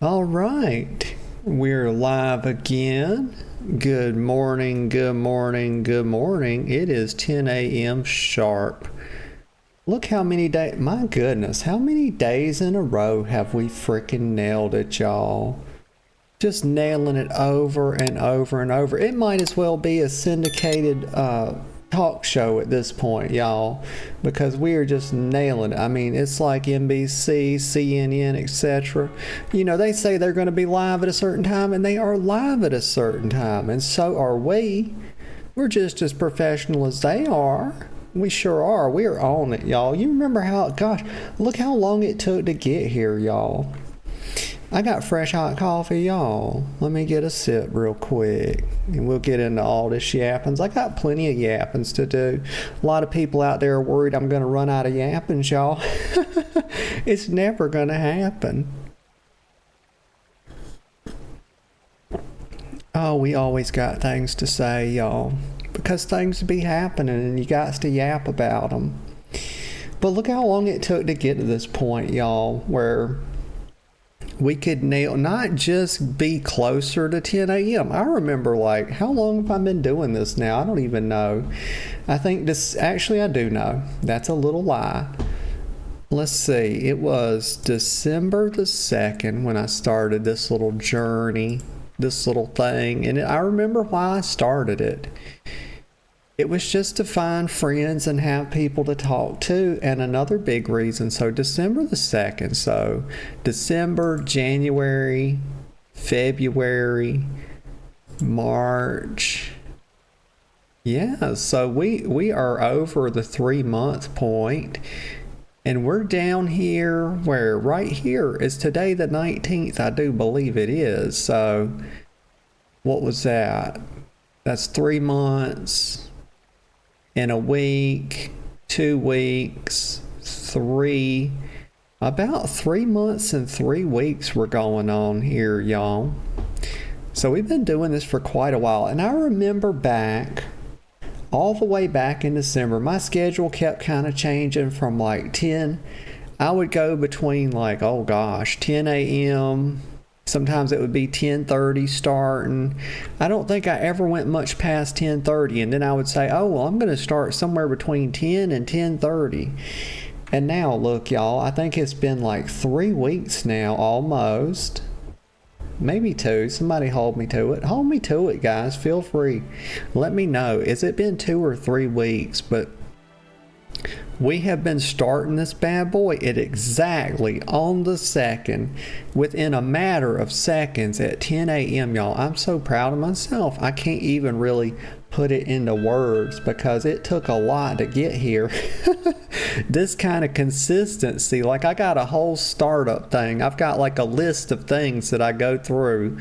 All right, we're live again. Good morning, good morning, good morning. It is 10 a.m. sharp. Look how many days, my goodness, how many days in a row have we freaking nailed it, y'all? Just nailing it over and over and over. It might as well be a syndicated talk show at this point, y'all, because we are just nailing it. I mean, it's like NBC, CNN, etc. You know, they say they're going to be live at a certain time, and they are live at a certain time, and so are we. We're just as professional as they are. We sure are. We are on it, y'all. You remember how, gosh, look how long it took to get here, y'all. I got fresh hot coffee, y'all. Let me get a sip real quick, and we'll get into all this yappings. I got plenty of yappings to do. A lot of people out there are worried I'm going to run out of yappings, y'all. It's never going to happen. Oh, we always got things to say, y'all, because things be happening, and you got to yap about them. But look how long it took to get to this point, y'all, where we could nail, not just be closer to 10 a.m. I remember, like, how long have I been doing this now? I don't even know. I think this, actually, I do know. That's a little lie. Let's see. It was December the 2nd when I started this little journey, this little thing. And I remember why I started it. It was just to find friends and have people to talk to, and another big reason. So December the 2nd, so December, January, February, March. Yeah, so we are over the 3-month point, and we're down here where right here is today the 19th, I do believe it is. So what was that? That's 3 months. In a week, 2 weeks, about 3 months and 3 weeks we're going on here, y'all. So we've been doing this for quite a while. And I remember back, all the way back in December, my schedule kept kind of changing from like 10. I would go between like, oh gosh, 10 a.m., sometimes it would be 10:30 starting. I don't think I ever went much past 10:30, and then I would say, oh, well, I'm going to start somewhere between 10 and 10:30. And now, look, y'all, I think it's been like 3 weeks now, almost. Maybe 2. Somebody hold me to it. Hold me to it, guys. Feel free. Let me know. Has it been 2 or 3 weeks? But we have been starting this bad boy at exactly on the 2nd, within a matter of seconds at 10 a.m., y'all. I'm so proud of myself. I can't even really put it into words because it took a lot to get here. This kind of consistency, like I got a whole startup thing. I've got like a list of things that I go through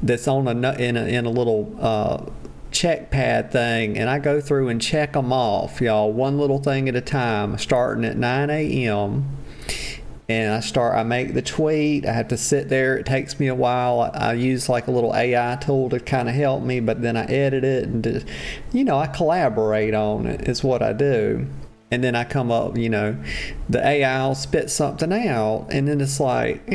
that's on in a little check pad thing, and I go through and check them off, y'all, one little thing at a time, starting at 9 a.m. and I make the tweet. I have to sit there. It takes me a while. I use like a little AI tool to kind of help me, but then I edit it and just, I collaborate on it is what I do. And then I come up, the AI will spit something out, and then it's like,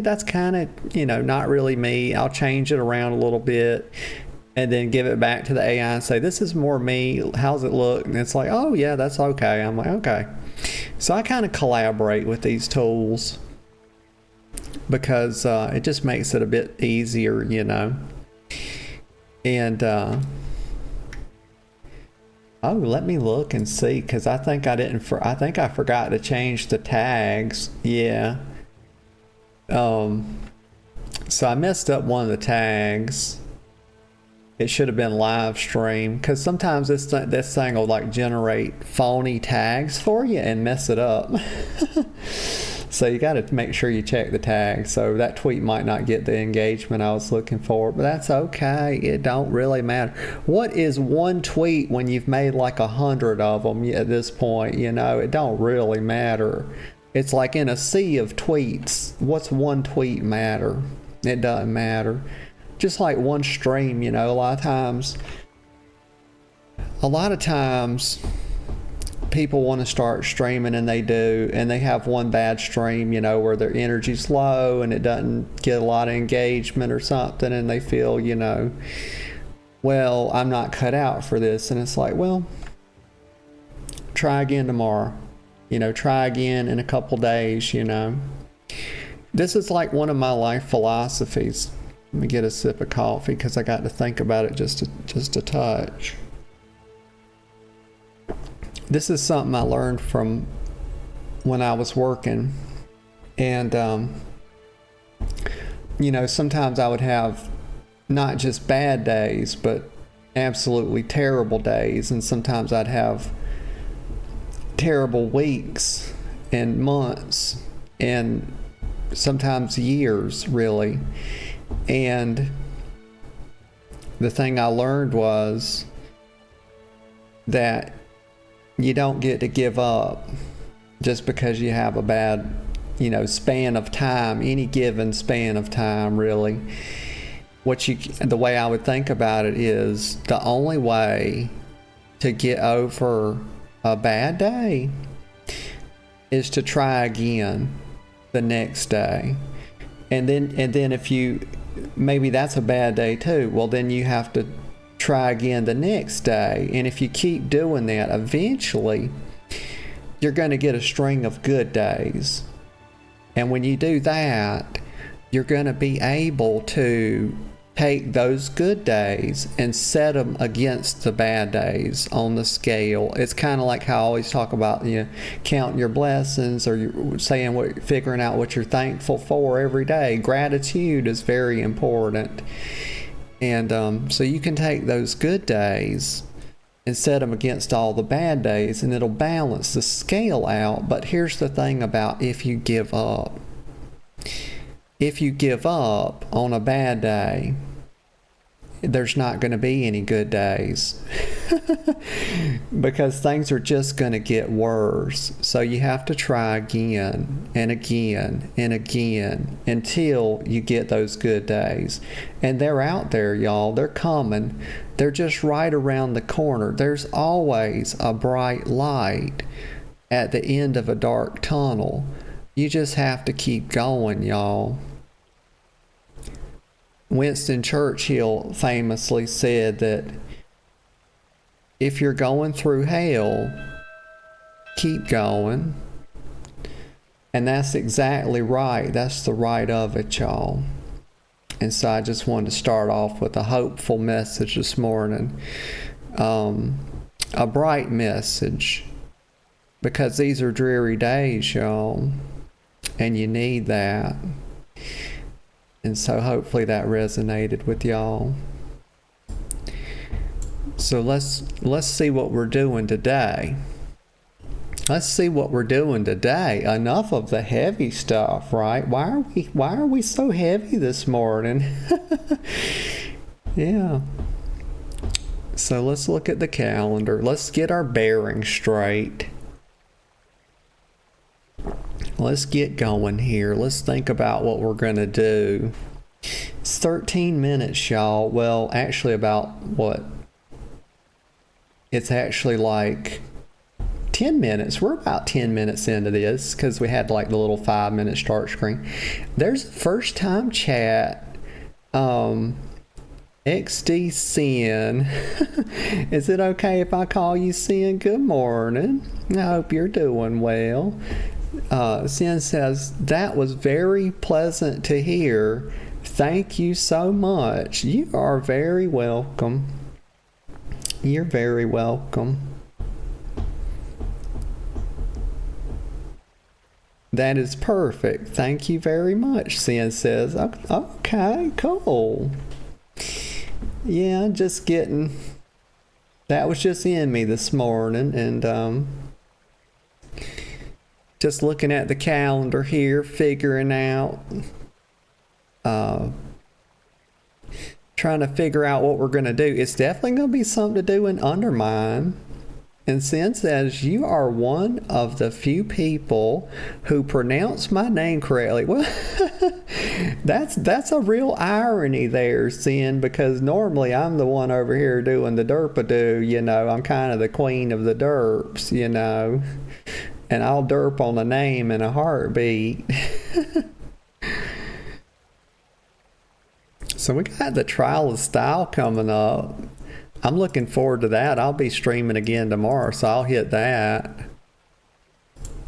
that's kind of, not really me. I'll change it around a little bit and then give it back to the AI and say, this is more me. How's it look? And it's like, oh, yeah, that's okay. I'm like, okay. So I kind of collaborate with these tools because it just makes it a bit easier, And, oh, let me look and see, because I think I forgot to change the tags. Yeah. So I messed up one of the tags. It should have been live stream, because sometimes this thing will like generate phony tags for you and mess it up. So you got to make sure you check the tag. So that tweet might not get the engagement I was looking for, but that's okay. It don't really matter. What is one tweet when you've made like 100 of them at this point? It don't really matter. It's like in a sea of tweets. What's one tweet matter? It doesn't matter. Just like one stream, a lot of times people want to start streaming, and they do, and they have one bad stream, you know, where their energy's low and it doesn't get a lot of engagement or something, and they feel, you know, well, I'm not cut out for this. And it's like, well, try again tomorrow, you know, try again in a couple days, you know. This is like one of my life philosophies. Let me get a sip of coffee because I got to think about it just a touch. This is something I learned from when I was working, and you know, sometimes I would have not just bad days, but absolutely terrible days, and sometimes I'd have terrible weeks and months and sometimes years, really. And the thing I learned was that you don't get to give up just because you have a bad, you know, span of time, any given span of time, really. The way I would think about it is the only way to get over a bad day is to try again the next day. And then if you, maybe that's a bad day too, well, then you have to try again the next day. And if you keep doing that, eventually you're going to get a string of good days. And when you do that, you're going to be able to take those good days and set them against the bad days on the scale. It's kind of like how I always talk about, you know, counting your blessings, or you're saying figuring out what you're thankful for every day. Gratitude is very important. And so you can take those good days and set them against all the bad days, and it'll balance the scale out. But here's the thing about if you give up. If you give up on a bad day, there's not going to be any good days because things are just going to get worse. So you have to try again and again and again until you get those good days. And they're out there, y'all. They're coming. They're just right around the corner. There's always a bright light at the end of a dark tunnel. You just have to keep going, y'all. Winston Churchill famously said that if you're going through hell, keep going. And that's exactly right. That's the right of it, y'all. And so I just wanted to start off with a hopeful message this morning. A bright message. Because these are dreary days, y'all. And you need that. And so hopefully that resonated with y'all. So let's see what we're doing today. Let's see what we're doing today. Enough of the heavy stuff, right? Why are we so heavy this morning? Yeah. So let's look at the calendar. Let's get our bearings straight. Let's get going here. Let's think about what we're going to do. It's 13 minutes, y'all. Well, actually about what? It's actually like 10 minutes. We're about 10 minutes into this because we had like the little 5-minute start screen. There's a first time chat. XD Sin. Is it okay if I call you Sin? Good morning. I hope you're doing well. Sin says, that was very pleasant to hear. Thank you so much. You are very welcome. You're very welcome. That is perfect. Thank you very much, Sin says. Okay, cool. Yeah, just getting... That was just in me this morning, and just looking at the calendar here, figuring out, trying to figure out what we're going to do. It's definitely going to be something to do in Undermine. And Sin says, you are one of the few people who pronounce my name correctly. Well, That's a real irony there, Sin, because normally I'm the one over here doing the derp-a-doo, you know. I'm kind of the queen of the derps, you know. And I'll derp on a name in a heartbeat. So we got the Trial of Style coming up. I'm looking forward to that. I'll be streaming again tomorrow, so I'll hit that.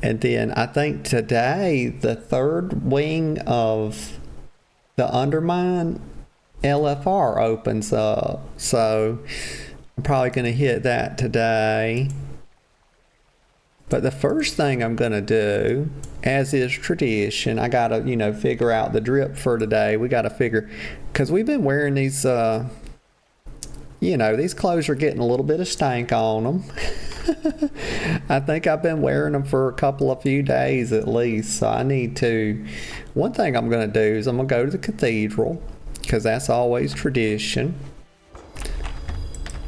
And then I think today, the third wing of the Undermine LFR opens up. So I'm probably going to hit that today. But the first thing I'm going to do, as is tradition, I got to, you know, figure out the drip for today. We got to figure, because we've been wearing these, you know, these clothes are getting a little bit of stank on them. I think I've been wearing them for a few days at least. So I need to, one thing I'm going to do is I'm going to go to the cathedral, because that's always tradition.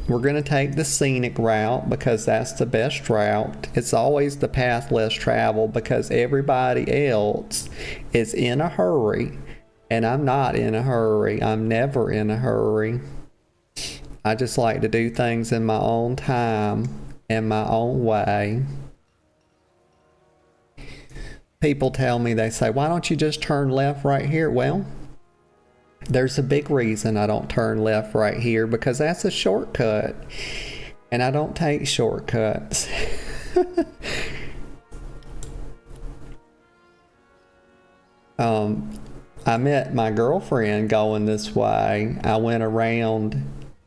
We're going to take the scenic route because that's the best route. It's always the path less traveled because everybody else is in a hurry. And I'm not in a hurry. I'm never in a hurry. I just like to do things in my own time and my own way. People tell me, they say, why don't you just turn left right here? Well, there's a big reason I don't turn left right here, because that's a shortcut. And I don't take shortcuts. I met my girlfriend going this way. I went around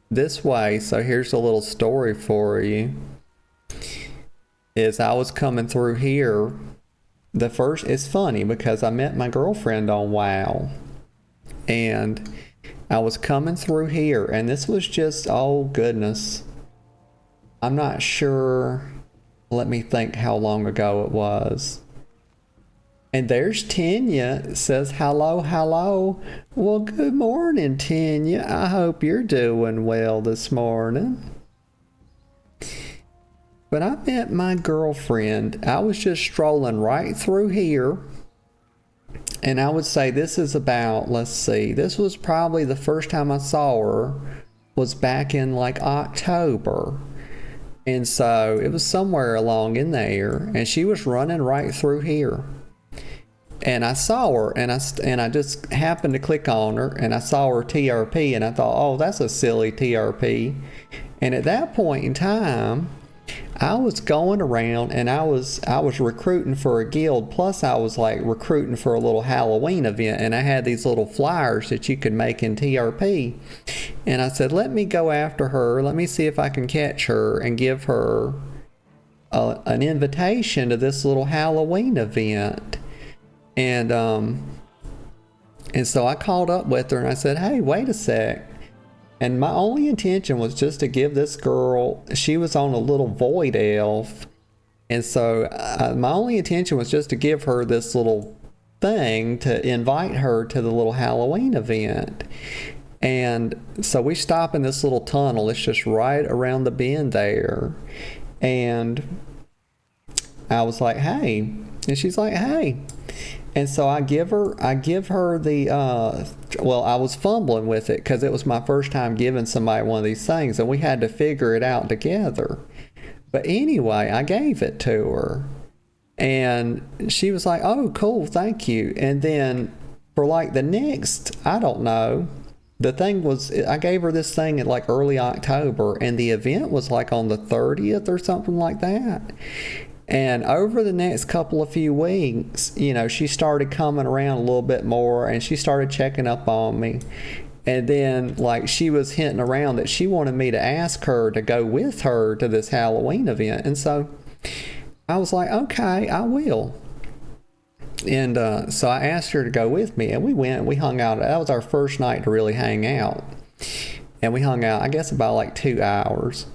this way. So here's a little story for you. Is I was coming through here. It's funny because I met my girlfriend on WoW. And I was coming through here, and this was just, oh goodness, I'm not sure, let me think how long ago it was. And there's Tanya, says hello, hello. Well, good morning, Tanya. I hope you're doing well this morning. But I met my girlfriend. I was just strolling right through here. And I would say this is about, let's see, this was probably the first time I saw her was back in like October. And so it was somewhere along in there, and she was running right through here. And I saw her, and I just happened to click on her, and I saw her TRP, and I thought, oh, that's a silly TRP. And at that point in time, I was going around, and I was recruiting for a guild, plus I was like recruiting for a little Halloween event, and I had these little flyers that you could make in TRP. And I said, let me go after her, let me see if I can catch her and give her an invitation to this little Halloween event. And so I called up with her and I said, hey, wait a sec. And my only intention was just to give this girl, she was on a little void elf. And so my only intention was just to give her this little thing to invite her to the little Halloween event. And so we stop in this little tunnel. It's just right around the bend there. And I was like, hey. And she's like, hey. And so I give her the, well, I was fumbling with it because it was my first time giving somebody one of these things, and we had to figure it out together. But anyway, I gave it to her, and she was like, oh, cool, thank you. And then for like the next, I don't know, the thing was, I gave her this thing in like early October, and the event was like on the 30th or something like that. And over the next few weeks, you know, she started coming around a little bit more, and she started checking up on me. And then, like, she was hinting around that she wanted me to ask her to go with her to this Halloween event. And so I was like, okay, I will. And so I asked her to go with me, and we went and we hung out. That was our first night to really hang out. And we hung out, I guess, about like 2 hours.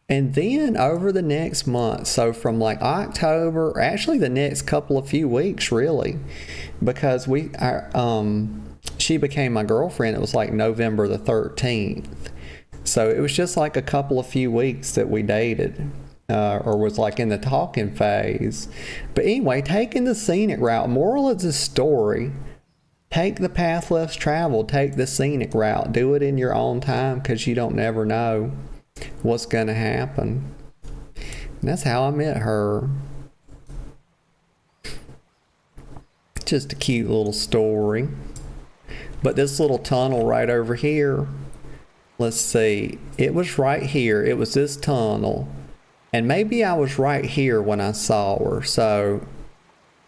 And then over the next month, so from like October, actually the next few weeks really, because she became my girlfriend, it was like November the 13th. So it was just like a few weeks that we dated, or was like in the talking phase. But anyway, taking the scenic route, moral of the story, Take the path less traveled. Take the scenic route. Do it in your own time because you don't never know what's going to happen. And that's how I met her. Just a cute little story. But this little tunnel right over here, let's see, it was right here. It was this tunnel. And maybe I was right here when I saw her. So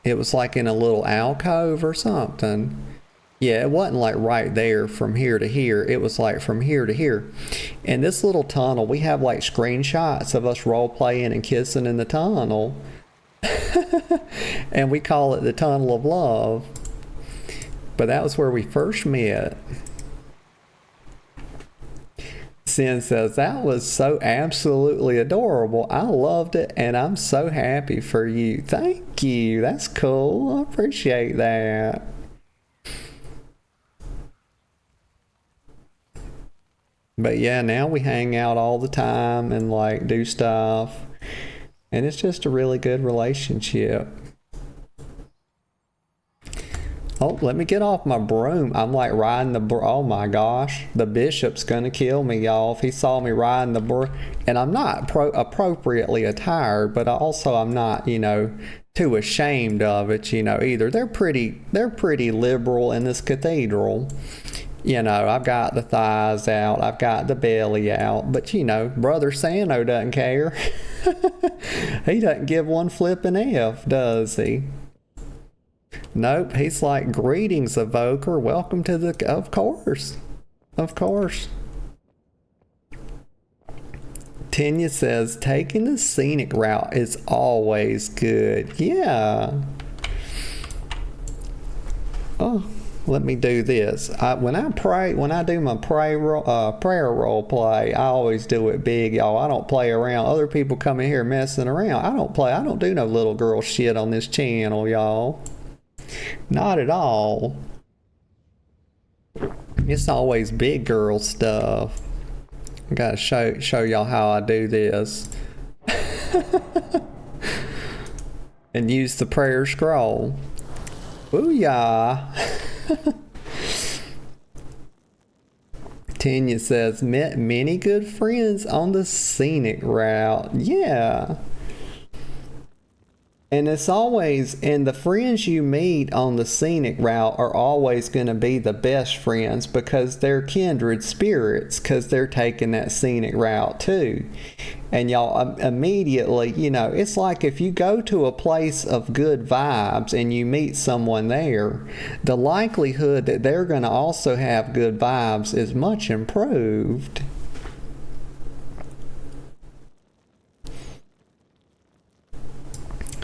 it was like in a little alcove or something. Yeah, it wasn't like right there from here to here. It was like from here to here. And this little tunnel, we have like screenshots of us role playing and kissing in the tunnel. And we call it the Tunnel of Love. But that was where we first met. Sin says, that was so absolutely adorable. I loved it and I'm so happy for you. Thank you. That's cool. I appreciate that. But yeah, now we hang out all the time and like do stuff. And it's just a really good relationship. Oh, let me get off my broom. I'm like riding the oh my gosh. The bishop's gonna kill me, y'all, if he saw me riding the broom. And I'm not appropriately attired, but also I'm not, you know, too ashamed of it, you know, either. They're pretty liberal in this cathedral. You know, I've got the thighs out, I've got the belly out, but you know, Brother Sano doesn't care. He doesn't give one flipping F, does he? Nope, he's like, greetings, evoker, welcome to the, of course. Tanya says, taking the scenic route is always good. Yeah. Oh, let me do this. When I do my prayer role play, I always do it big, y'all. I don't play around. Other people come in here messing around. I don't do no little girl shit on this channel, y'all. Not at all. It's always big girl stuff. I gotta show y'all how I do this. And use the prayer scroll. Booyah! Tanya says, met many good friends on the scenic route. Yeah. And it's always, and the friends you meet on the scenic route are always going to be the best friends because they're kindred spirits, because they're taking that scenic route too. And y'all immediately, you know, it's like if you go to a place of good vibes and you meet someone there, the likelihood that they're going to also have good vibes is much improved.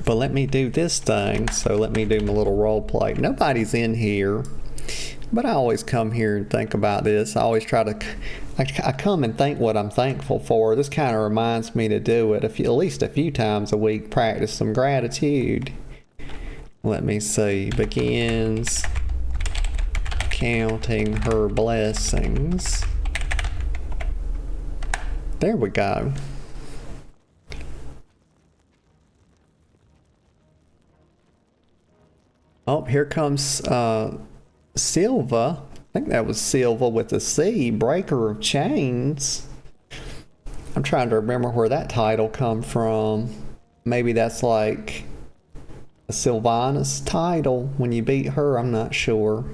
But let me do this thing. So let me do my little role play. Nobody's in here, but I always come here and think about this. I always try to, I come and think what I'm thankful for. This kind of reminds me to do it at least a few times a week, practice some gratitude. Let me see. Begins counting her blessings. There we go. Oh, here comes Silva. I think that was Silva with a C, Breaker of Chains. I'm trying to remember where that title come from. Maybe that's like a Sylvanas title when you beat her, I'm not sure.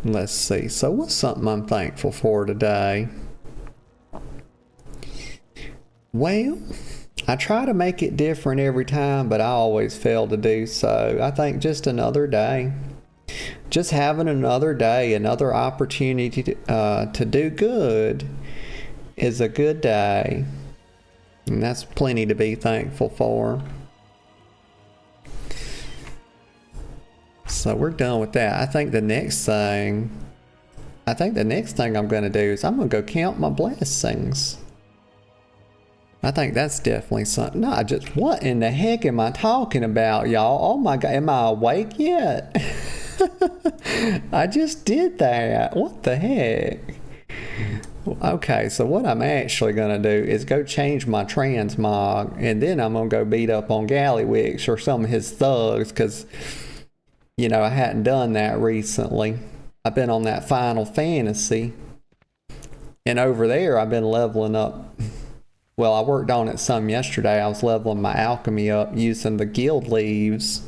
Let's see. So what's something I'm thankful for today? Well, I try to make it different every time, but I always fail to do so. I think just another day. Just having another day, another opportunity to do good is a good day. And that's plenty to be thankful for. So we're done with that. I think the next thing I'm going to do is I'm going to go count my blessings. I think that's definitely something. No, what in the heck am I talking about, y'all? Oh my God, am I awake yet? I just did that. What the heck? Okay, so what I'm actually going to do is go change my transmog, and then I'm going to go beat up on Gallywix or some of his thugs, because, you know, I hadn't done that recently. I've been on that Final Fantasy, and over there I've been leveling up. Well, I worked on it some yesterday. I was leveling my alchemy up using the guild leaves.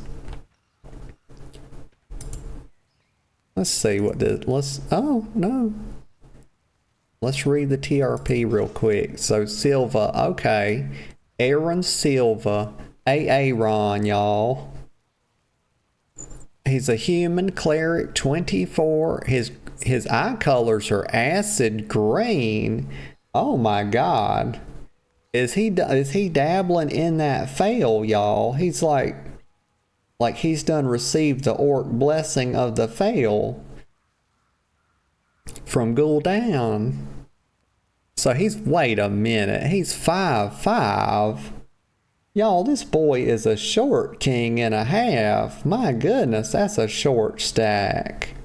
Let's see what this, oh, no. Let's read the TRP real quick. So Silva, okay. Aaron Silva, Aaron, y'all. He's a human cleric, 24. His eye colors are acid green. Oh my God. Is he dabbling in that fail, y'all? He's like he's done received the orc blessing of the fail from Gul'dan. So wait a minute, he's 5'5". Y'all, this boy is a short king and a half. My goodness, that's a short stack.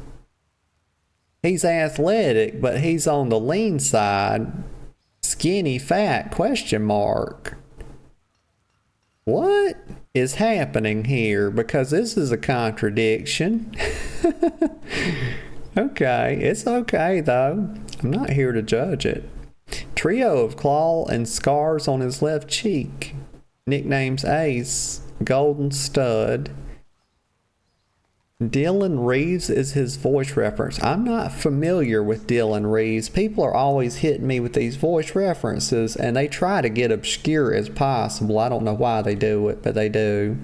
He's athletic, but he's on the lean side. Skinny fat, question mark. What is happening here? Because this is a contradiction. Okay, it's okay though. I'm not here to judge it. Trio of claw and scars on his left cheek. Nicknames Ace, Golden Stud. Dylan Reeves is his voice reference. I'm not familiar with Dylan Reeves. People are always hitting me with these voice references, and they try to get obscure as possible. I don't know why they do it, but they do.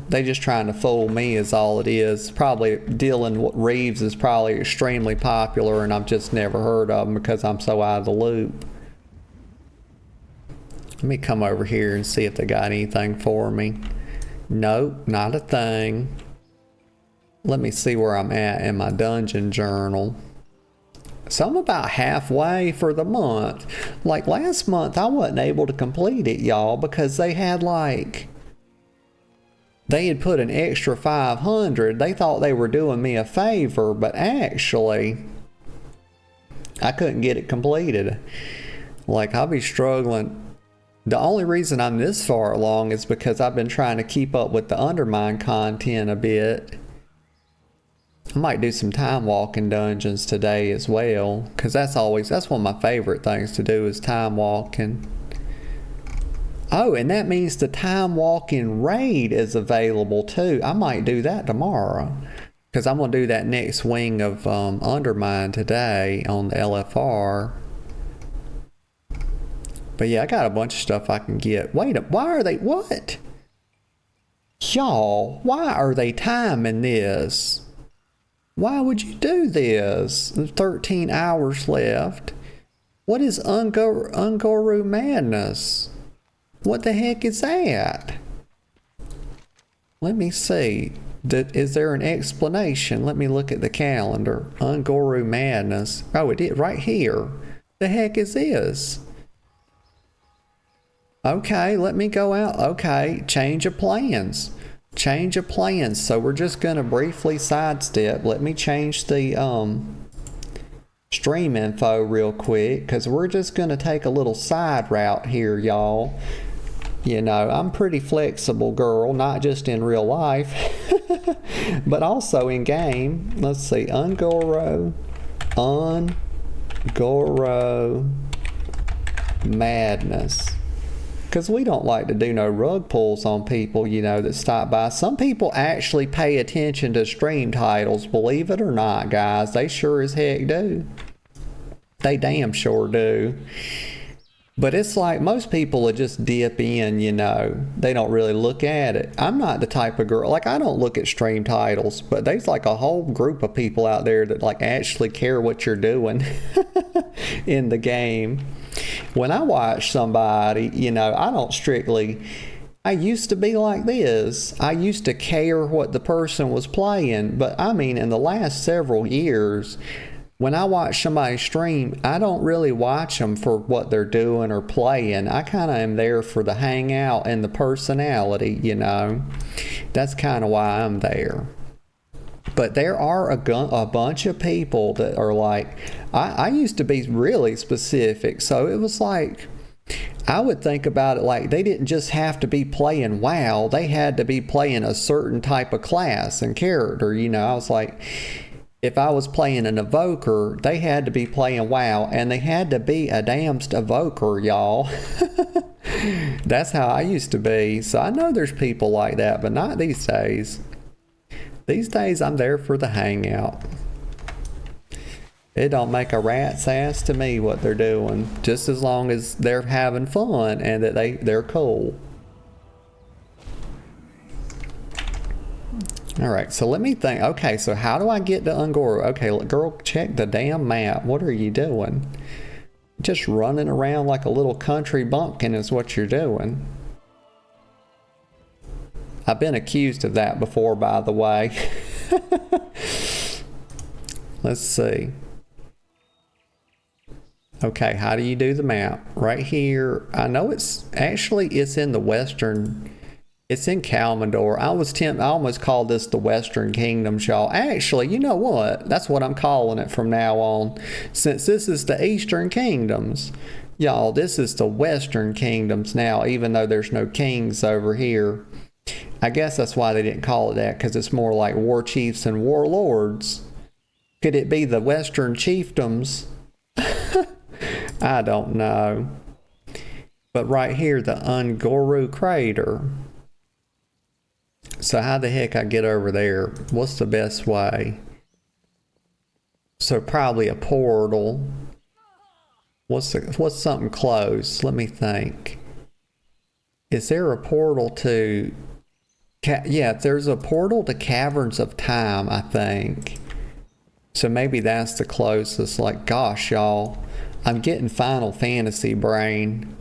They just trying to fool me is all it is. Probably Dylan Reeves is probably extremely popular, and I've just never heard of him because I'm so out of the loop. Let me come over here and see if they got anything for me. Nope, not a thing. Let me see where I'm at in my dungeon journal. So I'm about halfway for the month. Like last month, I wasn't able to complete it, y'all, because they had put an extra 500. They thought they were doing me a favor, but actually, I couldn't get it completed. Like, I'll be struggling. The only reason I'm this far along is because I've been trying to keep up with the Undermine content a bit. I might do some time walking dungeons today as well, because that's one of my favorite things to do is time walking. Oh, and that means the time walking raid is available too. I might do that tomorrow, because I'm going to do that next wing of Undermine today on the LFR. But yeah, I got a bunch of stuff I can get. Wait, why are they, what? Y'all, why are they timing this? Why would you do this? There's 13 hours left. What is Ungoro Madness? What the heck is that? Let me see. Is there an explanation? Let me look at the calendar. Ungoro Madness. Oh, it is right here. The heck is this? Okay, let me go out. Okay, change of plans. Change of plans. So we're just going to briefly sidestep. Let me change the stream info real quick, because we're just going to take a little side route here, y'all. You know, I'm pretty flexible, girl, not just in real life, but also in game. Let's see, Ungoro Madness. Because we don't like to do no rug pulls on people, you know, that stop by. Some people actually pay attention to stream titles, believe it or not, guys. They sure as heck do. They damn sure do. But it's like most people will just dip in, you know. They don't really look at it. I'm not the type of girl, like I don't look at stream titles, but there's like a whole group of people out there that like actually care what you're doing in the game. When I watch somebody, you know, I used to be like this. I used to care what the person was playing, but I mean, in the last several years, when I watch somebody stream, I don't really watch them for what they're doing or playing. I kind of am there for the hangout and the personality, you know. That's kind of why I'm there. But there are a bunch of people that are like, I used to be really specific. So it was like, I would think about it like they didn't just have to be playing WoW. They had to be playing a certain type of class and character. You know, I was like, if I was playing an evoker, they had to be playing WoW. And they had to be a damned evoker, y'all. That's how I used to be. So I know there's people like that, but not these days. These days, I'm there for the hangout. It don't make a rat's ass to me what they're doing, just as long as they're having fun and that they're cool. All right, so let me think. Okay, so how do I get to Ungoro? Okay, girl, check the damn map. What are you doing? Just running around like a little country bumpkin is what you're doing. I've been accused of that before, by the way. Let's see. Okay, how do you do the map? Right here. I know it's in the western. It's in Kalmandor. I almost called this the Western Kingdoms, y'all. Actually, you know what? That's what I'm calling it from now on. Since this is the Eastern Kingdoms. Y'all, this is the Western Kingdoms now, even though there's no kings over here. I guess that's why they didn't call it that, because it's more like war chiefs and warlords. Could it be the Western Chiefdoms? I don't know. But right here, the Ungoro Crater. So how the heck I get over there? What's the best way? So probably a portal. What's something close? Let me think. Is there a portal to... Yeah, there's a portal to Caverns of Time, I think. So maybe that's the closest. Like, gosh, y'all. I'm getting Final Fantasy brain.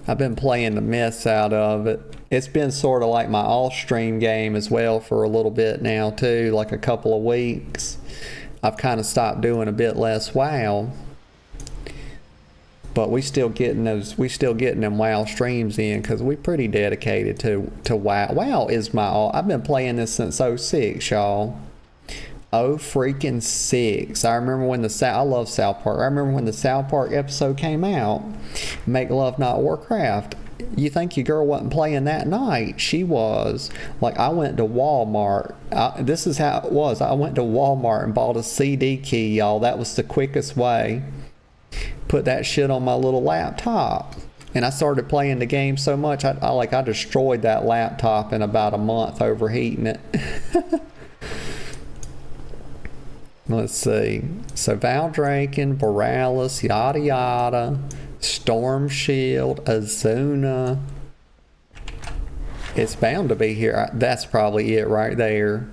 I've been playing the mess out of it. It's been sort of like my off-stream game as well for a little bit now, too. Like a couple of weeks. I've kind of stopped doing a bit less WoW. But we still getting them WoW streams in because we're pretty dedicated to WoW. WoW is my all. I've been playing this since 06, y'all. Oh freaking 6. I remember when I love South Park. I remember when the South Park episode came out. Make Love Not Warcraft. You think your girl wasn't playing that night? She was. Like, I went to Walmart. This is how it was. I went to Walmart and bought a CD key, y'all. That was the quickest way. Put that shit on my little laptop, and I started playing the game so much I destroyed that laptop in about a month overheating it. Let's see. So Valdraken, Borealis, yada yada, Storm Shield, Azuna. It's bound to be here. That's probably it right there.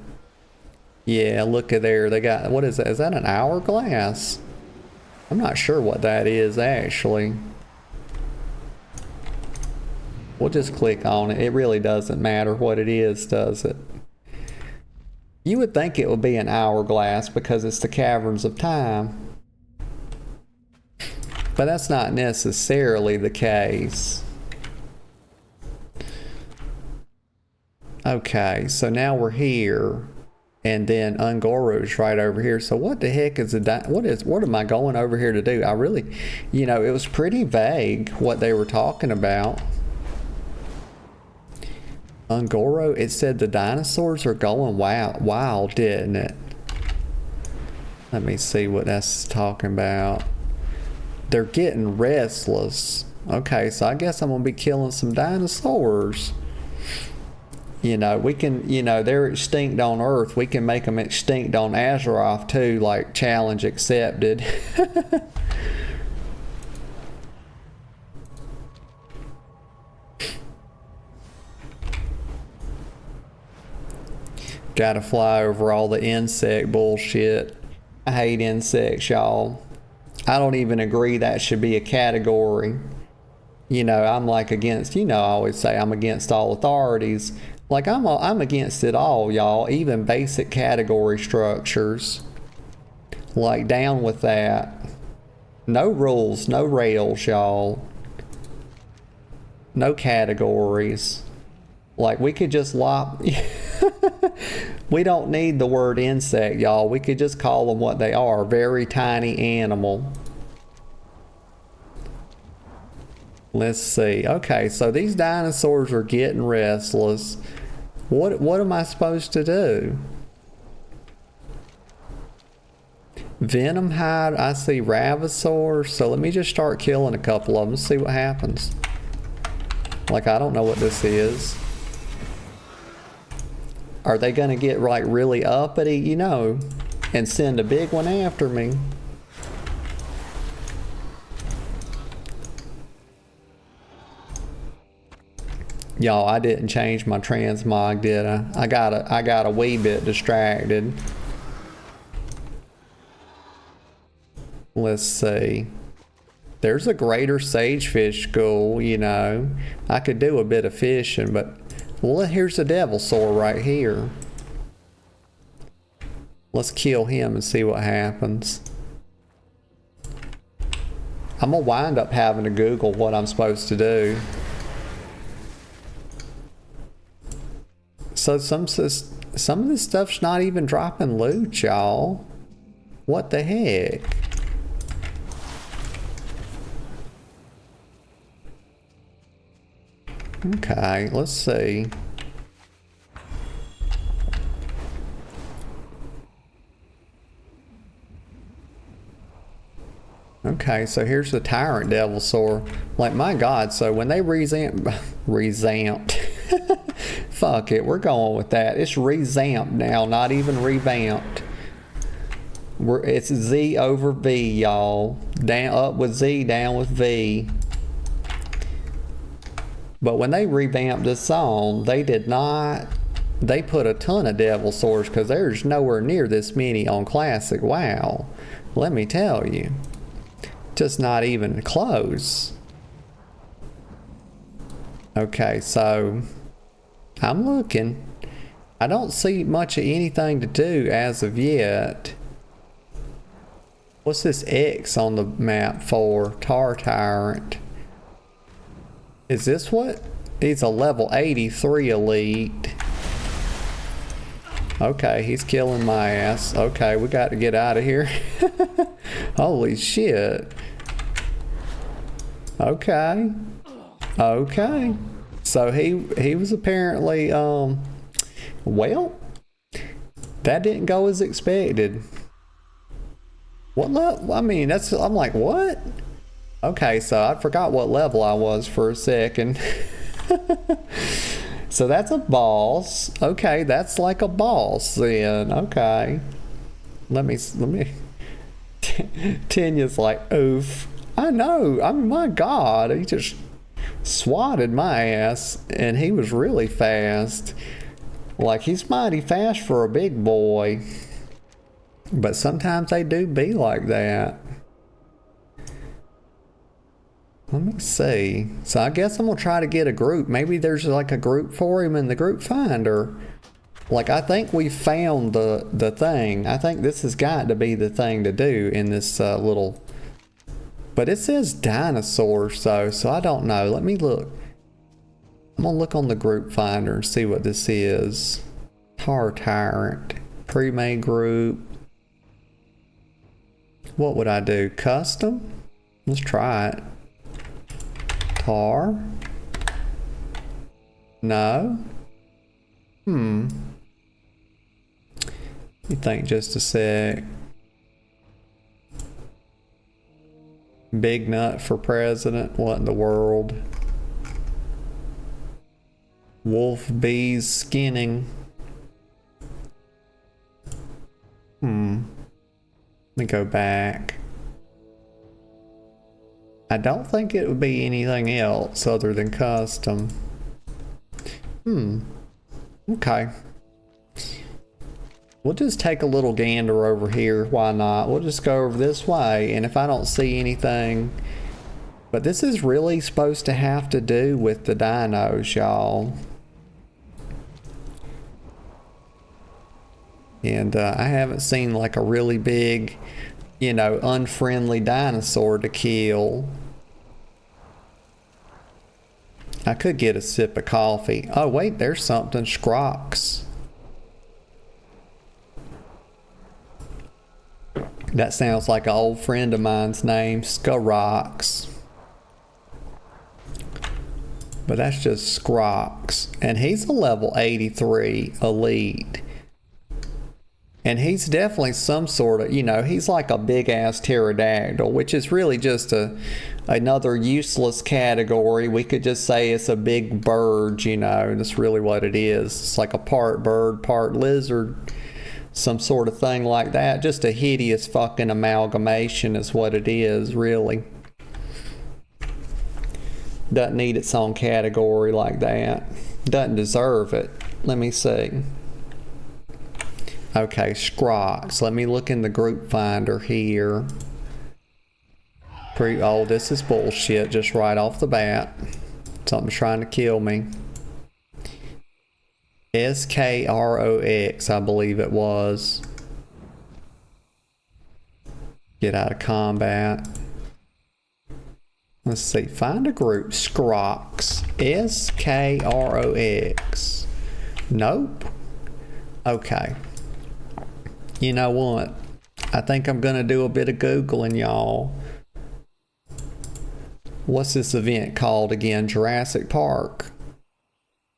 Yeah, look at there. They got, what is that? Is that an hourglass? I'm not sure what that is, actually. We'll just click on it. It really doesn't matter what it is, does it? You would think it would be an hourglass because it's the Caverns of Time. But that's not necessarily the case. Okay, so now we're here. And then Ungoro's right over here. So what the heck is what am I going over here to do? I really, it was pretty vague what they were talking about. Ungoro, it said the dinosaurs are going wild, didn't it? Let me see what that's talking about. They're getting restless. Okay, so I guess I'm gonna be killing some dinosaurs. We can, they're extinct on Earth. We can make them extinct on Azeroth too, like challenge accepted. Gotta fly over all the insect bullshit. I hate insects, y'all. I don't even agree that should be a category. I'm like against, I always say I'm against all authorities. Like, I'm against it all, y'all. Even basic category structures. Like, down with that. No rules, no rails, y'all. No categories. Like, we could just lop... We don't need the word insect, y'all. We could just call them what they are. Very tiny animal. Let's see. Okay, so these dinosaurs are getting restless. What am I supposed to do? Venom hide. I see Ravasaurs. So let me just start killing a couple of them. See what happens. Like, I don't know what this is. Are they gonna get like really uppity, you know, and send a big one after me? Y'all, I didn't change my transmog, did I? I got a wee bit distracted. Let's see. There's a greater sagefish school, you know. I could do a bit of fishing, but well, here's the Devilsaur right here. Let's kill him and see what happens. I'm gonna wind up having to Google what I'm supposed to do. So some of this stuff's not even dropping loot, y'all. What the heck? Okay, let's see. Okay, so here's the Tyrant Devilsaur. Like, my God, so when they revamped, fuck it, we're going with that. It's revamped now, not even revamped. It's Z over V, y'all. Down, up with Z, down with V. But when they revamped this song, they did not. They put a ton of Devilsaurs because there's nowhere near this many on Classic WoW. Let me tell you. Just not even close. Okay, so I'm looking. I don't see much of anything to do as of yet. What's this X on the map for? Tar Tyrant. Is this what? He's a level 83 elite. Okay, he's killing my ass. Okay, we got to get out of here. Holy shit. Okay. Okay. So he was apparently, well, that didn't go as expected. What? I mean, I'm like, what? Okay, so I forgot what level I was for a second. So that's a boss. Okay, that's like a boss then. Okay. Let me Tanya's like, oof. I know. I mean, my God, he just swatted my ass and he was really fast. Like, he's mighty fast for a big boy. But sometimes they do be like that. Let me see. So I guess I'm gonna try to get a group. Maybe there's like a group for him in the group finder. Like, I think we found the thing. I think this has got to be the thing to do in this little... But it says dinosaurs though, so I don't know. Let me look. I'm gonna look on the group finder and see what this is. Tar Tyrant. Pre-made group. What would I do? Custom? Let's try it. Tar? No? Let me think just a sec. Big nut for president? What in the world? Wolf bees skinning. Let me go back. I don't think it would be anything else other than custom. Okay. We'll just take a little gander over here. Why not? We'll just go over this way, and if I don't see anything... But this is really supposed to have to do with the dinos, y'all. And I haven't seen like a really big, you know, unfriendly dinosaur to kill. I could get a sip of coffee. Oh wait, there's something. Scrox. That sounds like an old friend of mine's name, Skarox. But that's just Scrox. And he's a level 83 elite. And he's definitely some sort of, you know, he's like a big ass pterodactyl, which is really just another useless category. We could just say it's a big bird, you know, that's really what it is. It's like a part bird, part lizard, some sort of thing like that. Just a hideous fucking amalgamation is what it is, really. Doesn't need its own category like that. Doesn't deserve it. Let me see. Okay, Scrox. Let me look in the group finder here. Oh, this is bullshit just right off the bat. Something's trying to kill me. Skrox, I believe it was. Get out of combat. Let's see. Find a group. Scrox. Skrox. Nope. Okay. You know what? I think I'm going to do a bit of Googling, y'all. What's this event called again? Jurassic Park.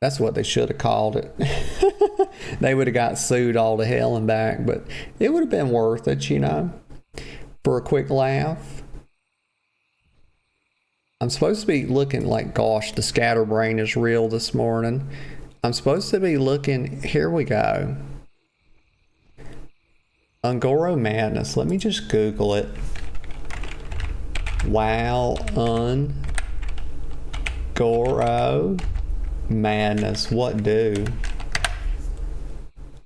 That's what they should have called it. They would have got sued all to hell and back, but it would have been worth it, you know, for a quick laugh. I'm supposed to be looking like, gosh, the scatterbrain is real this morning. I'm supposed to be looking, here we go. Ungoro Madness. Let me just Google it. Wow, Ungoro Madness. What do?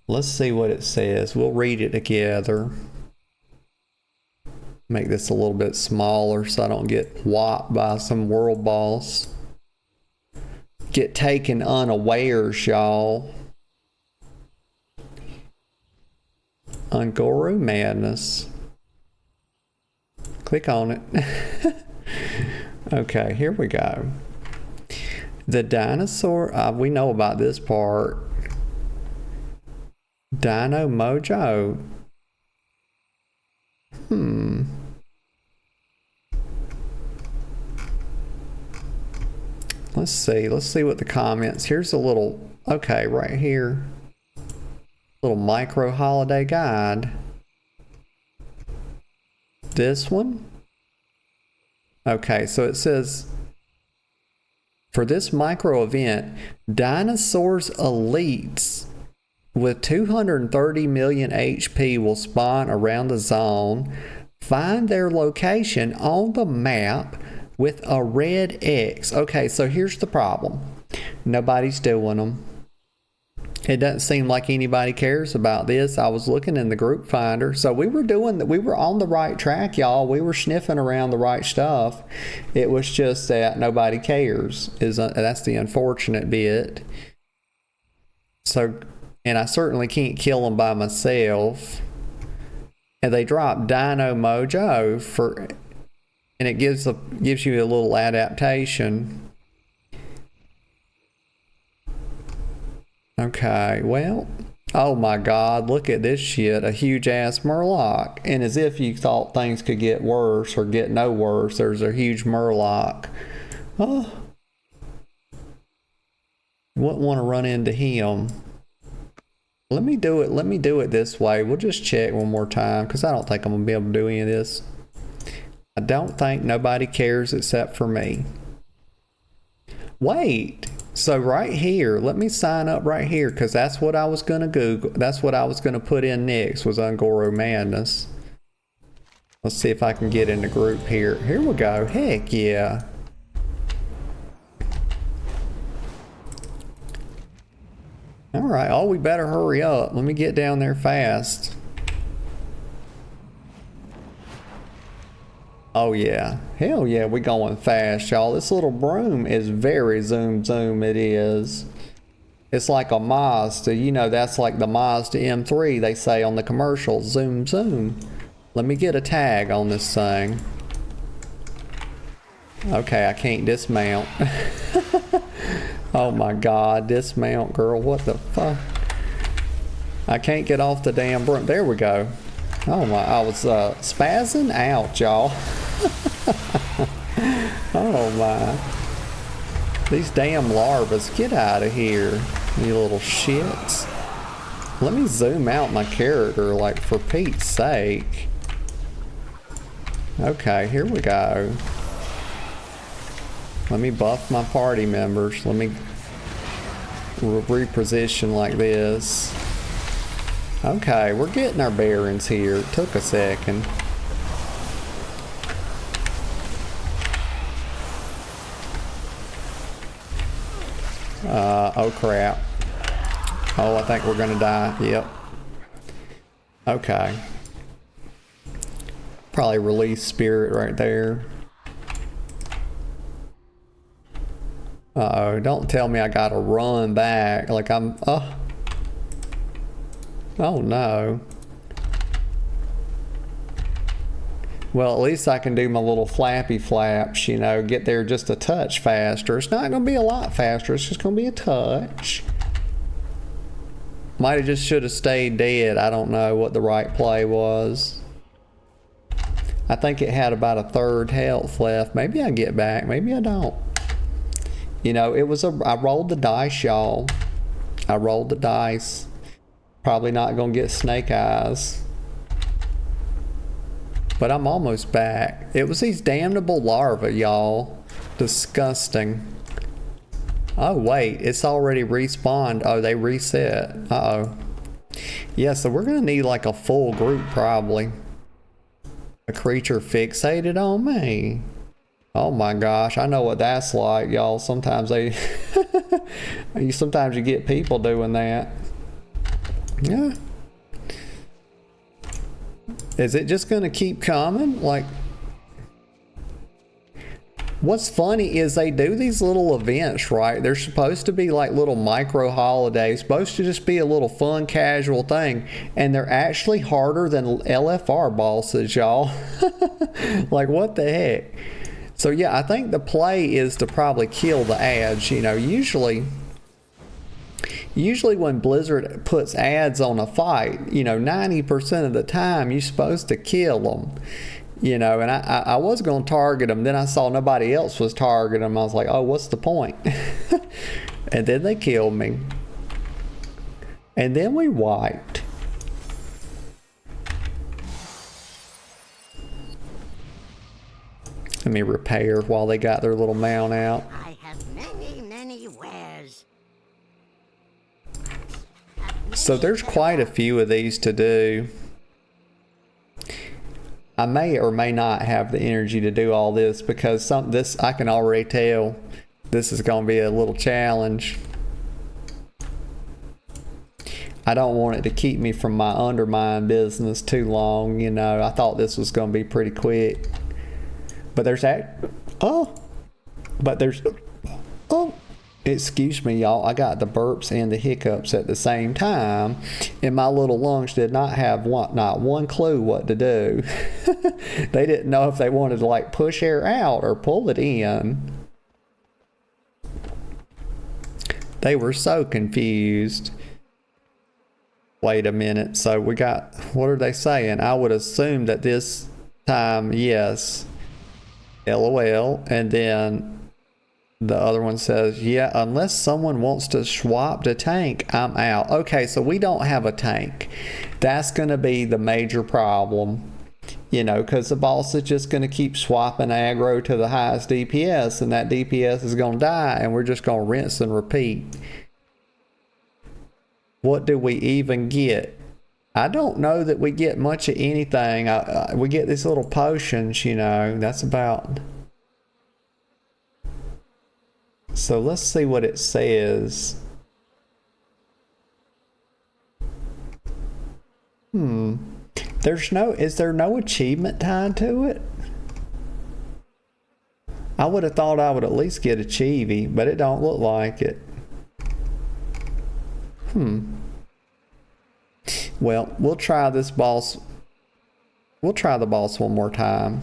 Let's see what it says. We'll read it together. Make this a little bit smaller so I don't get whopped by some world boss. Get taken unawares, y'all. Ungoro Madness. Click on it. Okay, here we go. The dinosaur, we know about this part. Dino Mojo. Let's see what the comments. Here's a little, okay, right here. Little micro holiday guide. This one? Okay, so it says, for this micro event, dinosaurs elites with 230 million HP will spawn around the zone. Find their location on the map with a red X. Okay, so here's the problem. Nobody's doing them. It doesn't seem like anybody cares about this. I was looking in the group finder. So we were on the right track, y'all. We were sniffing around the right stuff. It was just that nobody cares. That's the unfortunate bit. So, and I certainly can't kill them by myself. And they dropped Dino Mojo and it gives you a little adaptation. Okay, well, oh my God, look at this shit, a huge ass Murloc. And as if you thought things could get worse or get no worse, there's a huge Murloc. Oh, wouldn't want to run into him. Let me do it this way. We'll just check one more time because I don't think I'm gonna be able to do any of this. I don't think nobody cares except for me. Wait. So right here, let me sign up right here because that's what I was going to Google. That's what I was going to put in next was Ungoro Madness. Let's see if I can get in the group here. Here we go. Heck yeah. All right. Oh, we better hurry up. Let me get down there fast. Oh yeah, hell yeah, we going fast, y'all. This little broom is very zoom it is. It's like a Mazda, you know, that's like the Mazda M3 they say on the commercials, zoom. Let me get a tag on this thing. Okay, I can't dismount. Oh my god, dismount, girl. What the fuck? I can't get off the damn broom. There we go. Oh my, I was spazzing out, y'all. Oh my. These damn larvas, get out of here, you little shits. Let me zoom out my character, like, for Pete's sake. Okay, here we go. Let me buff my party members. Let me reposition like this. Okay, we're getting our bearings here. It took a second. Oh crap. Oh, I think we're gonna die. Yep. Okay. Probably release spirit right there. Uh-oh, don't tell me I gotta run back like I'm, oh no. Well, at least I can do my little flappy flaps, you know, get there just a touch faster. It's not gonna be a lot faster, it's just gonna be a touch. Might have just should have stayed dead. I don't know what the right play was. I think it had about a third health left. Maybe I get back, maybe I don't. You know, it was I rolled the dice, y'all. I rolled the dice. Probably not gonna get snake eyes. But I'm almost back. It was these damnable larvae, y'all. Disgusting. Oh wait, it's already respawned. Oh, they reset. Uh-oh. Yeah, so we're gonna need like a full group probably. A creature fixated on me. Oh my gosh, I know what that's like, y'all. Sometimes they sometimes you get people doing that. Yeah. Is it just gonna keep coming? Like, what's funny is they do these little events, right? They're supposed to be like little micro holidays, supposed to just be a little fun, casual thing, and they're actually harder than LFR bosses, y'all. Like, what the heck? So yeah, I think the play is to probably kill the ads. You know, usually when Blizzard puts ads on a fight, you know, 90% of the time you're supposed to kill them. You know, and I was going to target them. Then I saw nobody else was targeting them. I was like, oh, what's the point? And then they killed me. And then we wiped. Let me repair while they got their little mount out. I have many wares. So there's quite a few of these to do. I may or may not have the energy to do all this because this I can already tell this is going to be a little challenge. I don't want it to keep me from my Undermine business too long, you know. I thought this was going to be pretty quick. But there's excuse me, y'all. I got the burps and the hiccups at the same time, and my little lungs did not have not one clue what to do. They didn't know if they wanted to like push air out or pull it in. They were so confused. Wait a minute. So we got, what are they saying? I would assume that this time, yes. LOL. And then the other one says, yeah, unless someone wants to swap the tank, I'm out. Okay, so we don't have a tank. That's going to be the major problem, you know, because the boss is just going to keep swapping aggro to the highest DPS, and that DPS is going to die, and we're just going to rinse and repeat. What do we even get? I don't know that we get much of anything. We get these little potions, you know. That's about... So let's see what it says. Is there no achievement tied to it? I would have thought I would at least get a Chibi, but it don't look like it. Well, we'll try this boss. We'll try the boss one more time.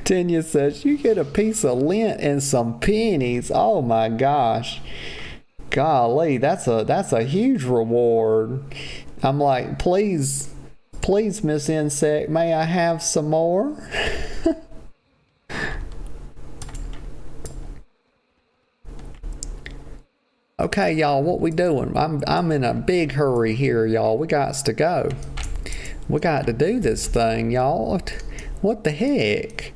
Tanya says, you get a piece of lint and some pennies. Oh my gosh. Golly, that's a huge reward. I'm like, please, Miss Insect, may I have some more? Okay, y'all, what we doing? I'm in a big hurry here, y'all. We got to go. We got to do this thing, y'all. What the heck?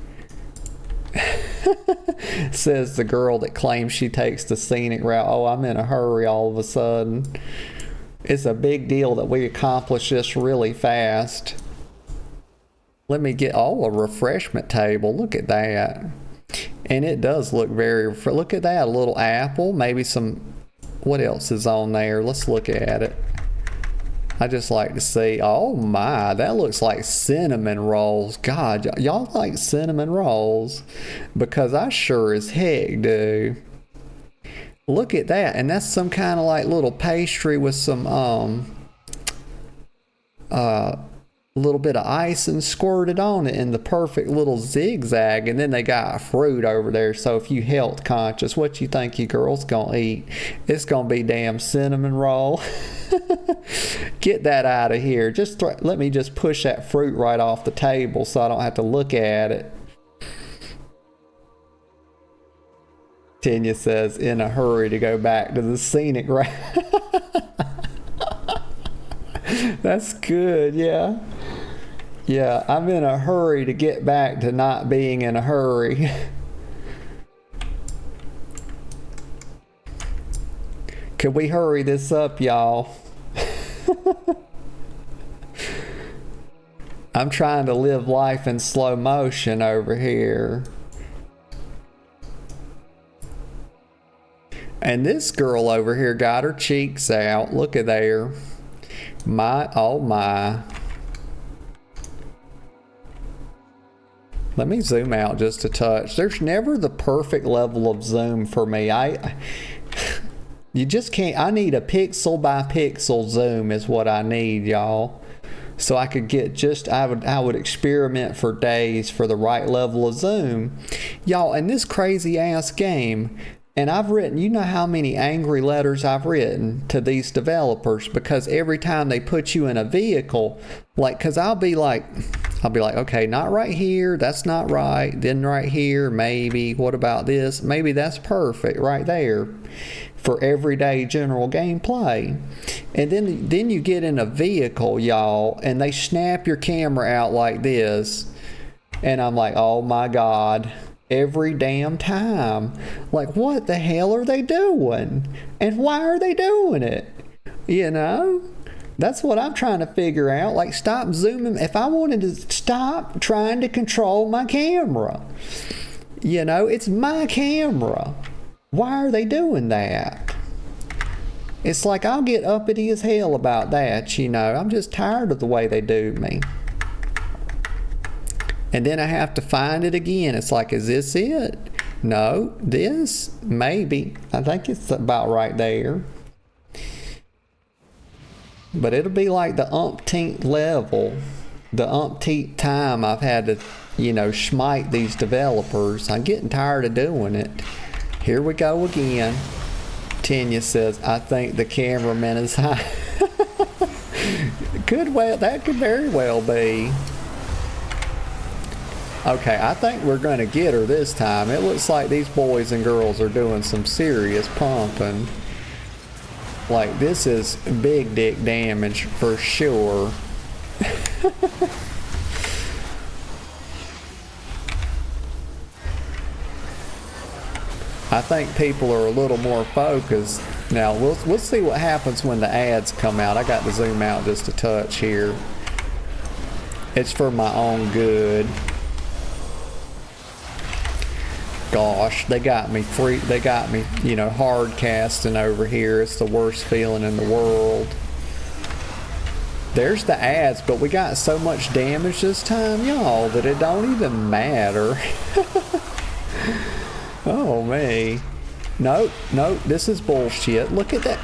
Says the girl that claims she takes the scenic route. Oh, I'm in a hurry all of a sudden. It's a big deal that we accomplish this really fast. Let me get a refreshment table. Look at that. And it does look look at that, a little apple, maybe some, what else is on there? Let's look at it. I just like to see. Oh my, that looks like cinnamon rolls. God, y'all like cinnamon rolls? Because I sure as heck do. Look at that. And that's some kind of like little pastry with some little bit of icing squirted on it in the perfect little zigzag. And then they got fruit over there. So if you health conscious, what you think you girls gonna eat? It's gonna be damn cinnamon roll. Get that out of here. Just let me just push that fruit right off the table so I don't have to look at it. Tanya says, in a hurry to go back to the scenic route. That's good, yeah. Yeah, I'm in a hurry to get back to not being in a hurry. Could we hurry this up, y'all? I'm trying to live life in slow motion over here. And this girl over here got her cheeks out. Look at there. Oh my. Let me zoom out just a touch. There's never the perfect level of zoom for me. You just can't. I need a pixel by pixel zoom is what I need, y'all. So I could get just, I would experiment for days for the right level of zoom. Y'all, in this crazy ass game, and I've written, you know how many angry letters I've written to these developers, because every time they put you in a vehicle, like, cause I'll be like, okay, not right here, that's not right, then right here, maybe, what about this? Maybe that's perfect right there for everyday general gameplay. And then you get in a vehicle, y'all, and they snap your camera out like this, and I'm like, oh my God. Every damn time. Like, what the hell are they doing? And why are they doing it? You know? That's what I'm trying to figure out. Like, stop zooming. If I wanted to stop trying to control my camera. You know, it's my camera. Why are they doing that? It's like, I'll get uppity as hell about that, you know. I'm just tired of the way they do me. And then I have to find it again. It's like, is this it? No, this? Maybe. I think it's about right there. But it'll be like the umpteenth level, the umpteenth time I've had to, you know, smite these developers. I'm getting tired of doing it. Here we go again. Tanya says, I think the cameraman is high. That could very well be. Okay, I think we're going to get her this time. It looks like these boys and girls are doing some serious pumping. Like, this is big dick damage for sure. I think people are a little more focused. Now, we'll see what happens when the ads come out. I got to zoom out just a touch here. It's for my own good. Gosh, they got me, you know, hard casting over here. It's the worst feeling in the world. There's the ads, but we got so much damage this time, y'all, that it don't even matter. Oh, me. Nope, this is bullshit. Look at that.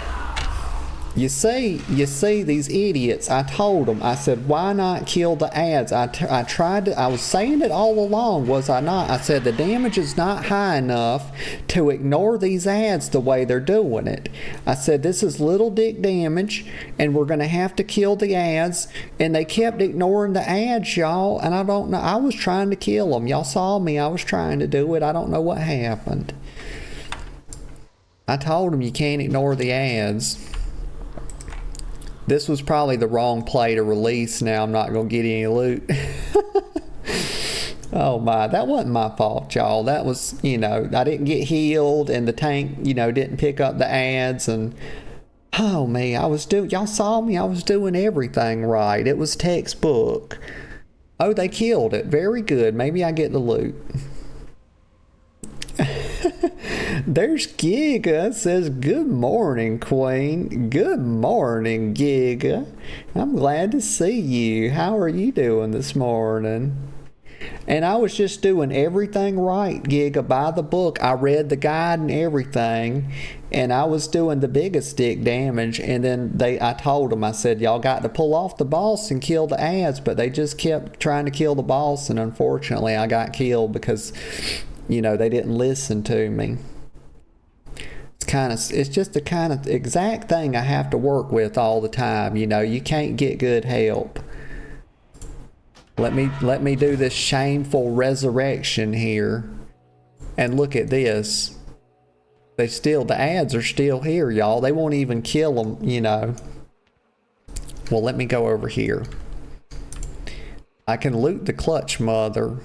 You see these idiots. I told them, I said, why not kill the ads? I tried to, I was saying it all along, was I not? I said the damage is not high enough to ignore these ads the way they're doing it. I said this is little dick damage and we're going to have to kill the ads. And they kept ignoring the ads, y'all. And I don't know, I was trying to kill them. Y'all saw me, I was trying to do it. I don't know what happened. I told them you can't ignore the ads. This was probably the wrong play to release. Now I'm not going to get any loot. Oh my, that wasn't my fault, y'all. That was, you know, I didn't get healed and the tank, you know, didn't pick up the ads and oh me, I was doing, y'all saw me, I was doing everything right. It was textbook. Oh, they killed it. Very good. Maybe I get the loot. There's Giga, says good morning, Queen. Good morning, Giga. I'm glad to see you. How are you doing this morning? And I was just doing everything right, Giga, by the book. I read the guide and everything, and I was doing the biggest dick damage. And then I told them, I said, y'all got to pull off the boss and kill the ads, but they just kept trying to kill the boss, and unfortunately I got killed because, you know, they didn't listen to me. It's just the kind of exact thing I have to work with all the time. You know, you can't get good help. Let me do this shameful resurrection here. And look at this. The ads are still here, y'all. They won't even kill them, you know. Well, let me go over here. I can loot the clutch mother.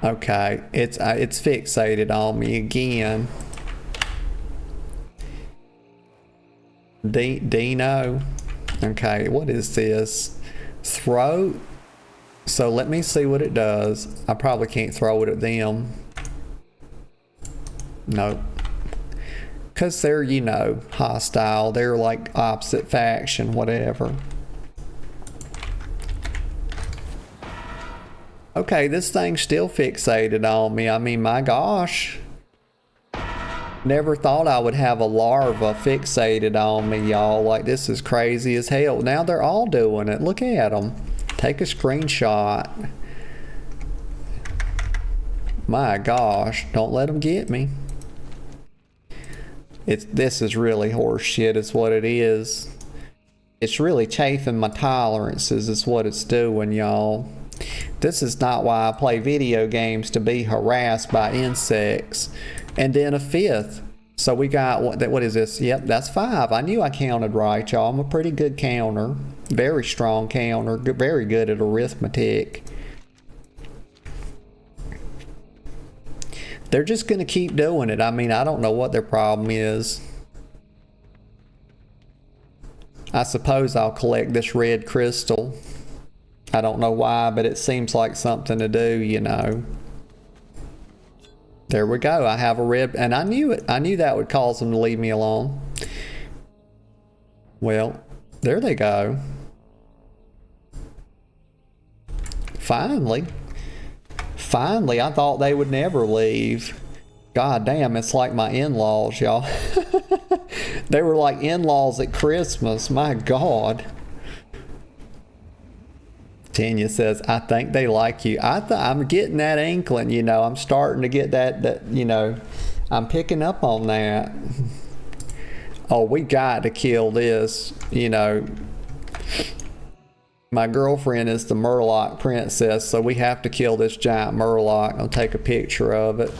Okay, it's fixated on me again. Dino. Okay, what is this? Throw. So let me see what it does. I probably can't throw it at them. Nope. Because they're, you know, hostile. They're like opposite faction, whatever. Okay, this thing's still fixated on me. I mean, my gosh. Never thought I would have a larva fixated on me, y'all. Like, this is crazy as hell. Now they're all doing it. Look at them. Take a screenshot. My gosh. Don't let them get me. This is really horse shit is what it is. It's really chafing my tolerances is what it's doing, y'all. This is not why I play video games, to be harassed by insects. And then a fifth. So we got, what is this? Yep, that's 5. I knew I counted right, y'all. I'm a pretty good counter. Very strong counter. Very good at arithmetic. They're just going to keep doing it. I mean, I don't know what their problem is. I suppose I'll collect this red crystal. I don't know why, but it seems like something to do, you know. There we go. I have a red, and I knew it. I knew that would cause them to leave me alone. Well, there they go. Finally. Finally, I thought they would never leave. God damn, it's like my in-laws, y'all. They were like in-laws at Christmas. My God. Tanya says, I think they like you. I'm getting that inkling, you know. I'm starting to get that, you know, I'm picking up on that. Oh, we got to kill this, you know. My girlfriend is the Murloc princess, so we have to kill this giant Murloc. I'll take a picture of it.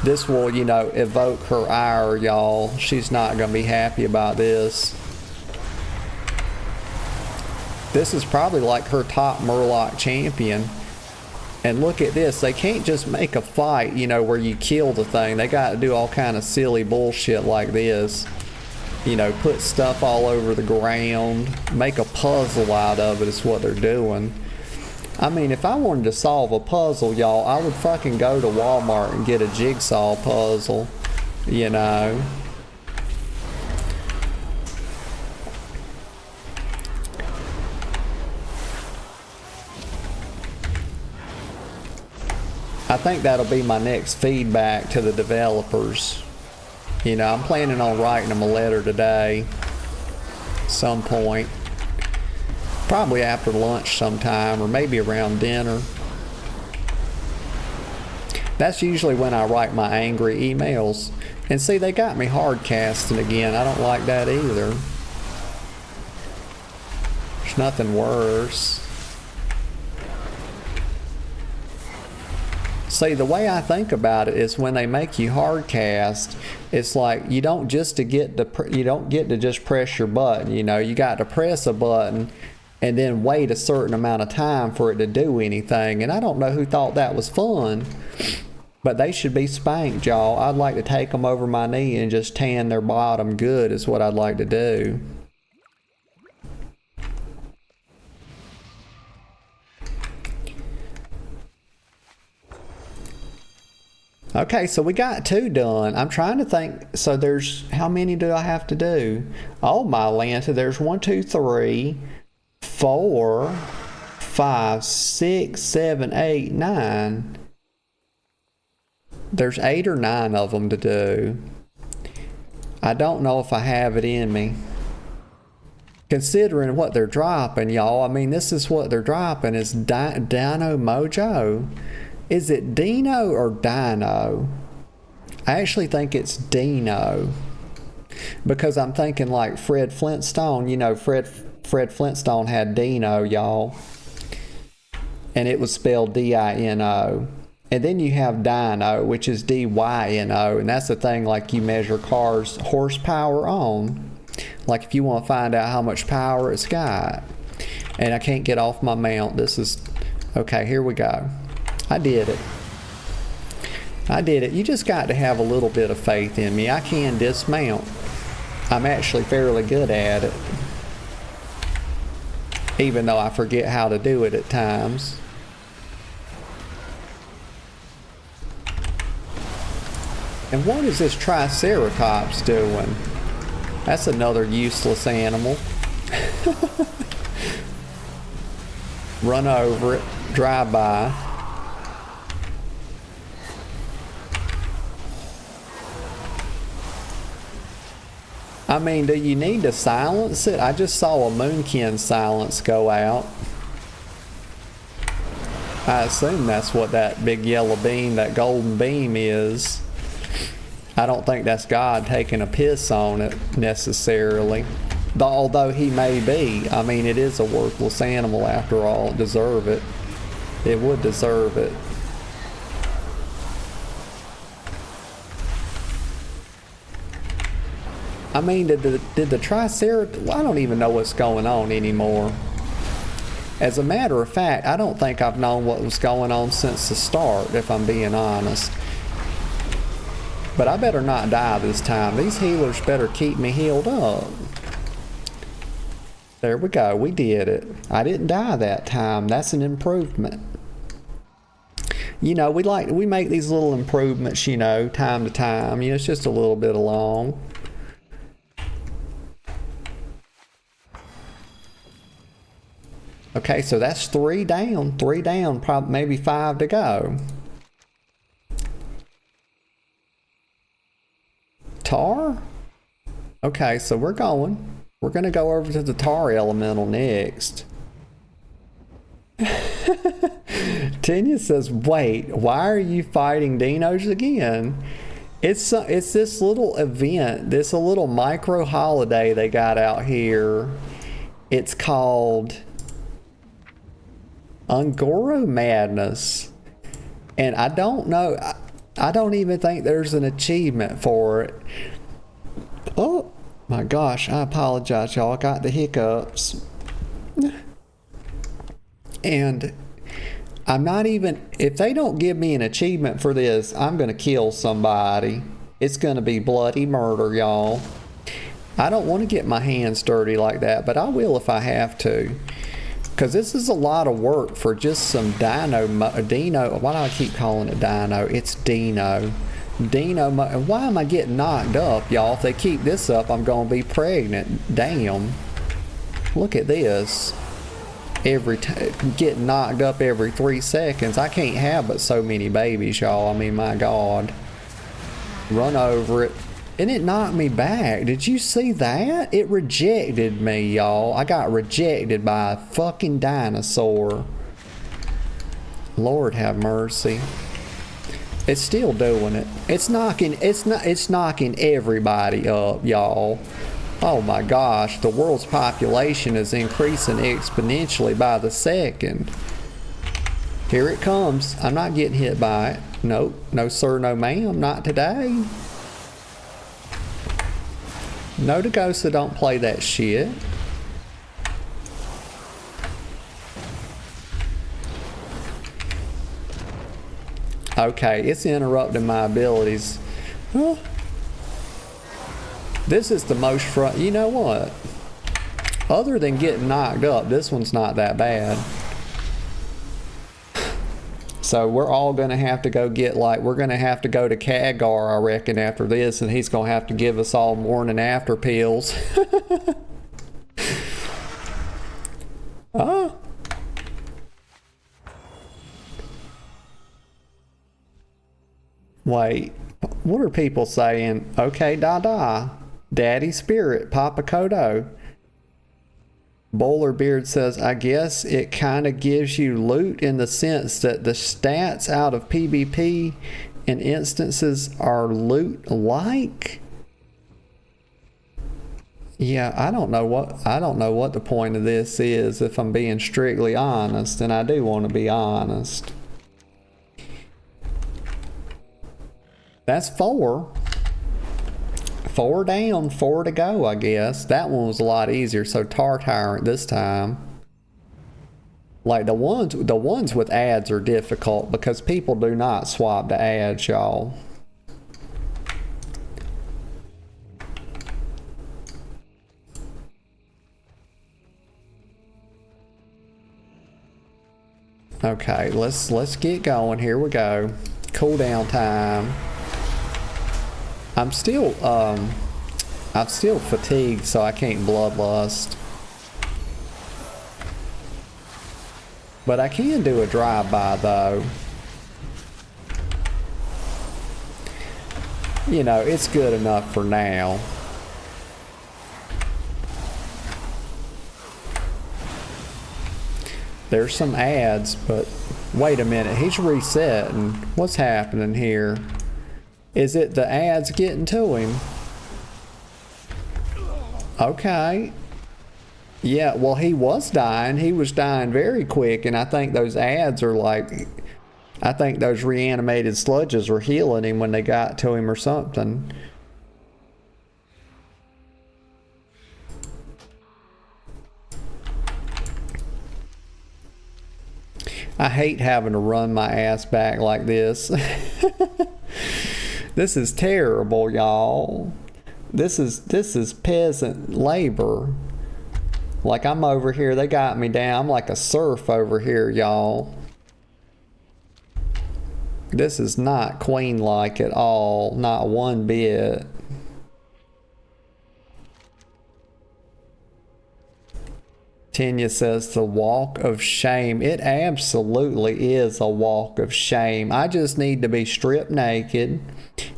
This will, you know, evoke her ire, y'all. She's not going to be happy about this. This is probably like her top Murloc champion. And look at this. They can't just make a fight, you know, where you kill the thing. They got to do all kind of silly bullshit like this. You know, put stuff all over the ground. Make a puzzle out of it is what they're doing. I mean, if I wanted to solve a puzzle, y'all, I would fucking go to Walmart and get a jigsaw puzzle. You know. I think that'll be my next feedback to the developers. You know, I'm planning on writing them a letter today, some point. Probably after lunch sometime, or maybe around dinner. That's usually when I write my angry emails. And see, they got me hard casting again. I don't like that either. There's nothing worse. See, the way I think about it is when they make you hard cast, it's like you don't get to just press your button. You know, you got to press a button and then wait a certain amount of time for it to do anything. And I don't know who thought that was fun, but they should be spanked, y'all. I'd like to take them over my knee and just tan their bottom good is what I'd like to do. Okay, so we got 2 done. I'm trying to think. So there's, how many do I have to do? Oh my Lanta, there's 1, 2, 3, 4, 5, 6, 7, 8, 9. There's 8 or 9 of them to do. I don't know if I have it in me. Considering what they're dropping, y'all. I mean, this is what they're dropping is Dino Mojo. Is it Dino or Dino? I actually think it's Dino. Because I'm thinking like Fred Flintstone. You know, Fred Flintstone had Dino, y'all. And it was spelled D-I-N-O. And then you have Dino, which is D-Y-N-O. And that's the thing like you measure cars' horsepower on. Like if you want to find out how much power it's got. And I can't get off my mount. This is... Okay, here we go. I did it. I did it. You just got to have a little bit of faith in me. I can dismount. I'm actually fairly good at it. Even though I forget how to do it at times. And what is this Triceratops doing? That's another useless animal. Run over it. Drive by. I mean, do you need to silence it? I just saw a Moonkin silence go out. I assume that's what that big yellow beam, that golden beam is. I don't think that's God taking a piss on it necessarily. Although he may be. I mean, it is a worthless animal after all. It deserve it. It would deserve it. I mean, did the Triceratops... I don't even know what's going on anymore. As a matter of fact, I don't think I've known what was going on since the start, if I'm being honest. But I better not die this time. These healers better keep me healed up. There we go. We did it. I didn't die that time. That's an improvement. You know, we make these little improvements, you know, time to time. You know, it's just a little bit along. Okay, so that's 3 down. 3 down, probably maybe 5 to go. Tar? Okay, so we're going. We're going to go over to the tar elemental next. Tanya says, wait, why are you fighting dinos again? It's this little event, this a little micro holiday they got out here. It's called Ungoro Madness. And I don't know, I don't even think there's an achievement for it. Oh my gosh, I apologize, y'all. I got the hiccups. And I'm not even, if they don't give me an achievement for this, I'm going to kill somebody. It's going to be bloody murder, y'all. I don't want to get my hands dirty like that, but I will if I have to. Because this is a lot of work for just some dino, why do I keep calling it dino? It's dino. Why am I getting knocked up, y'all? If they keep this up, I'm going to be pregnant. Damn. Look at this. getting knocked up every 3 seconds. I can't have but so many babies, y'all. I mean, my God. Run over it. And it knocked me back. Did you see that? It rejected me, y'all. I got rejected by a fucking dinosaur. Lord have mercy. It's still doing it. It's knocking everybody up, y'all. Oh my gosh, the world's population is increasing exponentially by the second. Here it comes. I'm not getting hit by it. Nope. No sir, no ma'am. Not today. No to ghosts that don't play that shit. Okay, it's interrupting my abilities. Huh? This is the most you know what? Other than getting knocked up, this one's not that bad. So we're all gonna have to go get we're gonna have to go to Kagar, I reckon, after this, and he's gonna have to give us all morning after pills. Oh. Wait, what are people saying? Okay, da-da. Daddy Spirit, Papa Kodo. Bowler Beard says, I guess it kind of gives you loot in the sense that the stats out of PvP and instances are loot-like. Yeah, I don't know what the point of this is, if I'm being strictly honest, and I do want to be honest. That's 4. 4 down, 4 to go, I guess. That one was a lot easier, so Tar Tyrant this time. Like the ones with ads are difficult because people do not swap to ads, y'all. Okay, let's get going. Here we go. Cooldown time. I'm still fatigued, so I can't bloodlust. But I can do a drive-by though. You know, it's good enough for now. There's some ads, but wait a minute, he's resetting. What's happening here? Is it the ads getting to him? Okay. Yeah, well, he was dying. He was dying very quick, and I think those ads are I think those reanimated sludges were healing him when they got to him or something. I hate having to run my ass back like this. This is terrible, y'all. This is peasant labor. Like, I'm over here, they got me down. I'm like a serf over here, y'all. This is not queen-like at all, not one bit. Tanya says the walk of shame. It absolutely is a walk of shame. I just need to be stripped naked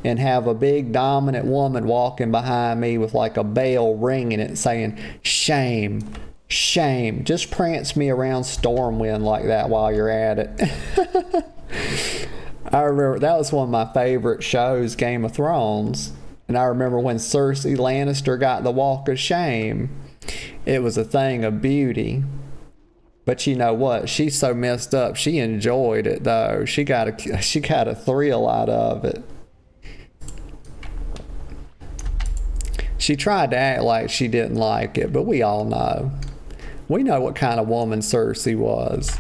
and have a big dominant woman walking behind me with like a bell ringing it saying, shame, shame. Just prance me around Stormwind like that while you're at it. I remember that was one of my favorite shows, Game of Thrones. And I remember when Cersei Lannister got the walk of shame. It was a thing of beauty. But you know what? She's so messed up. She enjoyed it though. She got a thrill out of it. She tried to act like she didn't like it, but we all know. We know what kind of woman Cersei was.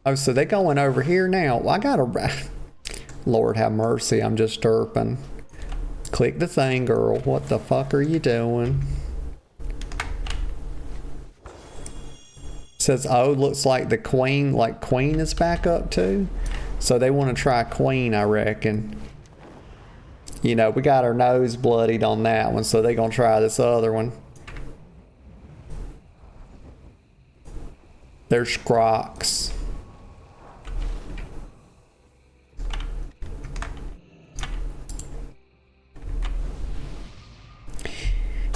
Oh, so they're going over here now. I gotta... Lord have mercy, I'm just derping. Click the thing, girl. What the fuck are you doing? Says, oh, looks like the queen, queen is back up too. So they want to try queen, I reckon. You know, we got our nose bloodied on that one, so they're going to try this other one. There's Scrox.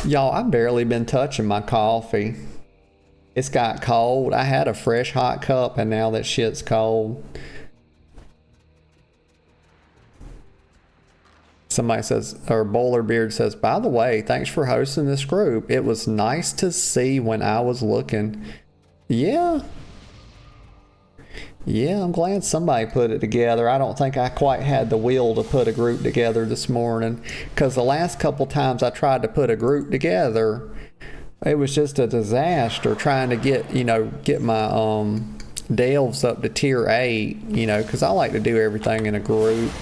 Y'all, I've barely been touching my coffee. It's got cold. I had a fresh hot cup and now that shit's cold. Somebody says, or Bowlerbeard says, by the way, thanks for hosting this group. It was nice to see when I was looking. Yeah. Yeah, I'm glad somebody put it together. I don't think I quite had the will to put a group together this morning, because the last couple times I tried to put a group together, it was just a disaster trying to get, get my delves up to tier 8, because I like to do everything in a group.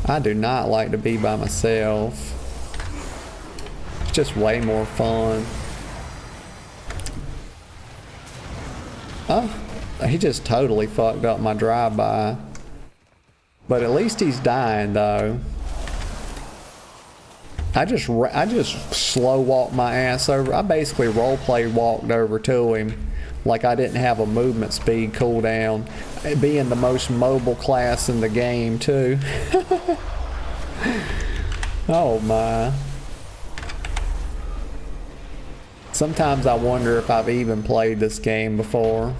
I do not like to be by myself. It's just way more fun. Oh. He just totally fucked up my drive-by. But at least he's dying, though. I just slow walked my ass over. I basically roleplay walked over to him like I didn't have a movement speed cooldown. Being the most mobile class in the game, too. Oh, my. Sometimes I wonder if I've even played this game before.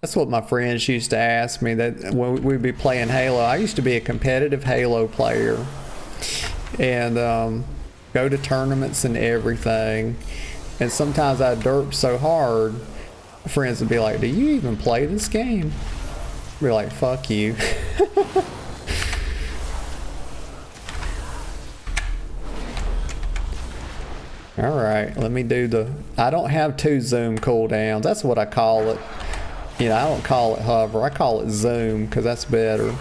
That's what my friends used to ask me, that when we'd be playing Halo. I used to be a competitive Halo player and go to tournaments and everything. And sometimes I'd derp so hard, my friends would be like, do you even play this game? I'd be like, fuck you. Alright, let me do I don't have 2 zoom cooldowns. That's what I call it. I don't call it hover, I call it zoom, because that's better.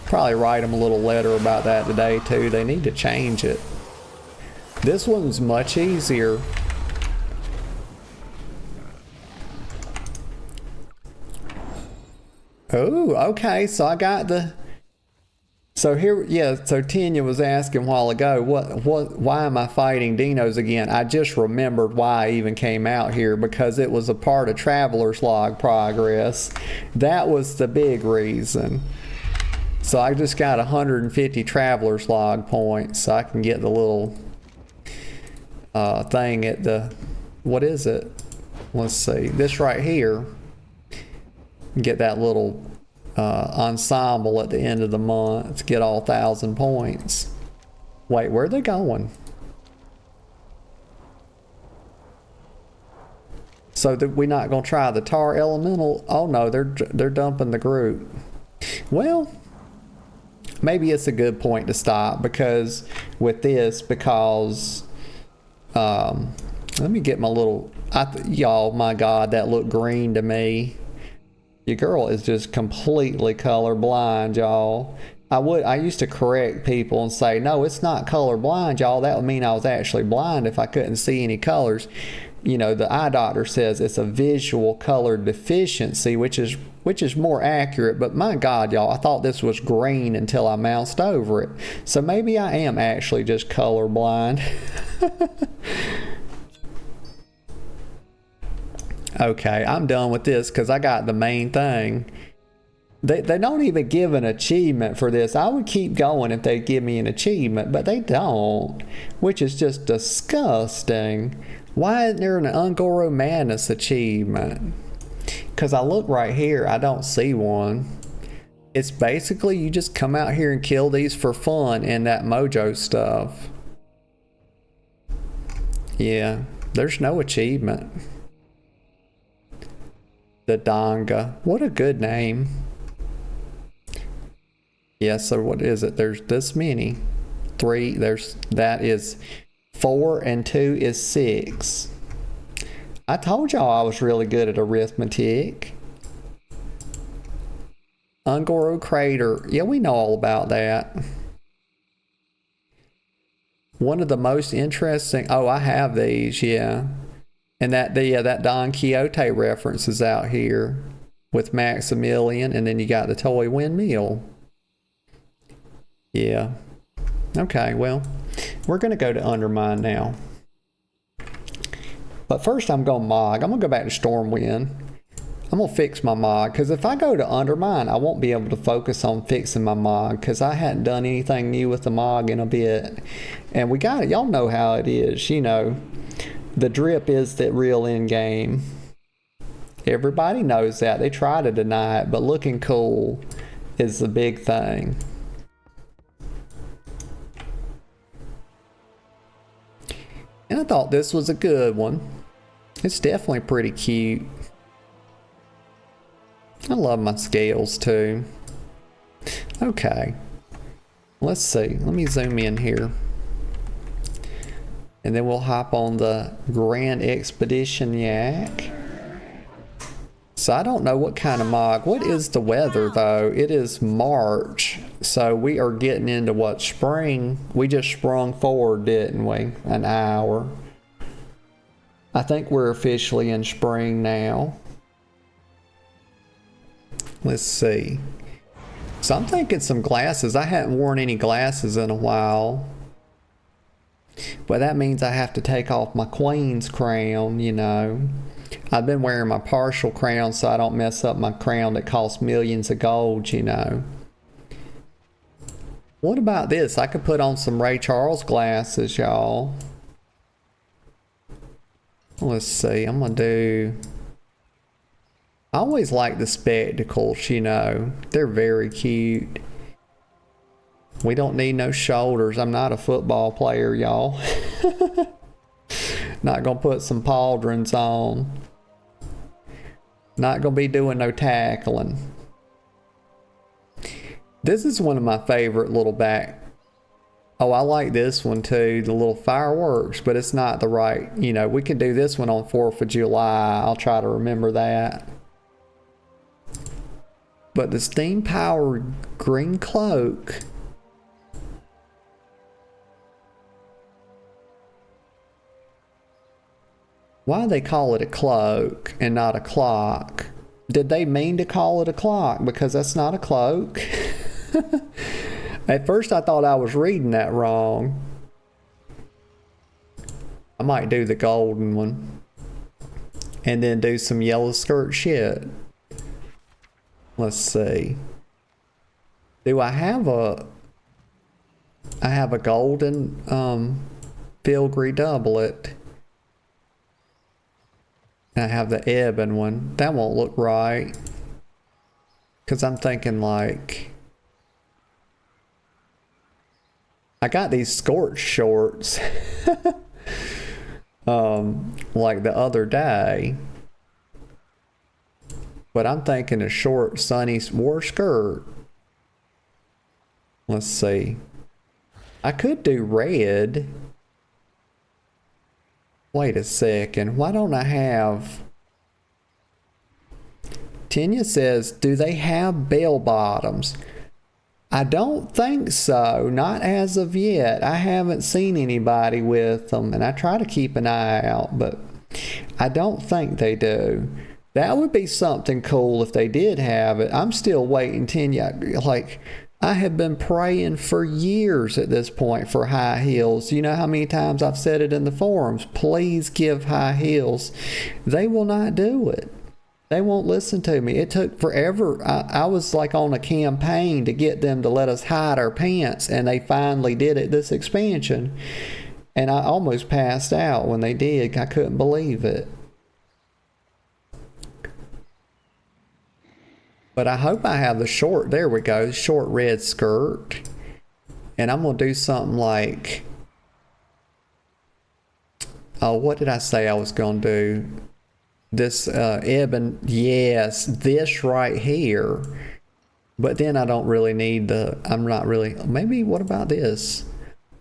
Probably write them a little letter about that today too. They need to change it. This one's much easier. Oh, okay, so I got so here, yeah, so Tanya was asking a while ago, why am I fighting dinos again? I just remembered why I even came out here, because it was a part of Traveler's Log progress. That was the big reason. So I just got 150 Traveler's Log points, so I can get the little thing at the, what is it? Let's see, this right here. Get that little ensemble at the end of the month to get all 1,000 points. Wait, where are they going? So we're not gonna try the tar elemental? Oh no, they're dumping the group. Well, maybe it's a good point to stop because let me get my little. Y'all, my God, that looked green to me. Your girl is just completely colorblind, y'all. I used to correct people and say, no, it's not colorblind, y'all. That would mean I was actually blind if I couldn't see any colors. The eye doctor says it's a visual color deficiency, which is more accurate. But my God, y'all, I thought this was green until I moused over it. So maybe I am actually just colorblind. Okay, I'm done with this because I got the main thing. They don't even give an achievement for this. I would keep going if they give me an achievement, but they don't, which is just disgusting. Why isn't there an Ungoro Madness achievement? Because I look right here, I don't see one. It's basically you just come out here and kill these for fun and that mojo stuff. Yeah, there's no achievement. The Donga. What a good name. Yeah, so what is it? There's this many. 3, that is 4 and 2 is 6. I told y'all I was really good at arithmetic. Ungoro Crater. Yeah, we know all about that. One of the most interesting. Oh, I have these, yeah. And that Don Quixote reference is out here with Maximilian, and then you got the toy windmill. Yeah. Okay, well, We're going to go to Undermine now. But first I'm going to Mog. I'm going to go back to Stormwind. I'm going to fix my Mog, because if I go to Undermine, I won't be able to focus on fixing my Mog, because I hadn't done anything new with the Mog in a bit. And we got it. Y'all know how it is. You know, the drip is the real end game. Everybody knows that. They try to deny it, but looking cool is the big thing. And I thought this was a good one. It's definitely pretty cute. I love my scales too. Okay. Let's see. Let me zoom in here. And then we'll hop on the Grand Expedition Yak. So I don't know what kind of Mog. What is the weather though? It is March. So we are getting into what, spring? We just sprung forward, didn't we? An hour. I think we're officially in spring now. Let's see. So I'm thinking some glasses. I hadn't worn any glasses in a while. But that means I have to take off my queen's crown, you know. I've been wearing my partial crown so I don't mess up my crown that costs millions of gold, you know. What about this? I could put on some Ray Charles glasses, y'all. Let's see. I'm going to do... I always like the spectacles, you know. They're very cute. We don't need no shoulders. I'm not a football player, y'all. Not going to put some pauldrons on. Not going to be doing no tackling. This is one of my favorite little back. Oh, I like this one too, the little fireworks, but it's not the right, you know, we could do this one on 4th of July. I'll try to remember that. But the steam powered green cloak. Why do they call it a cloak and not a clock? Did they mean to call it a clock? Because that's not a cloak. At first I thought I was reading that wrong. I might do the golden one. And then do some yellow skirt shit. Let's see. Do I have a... I have a golden filigree doublet. And I have the ebon one. That won't look right. Because I'm thinking like... I got these scorched shorts. Like the other day. But I'm thinking a short sunny war skirt. Let's see. I could do red. Wait a second. Why don't I have... Tanya says, do they have bell bottoms? I don't think so. Not as of yet. I haven't seen anybody with them. And I try to keep an eye out. But I don't think they do. That would be something cool if they did have it. I'm still waiting, Tanya. Like, I have been praying for years at this point for high heels. You know how many times I've said it in the forums? Please give high heels. They will not do it. They won't listen to me. It took forever. I was like on a campaign to get them to let us hide our pants, and they finally did it this expansion. And I almost passed out when they did. I couldn't believe it. But I hope I have the short, there we go, short red skirt. And I'm going to do something like, oh, what did I say I was going to do? This ebon, yes, this right here. But then I don't really need the, I'm not really, maybe what about this?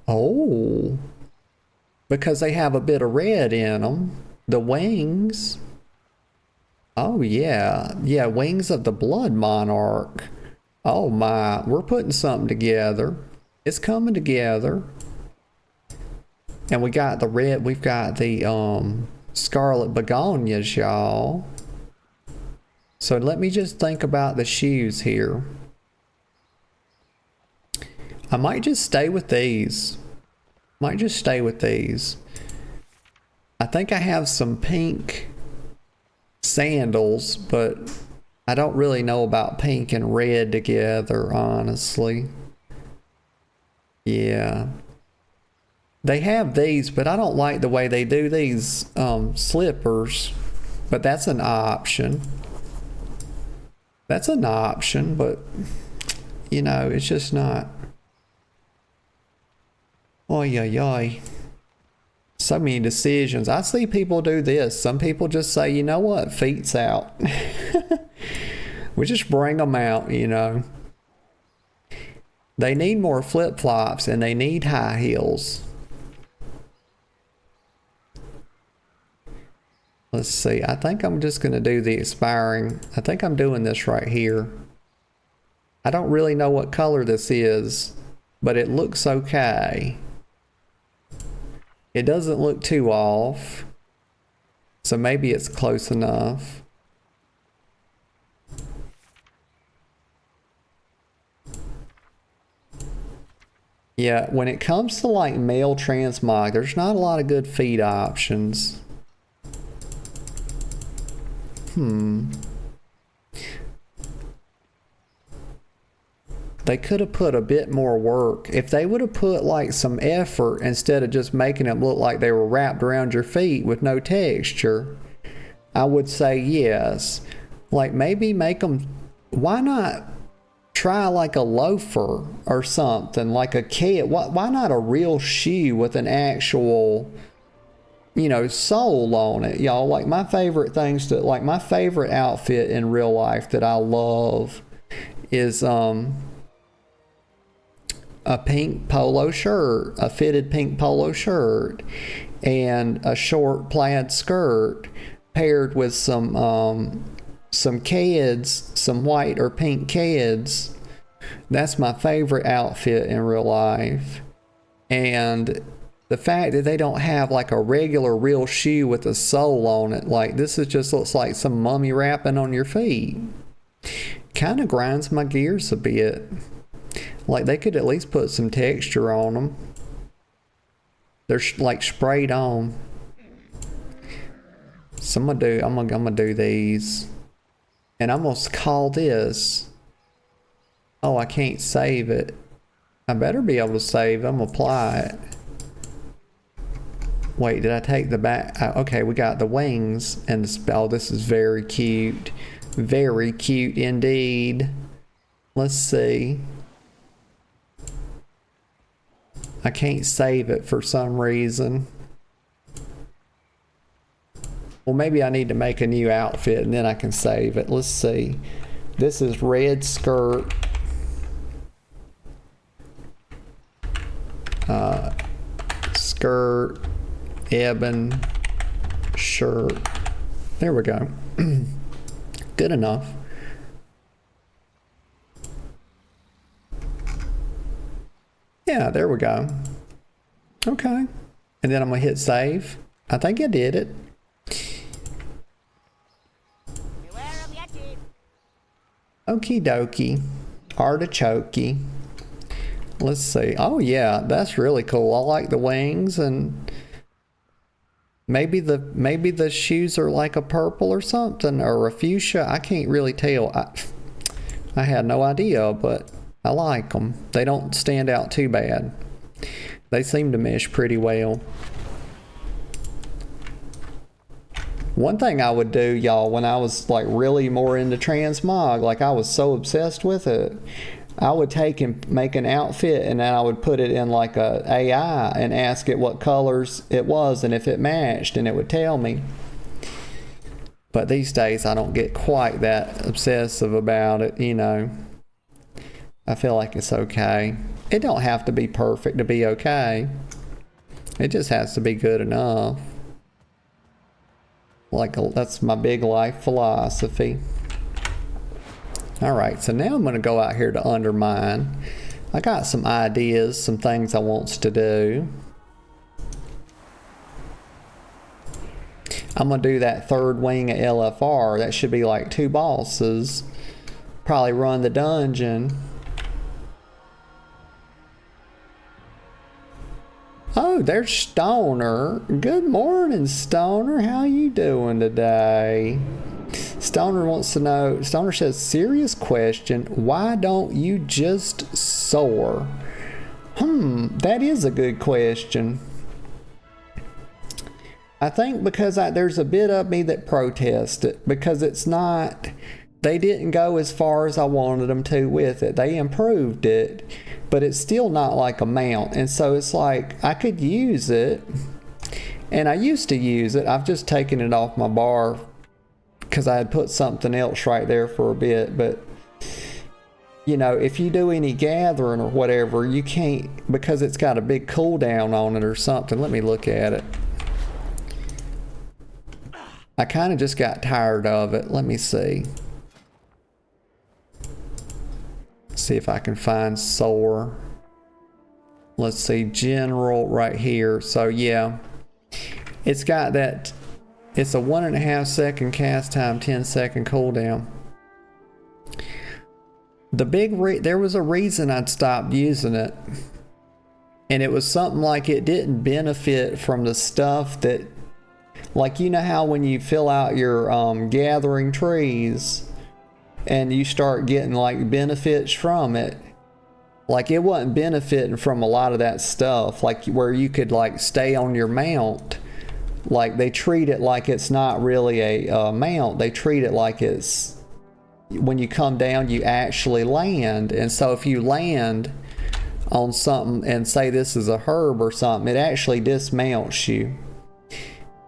Oh, because they have a bit of red in them. The wings. Oh, yeah. Yeah, Wings of the Blood Monarch. Oh, my. We're putting something together. It's coming together. And we got the red. We've got the Scarlet Begonias, y'all. So let me just think about the shoes here. I might just stay with these. Might just stay with these. I think I have some pink sandals, but I don't really know about pink and red together, honestly. Yeah. They have these, but I don't like the way they do these slippers. But that's an option. That's an option, but you know, it's just not. Oy, oy, oy. So many decisions. I see people do this. Some people just say, you know what, feet's out. We just bring them out, you know. They need more flip-flops and they need high heels. Let's see. I think I'm just going to do the expiring. I think I'm doing this right here. I don't really know what color this is, but it looks okay. It doesn't look too off, so maybe it's close enough. Yeah, when it comes to like male transmog, there's not a lot of good feet options. They could have put a bit more work. If they would have put like some effort instead of just making it look like they were wrapped around your feet with no texture, I would say yes. Like maybe make them, why not try like a loafer or something, like a kid? Why not a real shoe with an actual, you know, sole on it, y'all? Like my favorite things to, like my favorite outfit in real life that I love is a pink polo shirt, a fitted pink polo shirt, and a short plaid skirt paired with some Keds, some white or pink Keds. That's my favorite outfit in real life. And the fact that they don't have like a regular real shoe with a sole on it, like this is just looks like some mummy wrapping on your feet. Kind of grinds my gears a bit. Like they could at least put some texture on them. They're like sprayed on. So I'm gonna do these, and I'm gonna call this. Oh, I can't save it. I better be able to save. I'm gonna apply it. Wait, did I take the back? Okay, we got the wings and the. Oh, this is very cute. Very cute indeed. Let's see. I can't save it for some reason. Well, maybe I need to make a new outfit and then I can save it. Let's see. This is red skirt. Skirt. Ebon. Shirt. There we go. Good enough. Yeah, there we go. Okay. And then I'm going to hit save. I think I did it. Okie dokie. Artichoke. Let's see. Oh yeah, that's really cool. I like the wings, and maybe the shoes are like a purple or something, or a fuchsia. I can't really tell. I had no idea, but I like them. They don't stand out too bad. They seem to mesh pretty well. One thing I would do, y'all, when I was like really more into transmog, like I was so obsessed with it, I would take and make an outfit, and then I would put it in like a AI and ask it what colors it was and if it matched, and it would tell me. But these days I don't get quite that obsessive about it, you know. I feel like it's okay. It don't have to be perfect to be okay. It just has to be good enough. That's my big life philosophy. Alright, so now I'm going to go out here to Undermine. I got some ideas, some things I want to do. I'm going to do that third wing of LFR. That should be like 2 bosses. Probably run the dungeon. Oh Oh, there's Stoner. Good morning, Stoner. How you doing today? Stoner wants to know, Stoner says, serious question, why don't you just soar? That is a good question. I think because there's a bit of me that protests it, because it's not, they didn't go as far as I wanted them to with it. They improved it, but it's still not like a mount. And so it's like, I could use it, and I used to use it. I've just taken it off my bar because I had put something else right there for a bit. But you know, if you do any gathering or whatever, you can't, because it's got a big cooldown on it or something. Let me look at it. I kind of just got tired of it. Let me see. See if I can find soar. Let's see, general right here. So yeah, it's got that, it's a 1.5 second cast time, 10-second cooldown. The there was a reason I'd stopped using it, and it was something like it didn't benefit from the stuff that, like, you know how when you fill out your gathering trees and you start getting like benefits from it, like it wasn't benefiting from a lot of that stuff, like where you could like stay on your mount. Like they treat it like it's not really a mount. They treat it like it's, when you come down you actually land. And so if you land on something and say this is a herb or something, it actually dismounts you.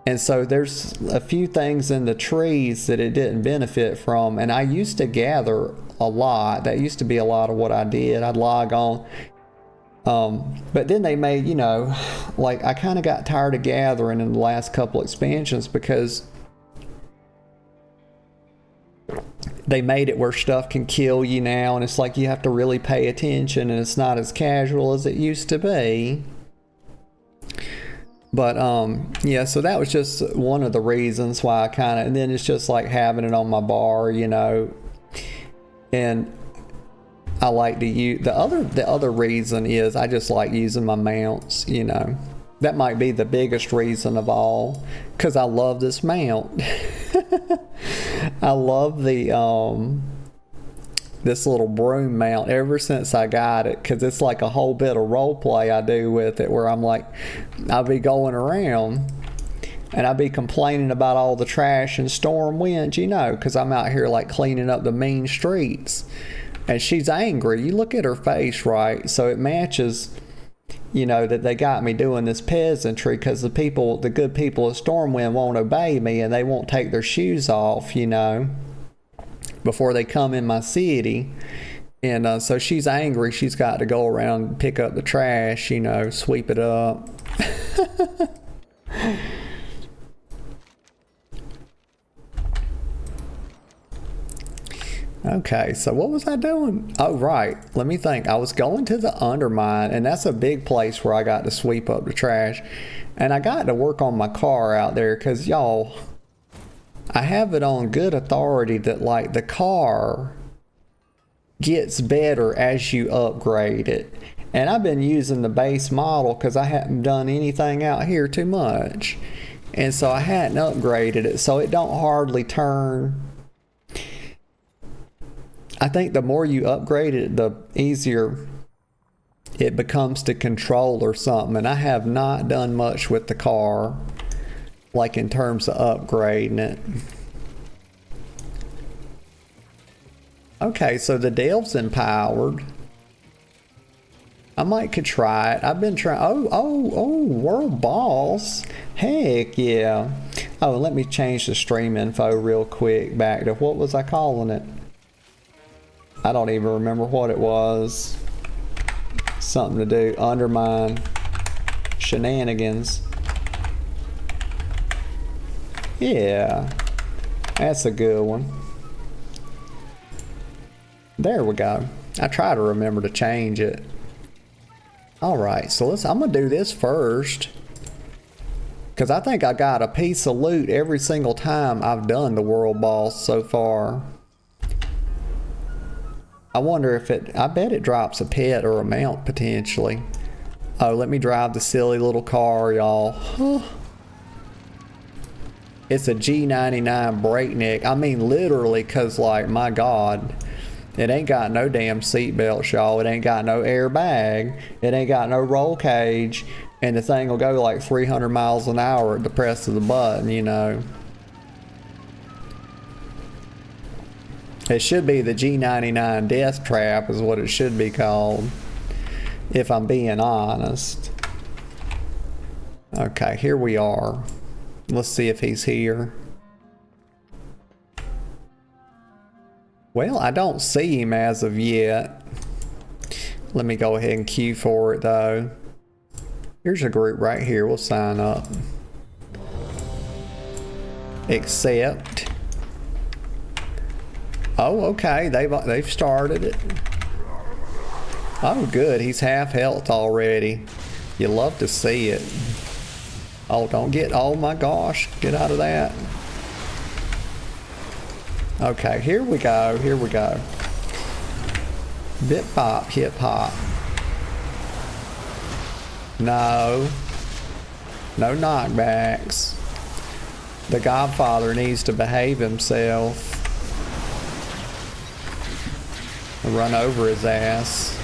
And so there's a few things in the trees that it didn't benefit from. And I used to gather a lot. That used to be a lot of what I did. I'd log on. But then they made, you know, like I kind of got tired of gathering in the last couple expansions, because they made it where stuff can kill you now. And it's like you have to really pay attention, and it's not as casual as it used to be. But yeah, so that was just one of the reasons why I kind of, and then it's just like having it on my bar, you know. And I like to use the other reason is I just like using my mounts, you know. That might be the biggest reason of all, because I love this mount. I love the this little broom mount ever since I got it, because it's like a whole bit of role play I do with it, where I'm like, I'll be going around and I'll be complaining about all the trash and Stormwind, you know, because I'm out here like cleaning up the mean streets, and she's angry. You look at her face, right? So it matches, you know, that they got me doing this peasantry, because the good people of Stormwind won't obey me, and they won't take their shoes off, you know, before they come in my city. And so she's angry. She's got to go around and pick up the trash, you know, sweep it up. Okay, so what was I doing? Oh, right. Let me think. I was going to the Undermine, and that's a big place where I got to sweep up the trash. And I got to work on my car out there, because, y'all, I have it on good authority that, like, the car gets better as you upgrade it. And I've been using the base model because I haven't done anything out here too much. And so I hadn't upgraded it, so it don't hardly turn. I think the more you upgrade it, the easier it becomes to control or something. And I have not done much with the car, like in terms of upgrading it. Okay, so the Delve's empowered. I might could try it. I've been trying. Oh, World Boss. Heck yeah. Oh, let me change the stream info real quick back to, what was I calling it? I don't even remember what it was. Something to do. Undermine shenanigans. Yeah. That's a good one. There we go. I try to remember to change it. Alright, so I'm going to do this first, because I think I got a piece of loot every single time I've done the World Boss so far. I wonder if I bet it drops a pet or a mount potentially. Oh, let me drive the silly little car, y'all. It's a G99 breakneck. I mean, literally, because, like, my God, it ain't got no damn seatbelts, y'all. It ain't got no airbag. It ain't got no roll cage. And the thing will go like 300 miles an hour at the press of the button, you know. It should be the G99 Death Trap is what it should be called, if I'm being honest. Okay, here we are. Let's see if he's here. Well, I don't see him as of yet. Let me go ahead and queue for it though. Here's a group right here. We'll sign up. Accept. Oh, okay. They've started it. Oh, good. He's half health already. You love to see it. Oh, don't get... Oh, my gosh. Get out of that. Okay, here we go. Here we go. Bit pop, hip hop. No. No knockbacks. The Godfather needs to behave himself. Run over his ass.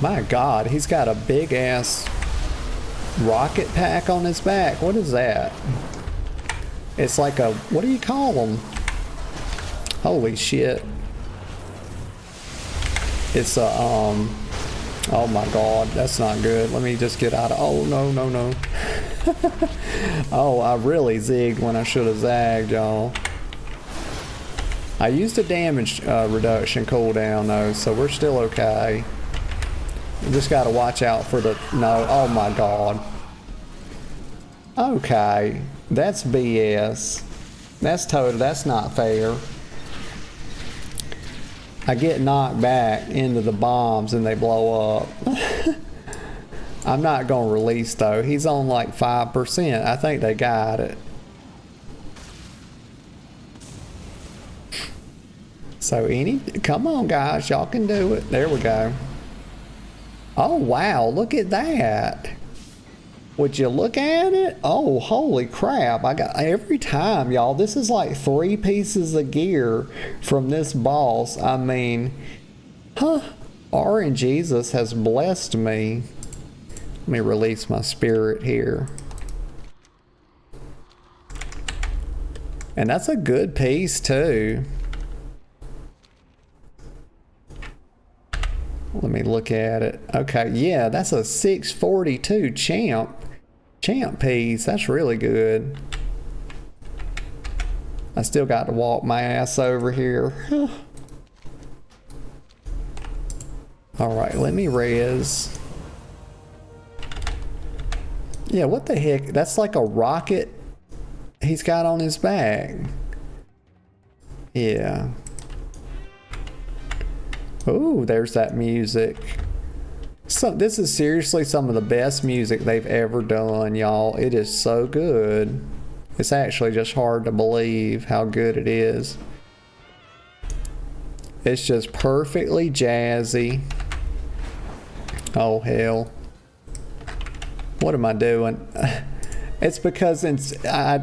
My God, he's got a big ass rocket pack on his back. What is that? It's like a, what do you call them? Holy shit. It's a, oh my God, that's not good. Let me just get out of, oh no, no, no. Oh, I really zigged when I should have zagged, y'all. I used a damage reduction cooldown though, so we're still okay. We just gotta watch out for the, no, oh my God. Okay, that's BS. That's total, that's not fair. I get knocked back into the bombs and they blow up. I'm not gonna release though. He's on like 5%. I think they got it. So come on guys, y'all can do it. There we go. Oh wow, look at that. Would you look at it? Oh, holy crap. I got every time, y'all. This is like 3 pieces of gear from this boss. I mean, RNGesus has blessed me. Let me release my spirit here. And that's a good piece too. Let me look at it. Okay, yeah, that's a 642 champ piece. That's really good. I still got to walk my ass over here. All right, let me res. Yeah, what the heck? That's like a rocket he's got on his back. Yeah. Ooh, there's that music. So this is seriously some of the best music they've ever done, y'all. It is so good. It's actually just hard to believe how good it is. It's just perfectly jazzy. Oh hell. What am I doing? It's because I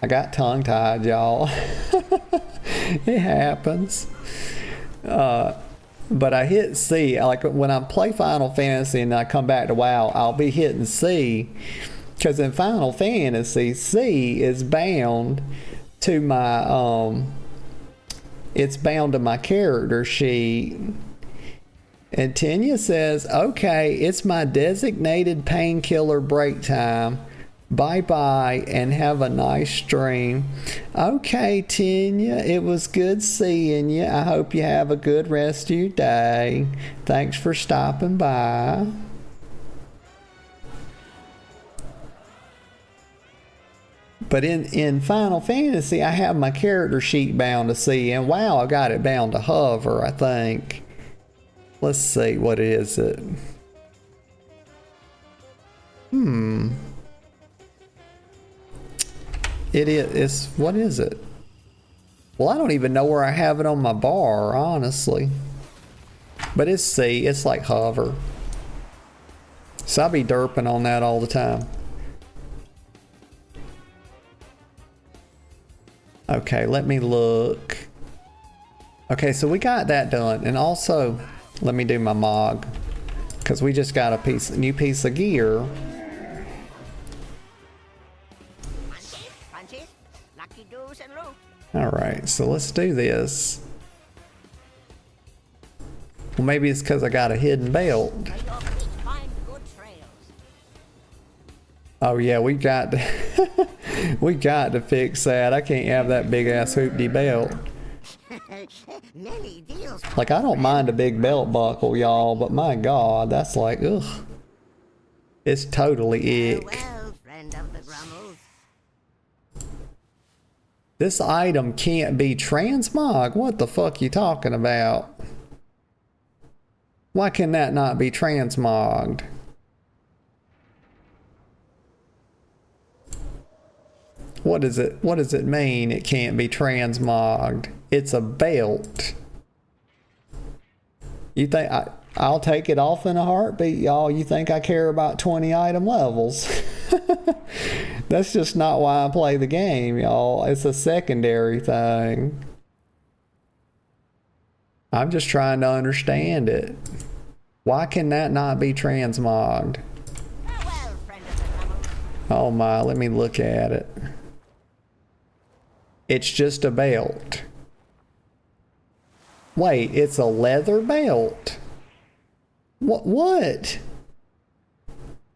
got tongue-tied, y'all. It happens. But I hit C. Like when I play Final Fantasy and I come back to WoW, I'll be hitting C, because in Final Fantasy, C is bound to my it's bound to my character sheet. And Tanya says, okay, it's my designated painkiller break time. Bye-bye and have a nice stream. Okay, Tanya, it was good seeing you. I hope you have a good rest of your day. Thanks for stopping by. But in Final Fantasy, I have my character sheet bound to C, and wow, I got it bound to hover, I think. Let's see, what is it? It is, what is it? Well, I don't even know where I have it on my bar, honestly. But it's C, it's like hover. So I'll be derping on that all the time. Okay, let me look. Okay, so we got that done. And also, let me do my mog. Because we just got a new piece of gear. Punches, lucky doos and loot. Alright, so let's do this. Well, maybe it's because I got a hidden belt. May your feet find good trails. Oh yeah, we got to, we got to fix that. I can't have that big ass hoopty belt. Many deals. Like, I don't mind a big belt buckle, y'all, but my god, that's like, ugh. It's totally ick. Well, friend of the Grummles. This item can't be transmog. What the fuck you talking about? Why can that not be transmogged? What does it mean it can't be transmogged? It's a belt. You think I'll take it off in a heartbeat, y'all? You think I care about 20 item levels? That's just not why I play the game, y'all. It's a secondary thing. I'm just trying to understand it. Why can that not be transmogged? Farewell, friend of the Grummles. Oh my, let me look at it. It's just a belt. Wait, it's a leather belt. What?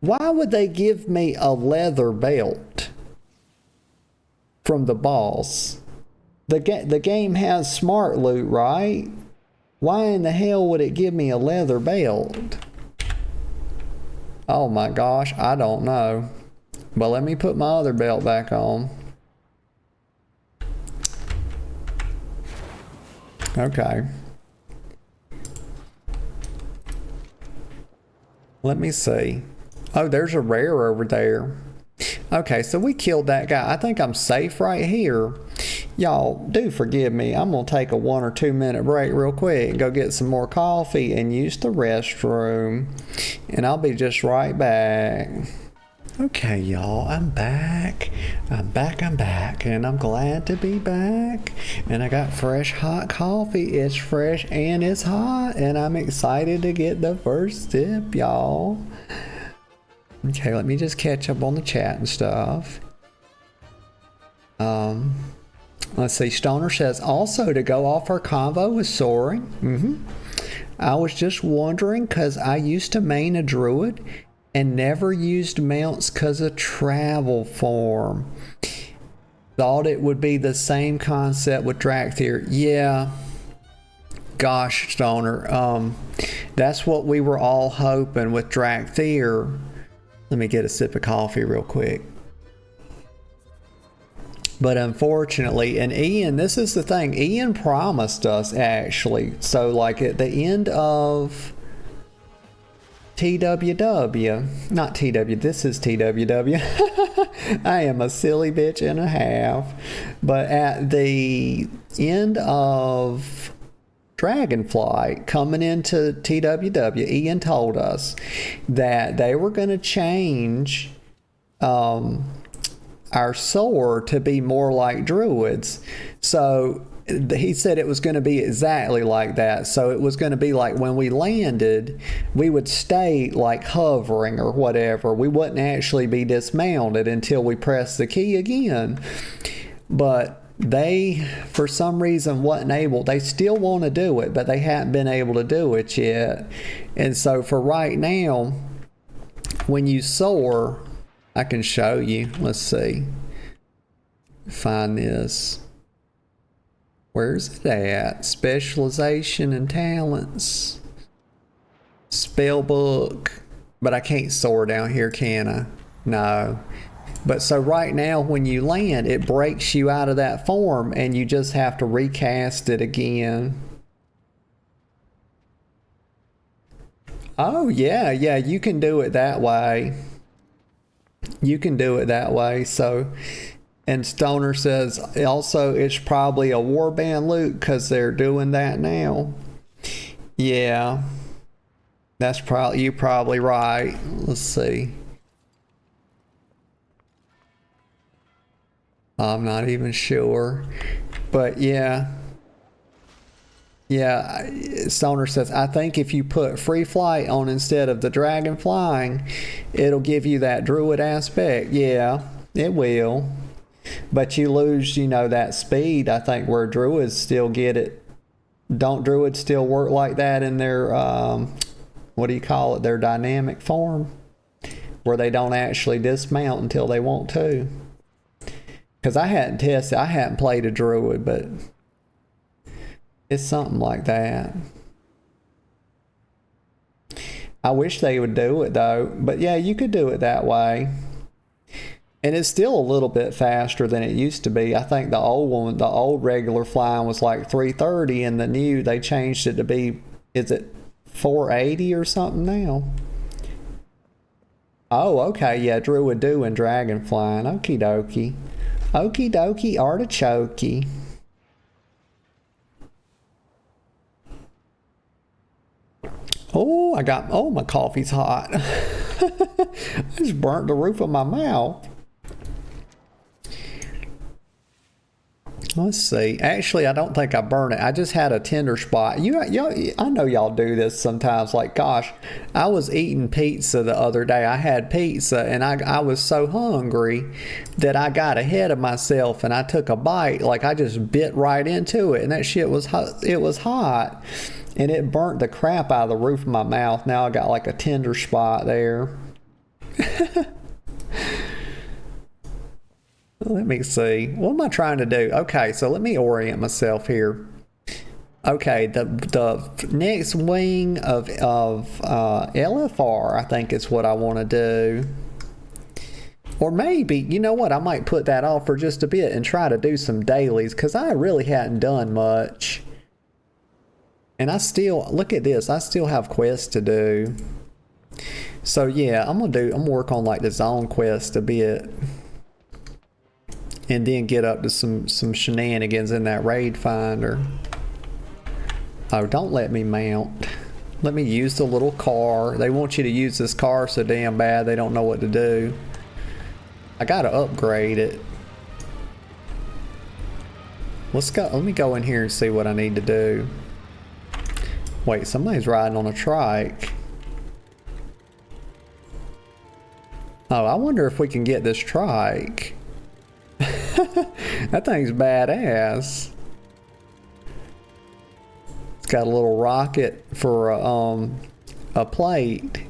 Why would they give me a leather belt from the boss? The game has smart loot, right? Why in the hell would it give me a leather belt? Oh my gosh, I don't know. But let me put my other belt back on. Okay. Let me see. Oh, there's a rare over there. Okay, so we killed that guy. I think I'm safe right here. Y'all, do forgive me. I'm going to take a 1 or 2 minute break real quick and go get some more coffee and use the restroom. And I'll be just right back. Okay, y'all, I'm back. I'm back, and I'm glad to be back. And I got fresh hot coffee. It's fresh and it's hot, and I'm excited to get the first sip, y'all. Okay, let me just catch up on the chat and stuff. Let's see, Stoner says, also to go off our convo with soaring. I was just wondering, because I used to main a druid and never used mounts because of travel form. Thought it would be the same concept with Drakthir. Yeah. Gosh, Stoner. That's what we were all hoping with Drakthir. Let me get a sip of coffee real quick. But unfortunately, and Ian, this is the thing, Ian promised us actually. So like at the end of TWW, not TW, this is TWW. I am a silly bitch and a half. But at the end of Dragonflight coming into TWW, Ian told us that they were going to change our sword to be more like druids. So he said it was going to be exactly like that. So it was going to be like when we landed, we would stay like hovering or whatever. We wouldn't actually be dismounted until we pressed the key again. But they, for some reason, wasn't able. They still want to do it, but they haven't been able to do it yet. And so for right now, when you soar, I can show you. Let's see. Find this. Where's it at? Specialization and talents. Spellbook. But I can't soar down here, can I? No. But so right now when you land, it breaks you out of that form and you just have to recast it again. Oh yeah, you can do it that way. You can do it that way. So, And Stoner says also it's probably a warband loot because they're doing that now. Yeah, that's probably, you're probably right. Let's see. I'm not even sure, but yeah. Yeah, Stoner says, I think if you put free flight on instead of the dragon flying, it'll give you that druid aspect. Yeah, it will. But you lose, you know, that speed, I think, where druids still get it. Don't druids still work like that in their, what do you call it, their dynamic form? Where they don't actually dismount until they want to. Because I hadn't tested, I hadn't played a druid, but it's something like that. I wish they would do it though, but yeah, you could do it that way. And it's still a little bit faster than it used to be. I think the old one, the old regular flying was like 330, and the new, they changed it to be, is it 480 or something now? Oh, okay, yeah, Druid do and Dragon flying. Okie dokie. Okie dokie artichokey. Oh, oh, my coffee's hot. I just burnt the roof of my mouth. Let's see. Actually, I don't think I burned it. I just had a tender spot. I know y'all do this sometimes. Like, gosh, I was eating pizza the other day. I had pizza, and I was so hungry that I got ahead of myself, and I took a bite. Like, I just bit right into it, and that shit was hot. It was hot, and it burnt the crap out of the roof of my mouth. Now I got like a tender spot there. Let me see. What am I trying to do? Okay, so let me orient myself here. Okay, the next wing of LFR, I think is what I want to do. Or maybe, you know what? I might put that off for just a bit and try to do some dailies, because I really hadn't done much. And I still, look at this, I still have quests to do. So yeah, I'm gonna work on like the zone quest a bit. And then get up to some shenanigans in that raid finder. Oh, don't let me mount. Let me use the little car. They want you to use this car so damn bad they don't know what to do. I gotta upgrade it. Let's go. Let me go in here and see what I need to do. Wait, somebody's riding on a trike. Oh, I wonder if we can get this trike. That thing's badass. It's got a little rocket for a plate.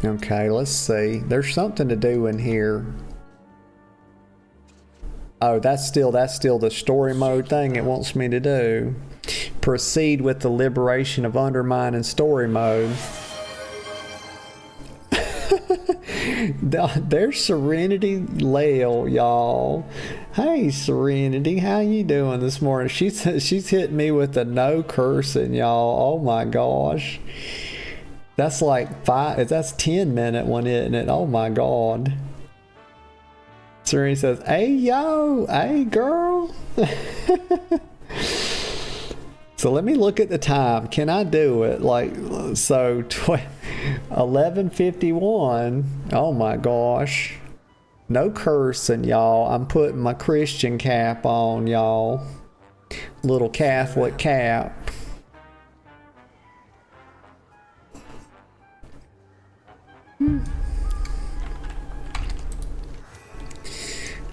Okay, let's see. There's something to do in here. Oh, that's still the story mode thing it wants me to do. Proceed with the liberation of Undermine in story mode. There's Serenity Lail, y'all. Hey, Serenity, how you doing this morning? She's hitting me with a no cursing, y'all. Oh my gosh, that's like that's 10-minute one, isn't it? Oh my god. Serenity says, "Hey yo, hey girl." So let me look at the time. Can I do it? Like, so 11:51. Oh my gosh. No cursing, y'all. I'm putting my Christian cap on, y'all. Little Catholic cap.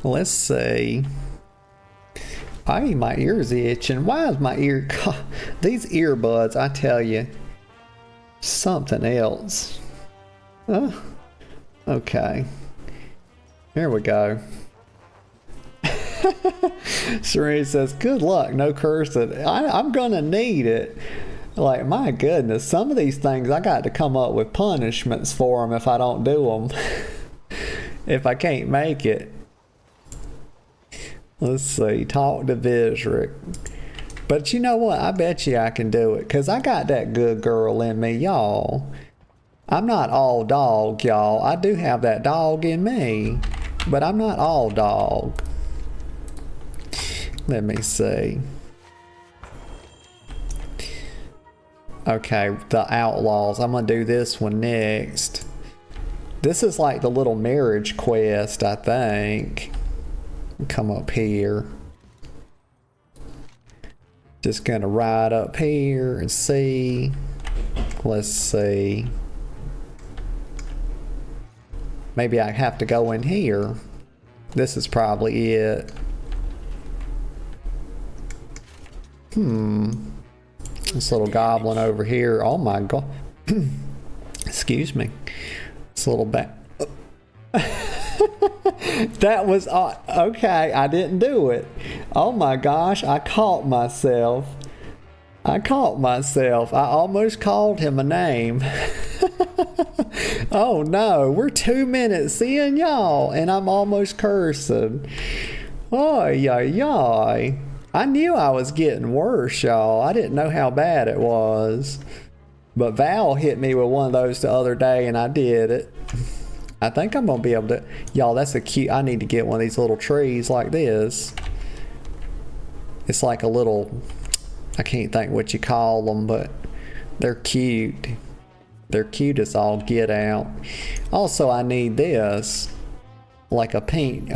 Let's see. My ear's itching. Why is my ear... These earbuds, I tell you, something else. Oh, okay. Here we go. Serena says, good luck, no cursing. I'm gonna need it. Like, my goodness, some of these things I got to come up with punishments for them if I don't do them. If I can't make it. Let's see, talk to Vizric. But you know what? I bet you I can do it, because I got that good girl in me, y'all. I'm not all dog, y'all. I do have that dog in me, but I'm not all dog. Let me see. Okay, the outlaws. I'm gonna do this one next. This is like the little marriage quest, I think. Come up here. Just gonna ride up here and see. Let's see. Maybe I have to go in here. This is probably it. This little goblin over here. Oh my god. Excuse me. This little bat. That was okay. I didn't do it. Oh my gosh. I caught myself. I almost called him a name. Oh no. We're 2 minutes in, y'all. And I'm almost cursing. Oy, oy, oy. I knew I was getting worse, y'all. I didn't know how bad it was. But Val hit me with one of those the other day and I did it. I think I'm gonna be able to. Y'all, that's a cute. I need to get one of these little trees like this. It's like a little, I can't think what you call them, but they're cute. They're cute as all get out. Also, I need this, like a pink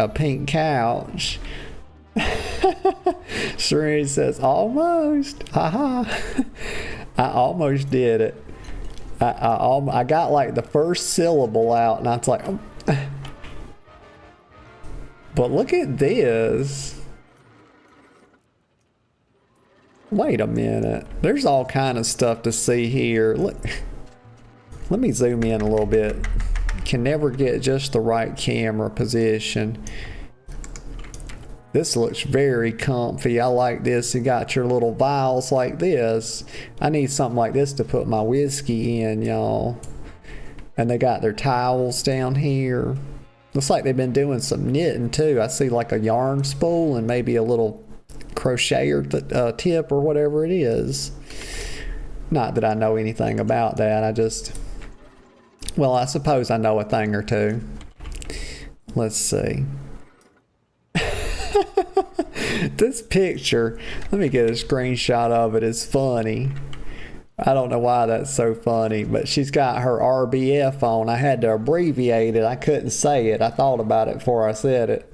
couch. Serene says, almost. Haha. I almost did it. I got like the first syllable out and I was like, oh. But look at this. Wait a minute. There's all kind of stuff to see here. Look. Let me zoom in a little bit. Can never get just the right camera position. This looks very comfy. I like this. You got your little vials like this. I need something like this to put my whiskey in, y'all. And they got their towels down here. Looks like they've been doing some knitting too. I see like a yarn spool and maybe a little crocheter tip or whatever it is. Not that I know anything about that. I just, well, I suppose I know a thing or two. Let's see. This picture, let me get a screenshot of it. It's funny. I don't know why that's so funny, but she's got her RBF on. I had to abbreviate it. I couldn't say it. I thought about it before I said it.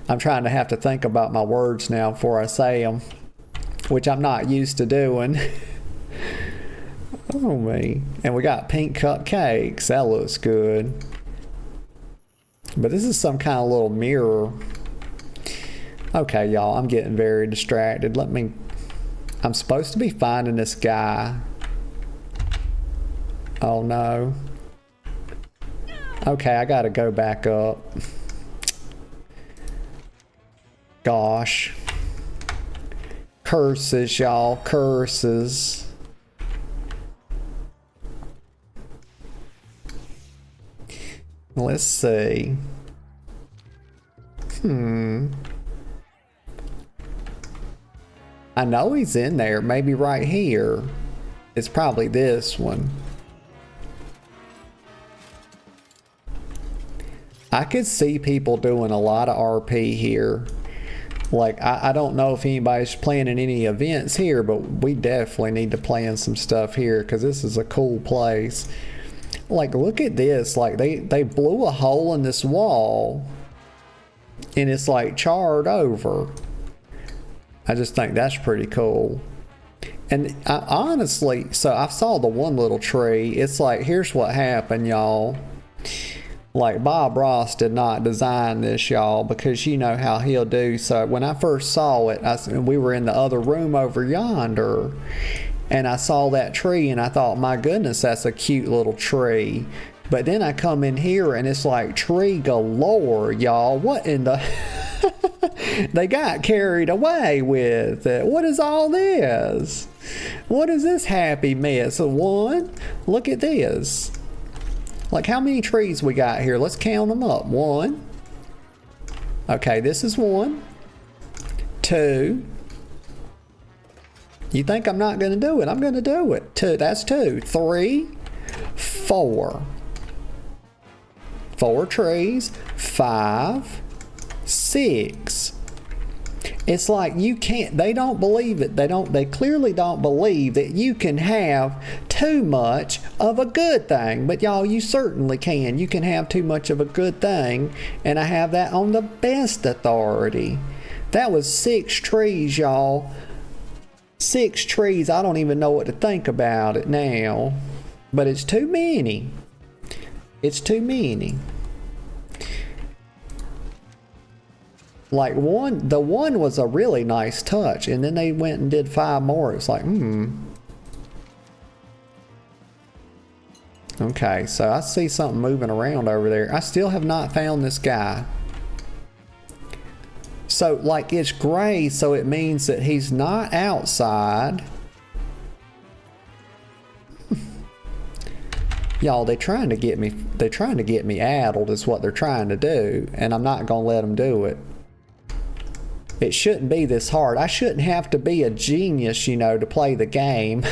I'm trying to have to think about my words now before I say them, which I'm not used to doing. Oh me. And we got pink cupcakes. That looks good. But this is some kind of little mirror. Okay, y'all, I'm getting very distracted. I'm supposed to be finding this guy. Oh no. Okay, I gotta go back up. Gosh. Curses, y'all, curses. Let's see. I know he's in there, maybe right here. It's probably this one. I could see people doing a lot of RP here. Like, I don't know if anybody's planning any events here, but we definitely need to plan some stuff here because this is a cool place. Like, look at this. Like, they blew a hole in this wall and it's like charred over. I just think that's pretty cool. And I honestly, so I saw the one little tree. It's like, here's what happened, y'all. Like, Bob Ross did not design this, y'all, because you know how he'll do. So when I first saw it, we were in the other room over yonder, and I saw that tree, and I thought, my goodness, that's a cute little tree. But then I come in here, and it's like tree galore, y'all. What in the... They got carried away with it. What is all this? What is this happy mess? One? Look at this. Like, how many trees we got here? Let's count them up. One. Okay, this is one. Two. You think I'm not going to do it? I'm going to do it. Two. That's two. Three. 4. 4 trees, 5, 6. It's like you can't, they don't believe it. They clearly don't believe that you can have too much of a good thing. But y'all, you certainly can. You can have too much of a good thing. And I have that on the best authority. That was 6 trees, y'all. 6 trees. I don't even know what to think about it now. But it's too many. It's too many. Like the one was a really nice touch, and then they went and did 5 more. It's like, Okay, so I see something moving around over there. I still have not found this guy. So, like, it's gray, so it means that he's not outside. Y'all, they're trying to get me addled is what they're trying to do, and I'm not gonna let them do it. It shouldn't be this hard. I shouldn't have to be a genius, you know, to play the game.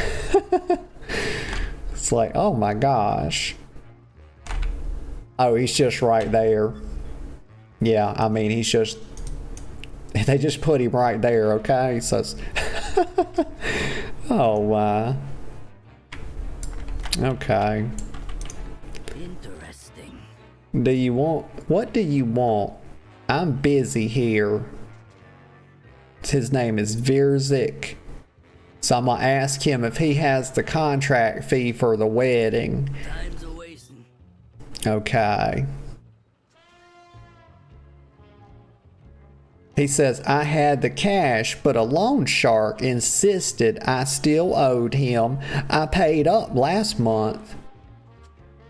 It's like, oh my gosh. Oh, he's just right there. Yeah, I mean, he's just... They just put him right there, okay? So... Oh, wow. Okay. Interesting. Do you want... What do you want? I'm busy here. His name is Virzik. So I'm gonna ask him if he has the contract fee for the wedding. Time's a wasting. Okay. He says, I had the cash, but a loan shark insisted I still owed him. I paid up last month.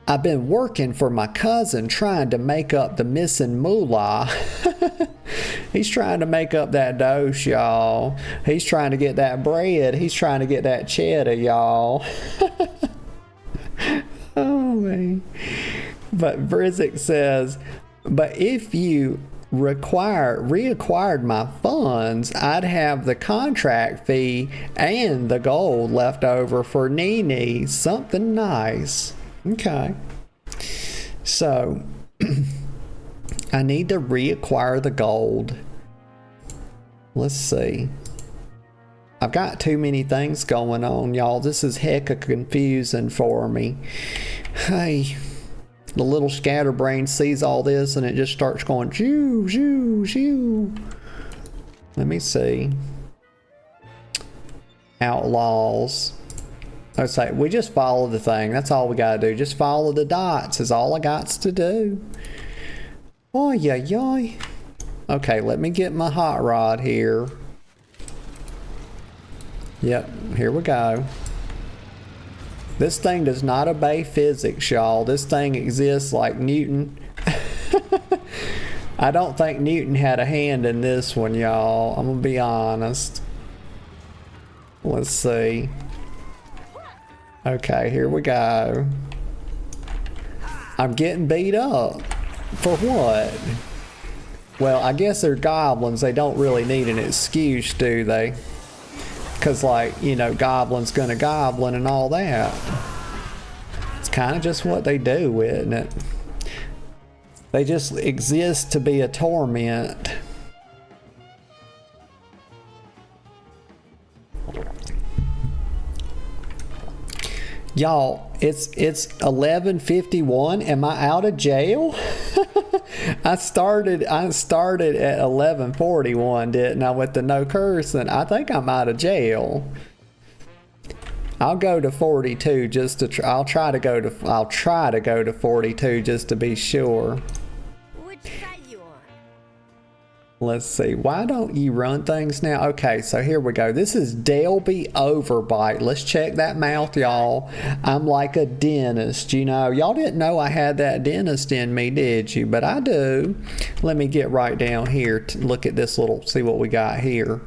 I've been working for my cousin trying to make up the missing moolah. He's trying to make up that dough, y'all. He's trying to get that bread. He's trying to get that cheddar, y'all. Oh, man. But Brizik says, but if you reacquired my funds, I'd have the contract fee and the gold left over for Nene. Something nice. Okay. So... I need to reacquire the gold. Let's see. I've got too many things going on, y'all. This is hecka confusing for me. Hey, the little scatterbrain sees all this and it just starts going shoo, shoo, shoo. Let me see. Outlaws. I say we just follow the thing. That's all we gotta do. Just follow the dots is all I got to do. Oh, yeah. Okay, let me get my hot rod here. Yep, here we go. This thing does not obey physics, y'all. This thing exists like Newton. I don't think Newton had a hand in this one, y'all. I'm gonna be honest. Let's see. Okay, here we go. I'm getting beat up. For what? Well, I guess they're goblins. They don't really need an excuse, do they? Because, like, you know, goblin's gonna goblin and all that. It's kind of just what they do, isn't it? They just exist to be a torment. Y'all, it's 11:51. Am I out of jail? I started at 11:41, didn't I, with the no cursing? I think I'm out of jail. I'll go to 42 just to I'll try to go to 42 just to be sure. Which side you on? Let's see. Why don't you run things now? Okay, so here we go. This is Delby Overbite. Let's check that mouth, y'all. I'm like a dentist, you know. Y'all didn't know I had that dentist in me, did you? But I do. Let me get right down here to look at this little, see what we got here.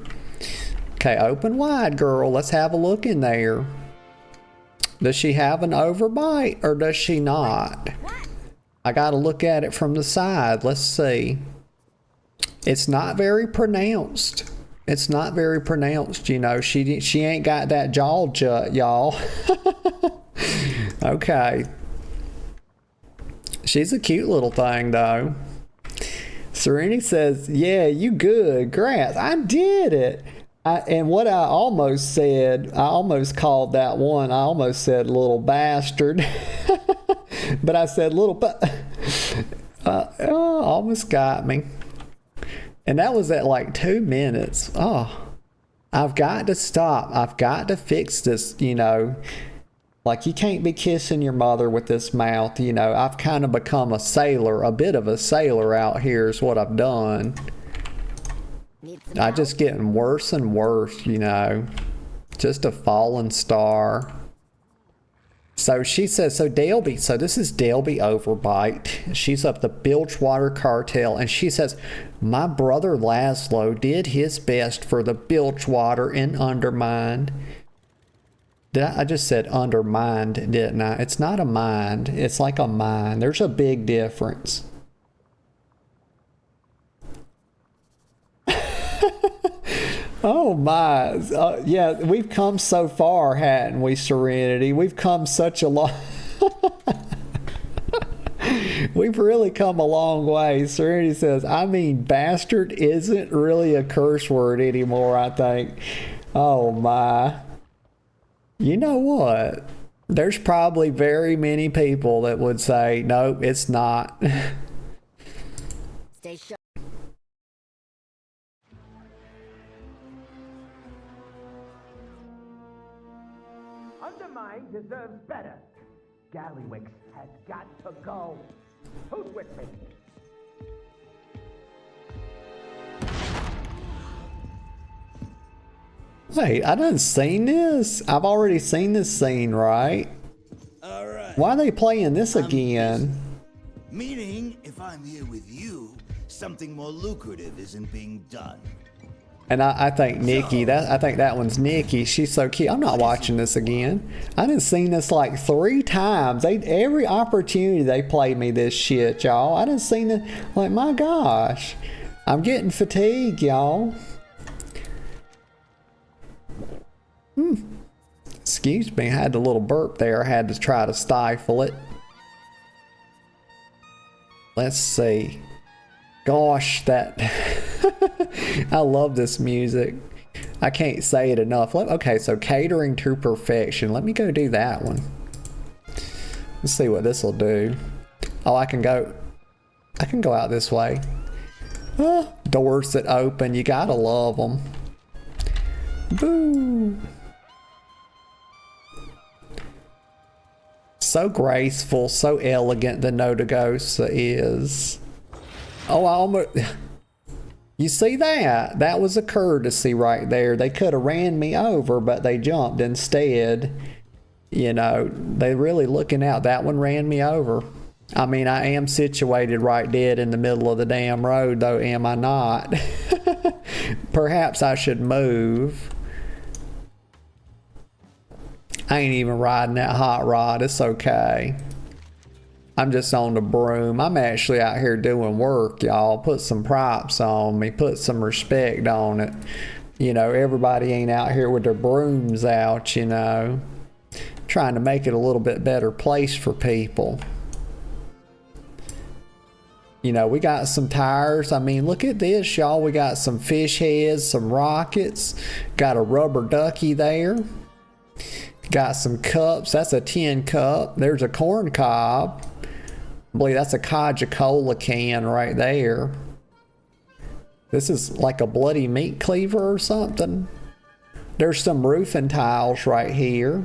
Okay, open wide, girl. Let's have a look in there. Does she have an overbite or does she not? I got to look at it from the side. Let's see. It's not very pronounced. It's not very pronounced, you know. She ain't got that jaw jut, y'all. Okay. She's a cute little thing, though. Serenity says, yeah, you good. Grass, I did it. And what I almost said, I almost called that one, I almost said little bastard. But I said little, almost got me. And that was at like 2 minutes. Oh, I've got to stop. I've got to fix this, you know. Like, you can't be kissing your mother with this mouth, you know. I've kind of become a sailor, a bit of a sailor out here is what I've done. I just getting worse and worse, you know. Just a fallen star. So she says, so Delby, so this is Delby Overbite. She's of the Bilgewater Cartel, and she says, my brother Laszlo did his best for the Bilgewater in Undermine. I just said undermined, didn't I? It's not a mind. It's like a mine. There's a big difference. Oh my. Yeah, we've come so far, hadn't we, Serenity? We've come such a long... We've really come a long way. Serenity says, I mean, bastard isn't really a curse word anymore, I think. Oh my. You know what? There's probably very many people that would say, no, it's not. Stay sharp. Undermine deserves better. Gallywix has got to go. Who's with me? Wait, I done seen this. I've already seen this scene, right? Alright. Why are they playing this again? Meaning, if I'm here with you, something more lucrative isn't being done. And I think Nikki, I think that one's Nikki. She's so cute. I'm not watching this again. I done seen this like 3 times. Every opportunity they play me this shit, y'all. I done seen it. Like, my gosh. I'm getting fatigued, y'all. Excuse me, I had a little burp there. I had to try to stifle it. Let's see. Gosh, that... I love this music. I can't say it enough. Okay, so catering to perfection. Let me go do that one. Let's see what this will do. Oh, I can go out this way. Doors that open, you gotta love them. Boo! So graceful, so elegant the Notagosa is. Oh, I almost... You see that? That was a courtesy right there. They could have ran me over, but they jumped instead. You know, they really looking out. That one ran me over. I mean, I am situated right dead in the middle of the damn road, though, am I not? Perhaps I should move. I ain't even riding that hot rod. It's okay. I'm just on the broom. I'm actually out here doing work, y'all. Put some props on me. Put some respect on it. You know, everybody ain't out here with their brooms out, you know. Trying to make it a little bit better place for people. You know, we got some tires. I mean, look at this, y'all. We got some fish heads, some rockets. Got a rubber ducky there. Got some cups. That's a tin cup. There's a corn cob. I believe that's a Coca-Cola can right there. This is like a bloody meat cleaver or something. There's some roofing tiles right here.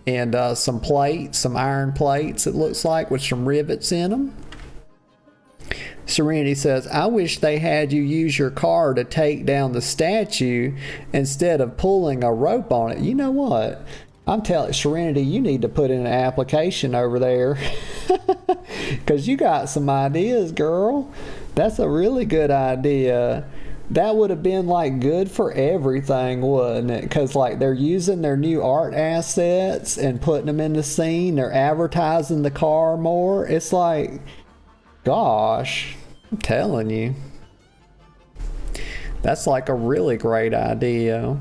And some plates, some iron plates, it looks like, with some rivets in them. Serenity says, I wish they had you use your car to take down the statue instead of pulling a rope on it. You know what? I'm telling Serenity, you need to put in an application over there. Because you got some ideas, girl. That's a really good idea. That would have been like good for everything, wouldn't it? Because like they're using their new art assets and putting them in the scene. They're advertising the car more. It's like, gosh, I'm telling you. That's like a really great idea.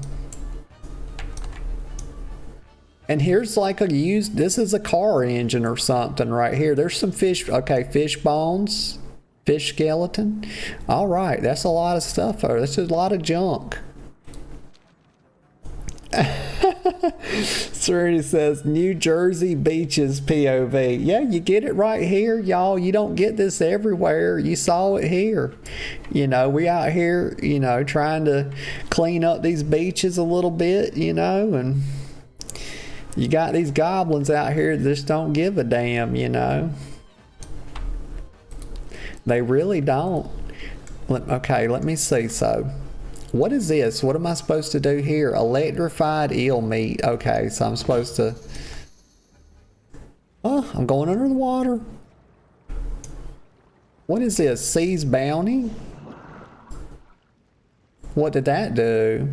And here's like a used, this is a car engine or something right here. There's some fish, okay, fish bones, fish skeleton. All right, that's a lot of stuff. That's just a lot of junk. Serenity says New Jersey beaches POV. Yeah, you get it right here, y'all. You don't get this everywhere. You saw it here. You know, we out here, you know, trying to clean up these beaches a little bit, you know, and you got these goblins out here that just don't give a damn, you know. They really don't. Okay, let me see. So, what is this? What am I supposed to do here? Electrified eel meat. Okay, so I'm supposed to... Oh, I'm going under the water. What is this? Seas bounty? What did that do?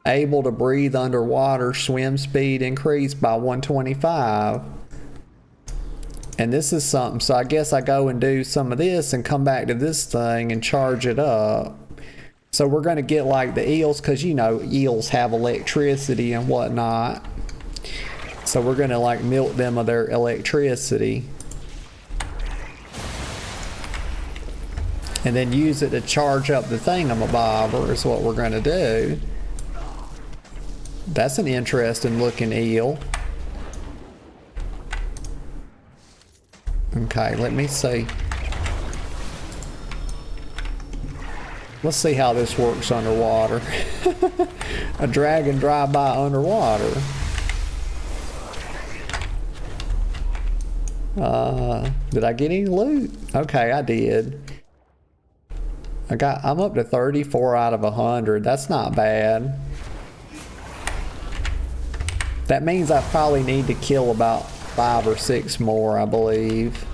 Able to breathe underwater, swim speed increased by 125. And this is something, so I guess I go and do some of this and come back to this thing and charge it up. So we're going to get like the eels, because you know eels have electricity and whatnot. So we're going to like milk them of their electricity. And then use it to charge up the thingamabobber is what we're going to do. That's an interesting looking eel. Okay, let me see. Let's see how this works underwater. A dragon drive-by underwater. Did I get any loot? Okay, I did. I'm up to 34 out of 100. That's not bad. That means I probably need to kill about 5 or 6 more, I believe.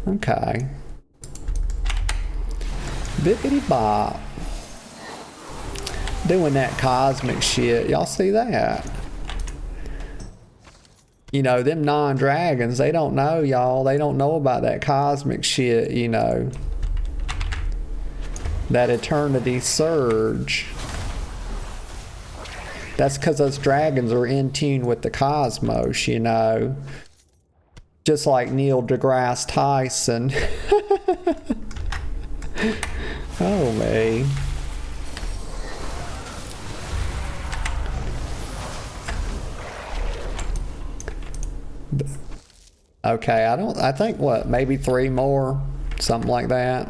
Okay. Bippity bop. Doing that cosmic shit. Y'all see that? You know, them non-dragons, they don't know, y'all. They don't know about that cosmic shit, you know. That eternity surge. That's because those dragons are in tune with the cosmos, you know. Just like Neil deGrasse Tyson. Oh, me. Okay, I think what, maybe 3 more? Something like that.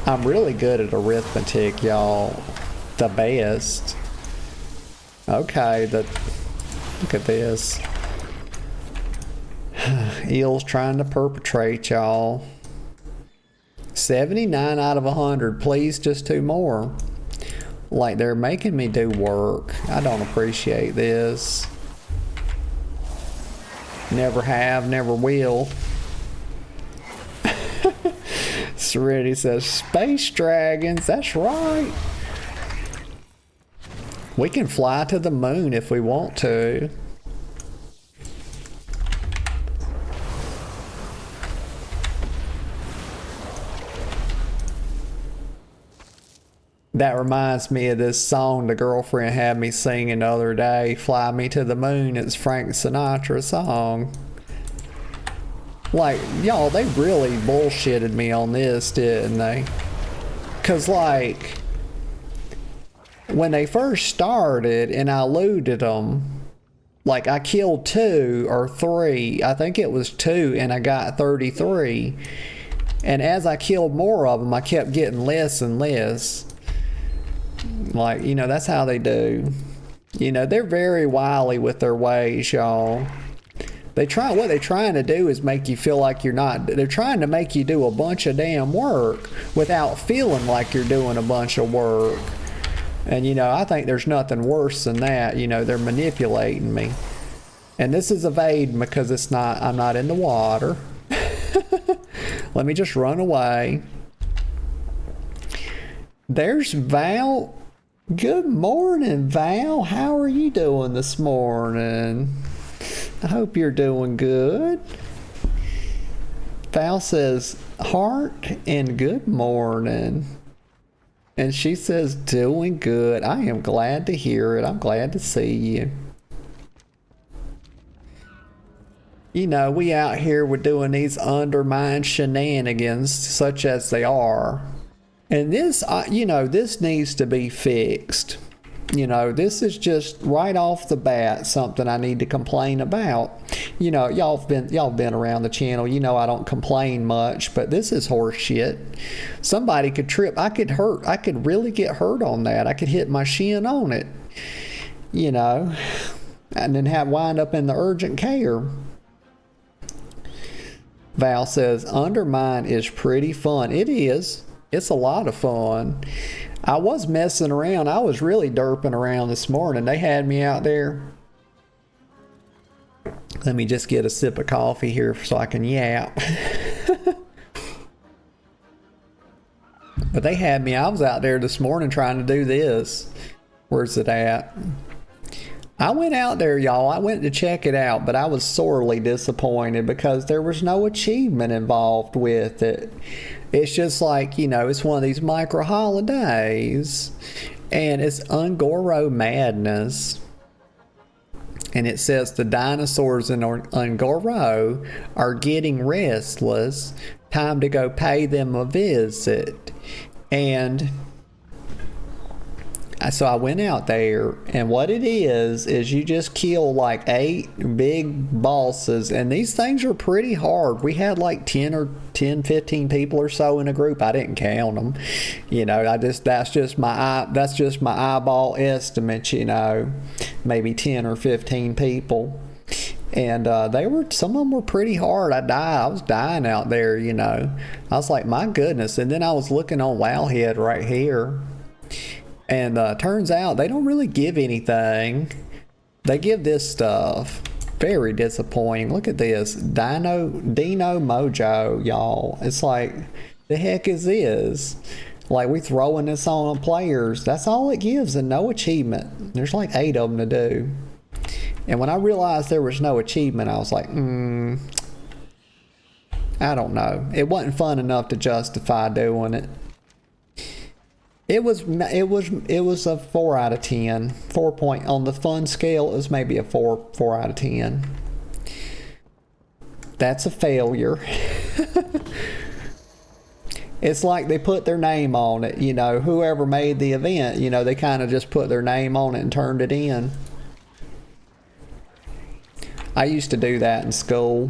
I'm really good at arithmetic, y'all. The best. Okay, look at this. Eels trying to perpetrate, y'all. 79 out of 100. Please, just 2 more. Like, they're making me do work. I don't appreciate this. Never have, never will. Serenity says, space dragons, that's right. We can fly to the moon if we want to. That reminds me of this song the girlfriend had me singing the other day, Fly Me to the Moon. It's Frank Sinatra's song. Like, y'all, they really bullshitted me on this, didn't they? Because, like, when they first started and I looted them, like, I killed 2 or 3. I think it was 2, and I got 33. And as I killed more of them, I kept getting less and less. Like, you know, that's how they do. You know, they're very wily with their ways, y'all. What they're trying to do is make you feel like you're not. They're trying to make you do a bunch of damn work without feeling like you're doing a bunch of work. And, you know, I think there's nothing worse than that. You know, they're manipulating me. And this is evading because I'm not in the water. Let me just run away. There's Val. Good morning, Val. How are you doing this morning? I hope you're doing good. Val says, heart and good morning. And she says, doing good. I am glad to hear it. I'm glad to see you. You know, we out here, we're doing these Undermine shenanigans, such as they are. And this, you know, this needs to be fixed. You know, this is just right off the bat something I need to complain about. You know, y'all been around the channel. You know I don't complain much, but this is horse shit. Somebody could trip. I could really get hurt on that. I could hit my shin on it. You know, and then wind up in the urgent care. Val says, Undermine is pretty fun. It is. It's a lot of fun. I was messing around. I was really derping around this morning. They had me out there. Let me just get a sip of coffee here so I can yap. But they had me. I was out there this morning trying to do this. Where's it at? I went out there, y'all. I went to check it out, but I was sorely disappointed because there was no achievement involved with it. It's just like, you know, it's one of these micro holidays, and it's Ungoro Madness. And it says the dinosaurs in Ungoro are getting restless. Time to go pay them a visit. And so I went out there, and what it is you just kill like 8 big bosses, and these things are pretty hard. We had like 10, 15 people or so in a group. I didn't count them. You know, that's just my eyeball estimate, you know, maybe 10 or 15 people. And some of them were pretty hard. I was dying out there, you know. I was like, my goodness. And then I was looking on Wowhead right here. And turns out they don't really give anything. They give this stuff. Very disappointing. Look at this. Dino Mojo, y'all. It's like, the heck is this? Like, we throwing this on players. That's all it gives, and no achievement. There's like 8 of them to do. And when I realized there was no achievement, I was like, I don't know. It wasn't fun enough to justify doing it. It was a 4 out of 10. 4 point on the fun scale. It was maybe a 4 out of 10. That's a failure. It's like they put their name on it. You know, whoever made the event, you know, they kind of just put their name on it and turned it in. I used to do that in school.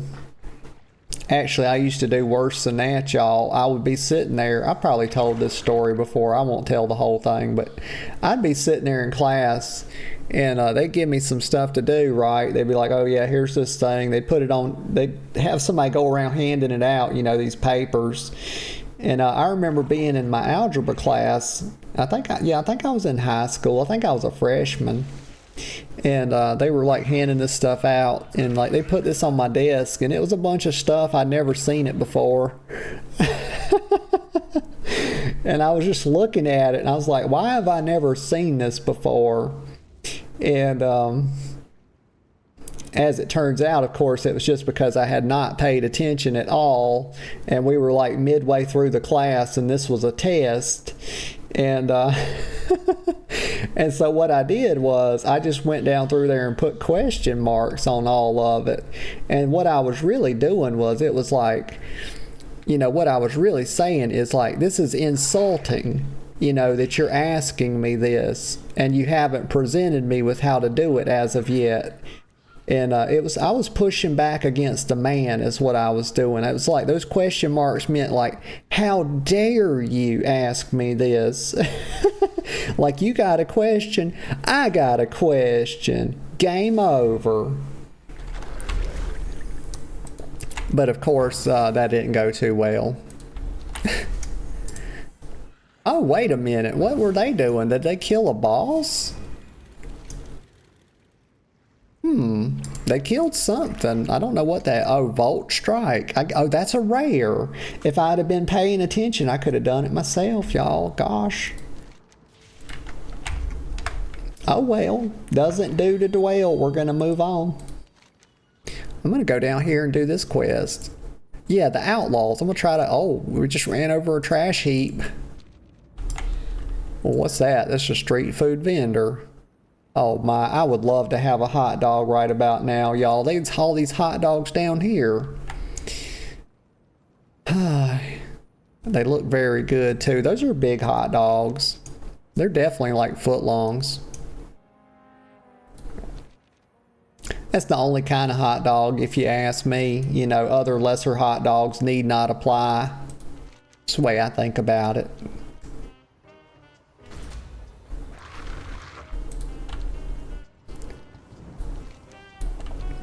Actually, I used to do worse than that, y'all. I would be sitting there. I probably told this story before. I won't tell the whole thing, but I'd be sitting there in class, and they'd give me some stuff to do, right? They'd be like, oh, yeah, here's this thing. They'd put it on. They'd have somebody go around handing it out, you know, these papers. And I remember being in my algebra class. I think I was in high school. I think I was a freshman. And they were like handing this stuff out, and like they put this on my desk, and it was a bunch of stuff. I'd never seen it before. And I was just looking at it, and I was like, why have I never seen this before? And as it turns out, of course, it was just because I had not paid attention at all, and we were like midway through the class, and this was a test. And and so what I did was I just went down through there and put question marks on all of it. And what I was really doing was, it was like, you know, what I was really saying is like, this is insulting, you know, that you're asking me this and you haven't presented me with how to do it as of yet. And I was pushing back against the man is what I was doing. It was like those question marks meant like, how dare you ask me this? Like, you got a question, I got a question. Game over. But of course, that didn't go too well. Oh, wait a minute. What were they doing? Did they kill a boss? They killed something. I don't know what that... Oh, Volt Strike. Oh, that's a rare. If I'd have been paying attention, I could have done it myself, y'all. Gosh. Oh, well. Doesn't do to dwell. We're going to move on. I'm going to go down here and do this quest. Yeah, the Outlaws. I'm going to try to... Oh, we just ran over a trash heap. Well, what's that? That's a street food vendor. Oh my, I would love to have a hot dog right about now, y'all. They haul these hot dogs down here. They look very good too. Those are big hot dogs. They're definitely like footlongs. That's the only kind of hot dog, if you ask me. You know, other lesser hot dogs need not apply. That's the way I think about it.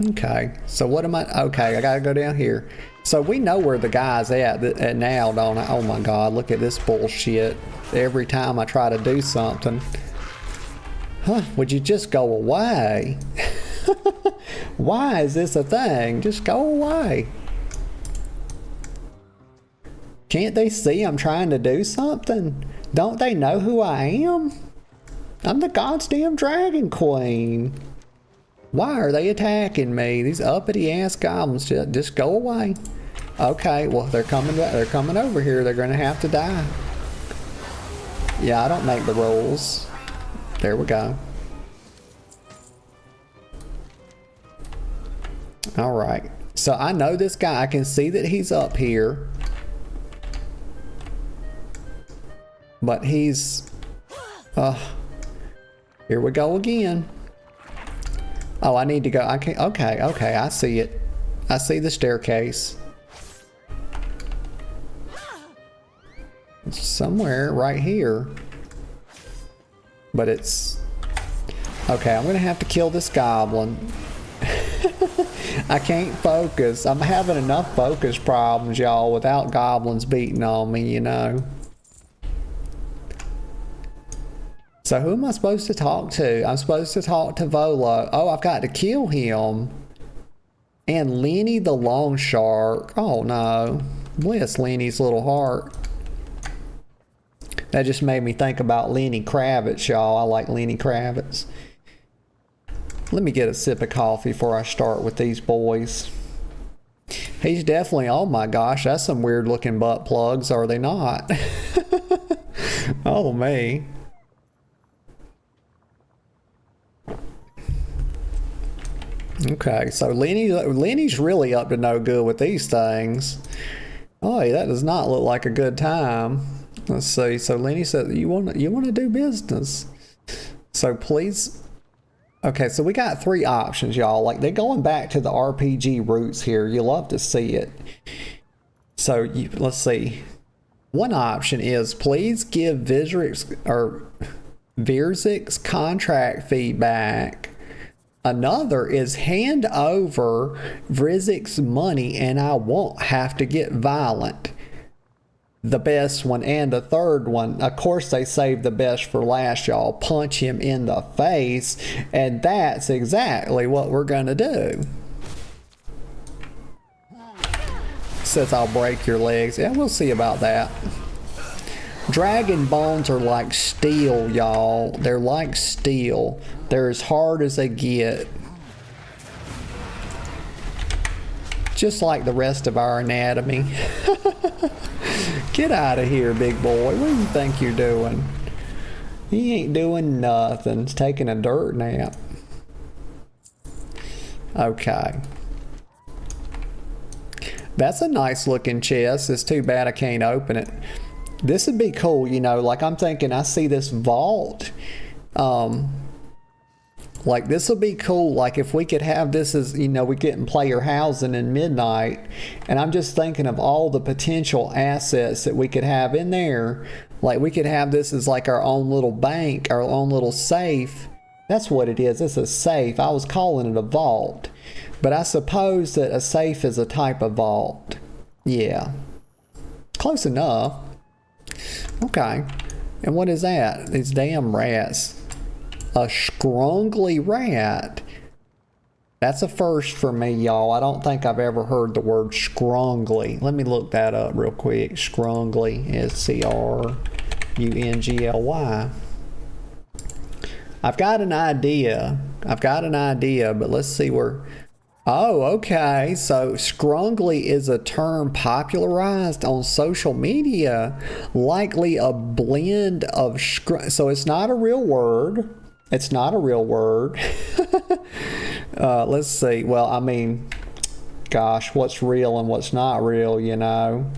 Okay, so what am I? Okay, I gotta go down here. So we know where the guy's at now, don't I? Oh my God, look at this bullshit. Every time I try to do something. Huh, would you just go away? Why is this a thing? Just go away. Can't they see I'm trying to do something? Don't they know who I am? I'm the goddamn Dragon Queen. Why are they attacking me? These uppity ass goblins, just go away. Okay, well they're coming over here. They're gonna have to die. Yeah, I don't make the rules. There we go. All right. So I know this guy. I can see that he's up here. But he's here we go again. Oh, I need to go. I can't. Okay, I see it. I see the staircase. It's somewhere right here. But it's okay. I'm gonna have to kill this goblin. I can't focus. I'm having enough focus problems, y'all, without goblins beating on me, you know. So who am I supposed to talk to? I'm supposed to talk to Volo. Oh, I've got to kill him. And Lenny the Long Shark. Oh no. Bless Lenny's little heart. That just made me think about Lenny Kravitz, y'all. I like Lenny Kravitz. Let me get a sip of coffee before I start with these boys. He's definitely, oh my gosh, that's some weird looking butt plugs, are they not? Oh me. Okay, so Lenny's really up to no good with these things. Oh, that does not look like a good time. Let's see. So Lenny said, you want to do business. So please. Okay, so we got three options, y'all. Like, they're going back to the RPG roots here. You love to see it. So let's see. One option is please give Virzik's contract feedback. Another is hand over Vrizik's money and I won't have to get violent. The best one and the third one, of course they saved the best for last, y'all. Punch him in the face, and that's exactly what we're gonna do. Says I'll break your legs. Yeah, we'll see about that. Dragon bones are like steel, y'all. They're like steel. They're as hard as they get. Just like the rest of our anatomy. Get out of here, big boy. What do you think you're doing? He ain't doing nothing. He's taking a dirt nap. Okay. That's a nice looking chest. It's too bad I can't open it. This would be cool, you know, like I'm thinking I see this vault. Like this would be cool, like if we could have this as, you know, we getting player housing in Midnight, and I'm just thinking of all the potential assets that we could have in there. Like we could have this as like our own little bank, our own little safe. That's what it is. It's a safe. I was calling it a vault, but I suppose that a safe is a type of vault. Yeah, close enough. Okay, and what is that? These damn rats. A scrungly rat. That's a first for me, y'all. I don't think I've ever heard the word scrungly. Let me look that up real quick. Scrungly. S-C-R-U-N-G-L-Y. I've got an idea, but let's see where Oh, okay. So scrungly is a term popularized on social media, likely a blend of so it's not a real word. It's not a real word. Let's see. Well, I mean, gosh, what's real and what's not real, you know?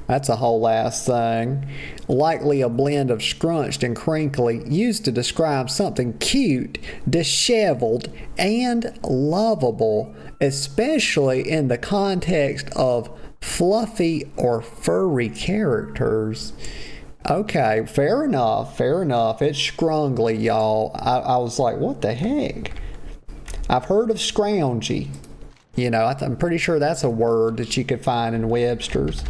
That's a whole last thing. Likely a blend of scrunched and crinkly, used to describe something cute, disheveled, and lovable, especially in the context of fluffy or furry characters. Okay, fair enough, fair enough. It's scrungly, y'all. I was like, what the heck? I've heard of scroungy. You know, I'm pretty sure that's a word that you could find in Webster's.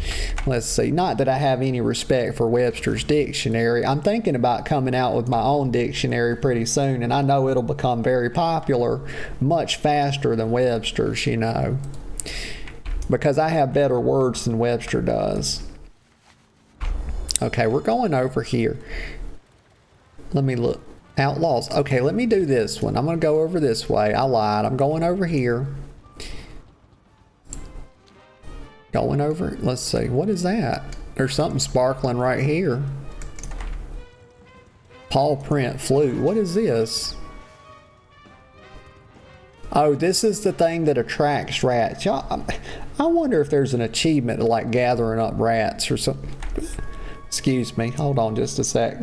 Let's see. Not that I have any respect for Webster's dictionary. I'm thinking about coming out with my own dictionary pretty soon, and I know it'll become very popular much faster than Webster's, you know, because I have better words than Webster does. Okay, we're going over here. Let me look. Outlaws. Okay, let me do this one. I'm going to go over this way. I lied. I'm going over here. Going over, let's see, what is that? There's something sparkling right here. Paw print flute, what is this? Oh, this is the thing that attracts rats. Y'all, I wonder if there's an achievement to like gathering up rats or something. Excuse me, hold on just a sec.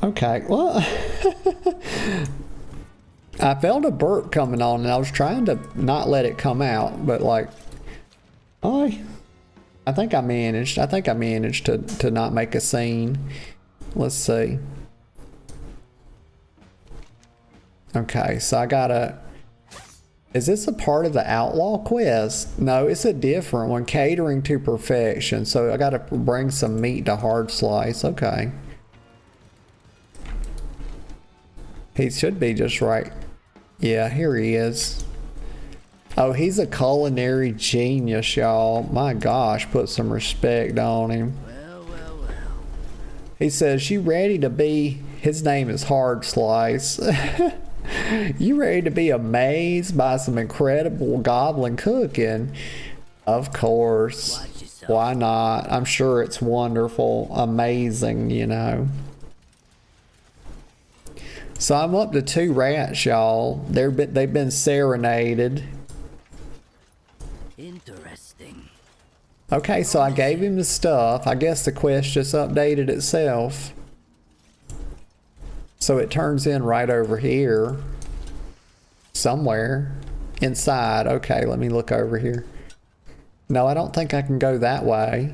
Okay, well, I felt a burp coming on and I was trying to not let it come out, but like, I think I managed. I think I managed to not make a scene. Let's see. Okay, so I gotta, is this a part of the outlaw quest? No, it's a different one, catering to perfection. So I gotta bring some meat to hard slice. Okay. He should be just right. Yeah, here he is. Oh, he's a culinary genius, y'all. My gosh, put some respect on him. Well. He says, you ready to be, his name is Hard Slice. You ready to be amazed by some incredible goblin cooking? Of course. Watch yourself. Why not? I'm sure it's wonderful, amazing, you know. So I'm up to 2 rats, y'all. They've been serenaded. Interesting. Okay, so I gave him the stuff. I guess the quest just updated itself. So it turns in right over here. Somewhere. Inside. Okay, let me look over here. No, I don't think I can go that way.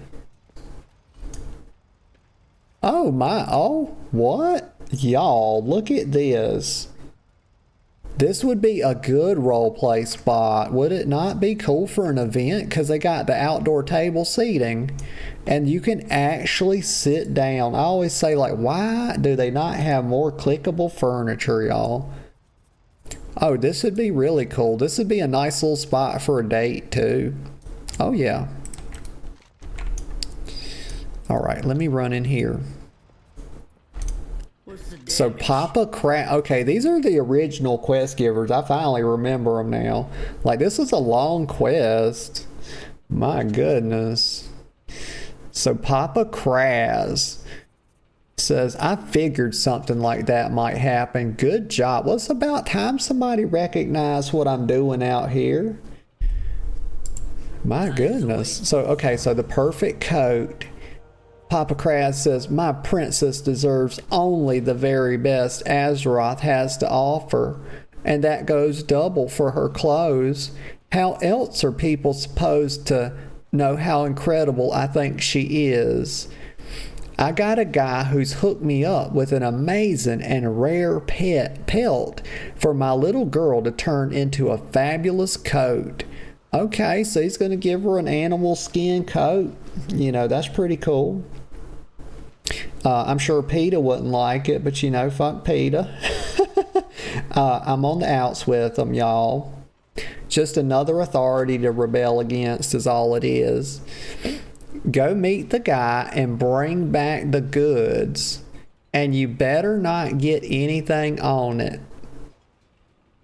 Oh my, oh, what? Y'all, look at this. This would be a good roleplay spot. Would it not be cool for an event? Because they got the outdoor table seating and you can actually sit down. I always say, like, why do they not have more clickable furniture, y'all? Oh, this would be really cool. This would be a nice little spot for a date too. Oh yeah. All right, let me run in here. So Papa Crab, okay, these are the original quest givers. I finally remember them now. Like, this is a long quest. My goodness. So Papa Kraz says, I figured something like that might happen. Good job. Well, it's about time somebody recognized what I'm doing out here. My goodness. So, okay, so the perfect coat. Papa Kraz says, my princess deserves only the very best Azeroth has to offer, and that goes double for her clothes. How else are people supposed to know how incredible I think she is? I got a guy who's hooked me up with an amazing and rare pelt for my little girl to turn into a fabulous coat. Okay, so he's going to give her an animal skin coat. You know, that's pretty cool. I'm sure PETA wouldn't like it, but you know, fuck PETA. I'm on the outs with them, y'all. Just another authority to rebel against is all it is. Go meet the guy and bring back the goods, and you better not get anything on it.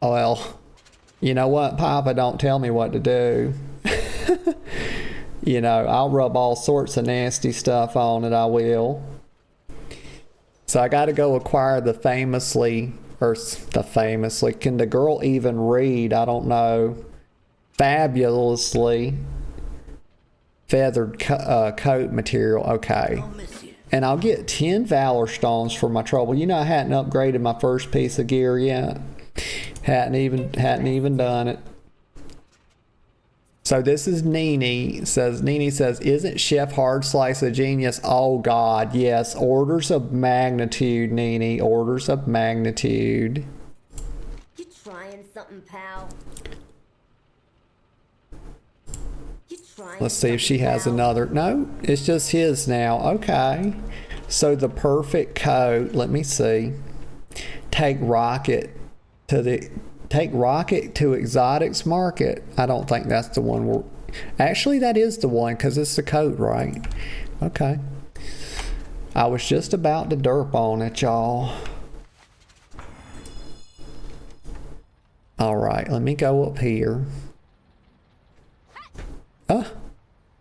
Well, you know what, Papa, don't tell me what to do. You know, I'll rub all sorts of nasty stuff on it, I will. So I got to go acquire the can the girl even read? I don't know. Fabulously feathered coat material. Okay. I'll miss you. And I'll get 10 Valor Stones for my trouble. You know, I hadn't upgraded my first piece of gear yet. Hadn't even done it. So this is Nene says, isn't Chef Hard Slice a genius? Oh God, yes. Orders of magnitude, Nene. Orders of magnitude. You trying something, pal? You trying Let's see if she something, has pal? another. No, it's just his now. Okay. So the perfect coat, let me see. Take Rocket to Exotics Market. I don't think that's the one. Actually, that is the one because it's the coat, right? Okay. I was just about to derp on it, y'all. All right, let me go up here.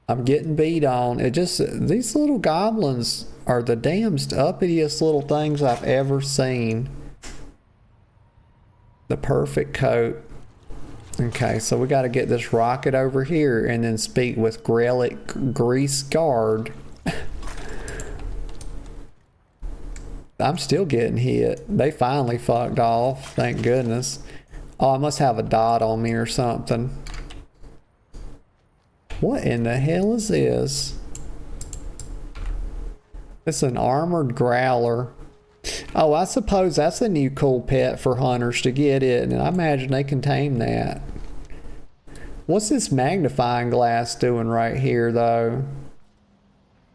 I'm getting beat on. These little goblins are the damnedest uppitiest little things I've ever seen. The perfect coat. Okay, so we got to get this rocket over here and then speak with Grelic Grease Guard. I'm still getting hit. They finally fucked off. Thank goodness. Oh, I must have a dot on me or something. What in the hell is this? It's an armored growler. Oh, I suppose that's a new cool pet for hunters to get it, and I imagine they can tame that. What's this magnifying glass doing right here, though?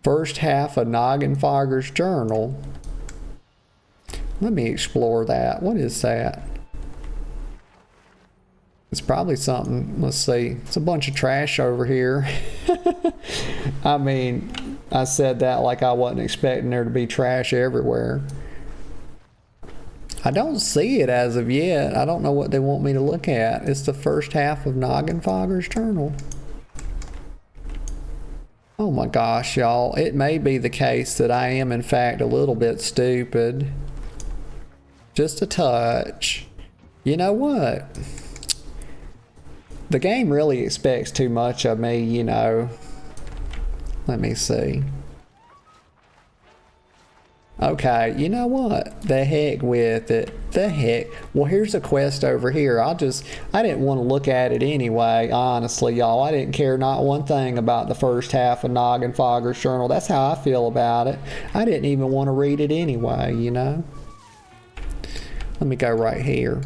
First half of Noggenfogger's journal. Let me explore that. What is that? It's probably something. Let's see. It's a bunch of trash over here. I mean, I said that like I wasn't expecting there to be trash everywhere. I don't see it as of yet. I don't know what they want me to look at. It's the first half of Noggenfogger's journal. Oh my gosh, y'all. It may be the case that I am, in fact, a little bit stupid. Just a touch. You know what? The game really expects too much of me, you know. Let me see. Okay, you know what? The heck with it. The heck. Well, here's a quest over here. I didn't want to look at it anyway, honestly, y'all. I didn't care not one thing about the first half of Noggenfogger's journal. That's how I feel about it. I didn't even want to read it anyway, you know. Let me go right here.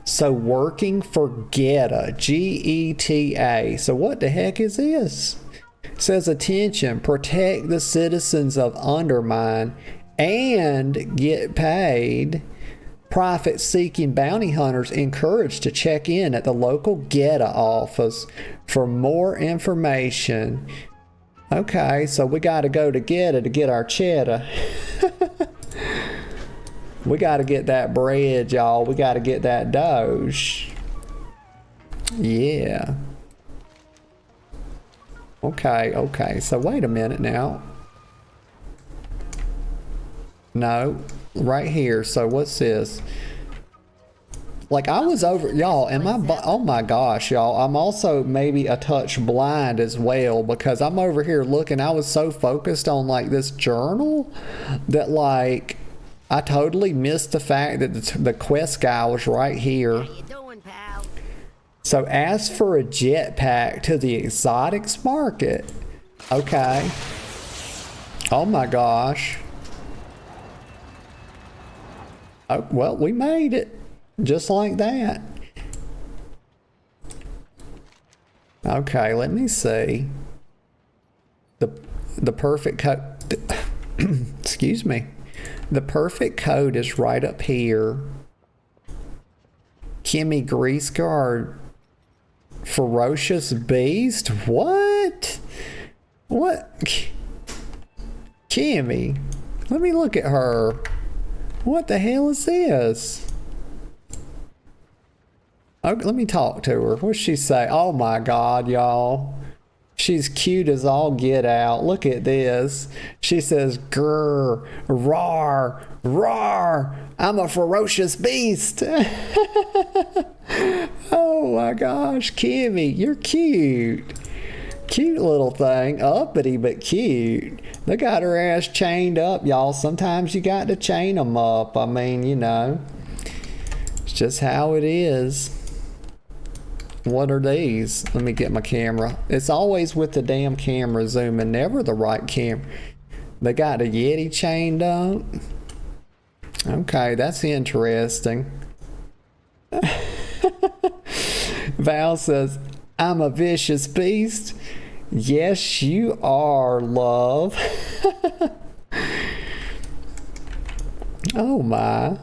So working for Geta, G-E-T-A. So what the heck is this? It says, attention, protect the citizens of Undermine and get paid. Profit-seeking bounty hunters encouraged to check in at the local Geta office for more information. Okay, so we got to go to Geta to get our cheddar. We got to get that bread, y'all. We got to get that doge. Yeah. Okay. So wait a minute now. No, right here. So what's this? Like I was over, y'all, oh my gosh, y'all. I'm also maybe a touch blind as well because I'm over here looking. I was so focused on like this journal that like I totally missed the fact that the quest guy was right here. How you doing, pal? So ask for a jetpack to the exotics market. Okay. Oh my gosh. Oh, well, we made it. Just like that. Okay, let me see. The perfect code. Excuse me. The perfect code is right up here. Kimmy Grease Guard. Ferocious Beast? What? What? Kimmy. Let me look at her. What the hell is this? Oh, let me talk to her. What's she say? Oh my God, y'all. She's cute as all get out. Look at this. She says, grr, roar, roar. I'm a ferocious beast. Oh my gosh, Kimmy, you're cute. Cute little thing. Uppity, but cute. They got her ass chained up, y'all. Sometimes you got to chain them up. I mean, you know. It's just how it is. What are these? Let me get my camera. It's always with the damn camera zooming, never the right camera. They got a Yeti chained up. Okay, that's interesting. Val says, I'm a vicious beast. Yes, you are, love. Oh my.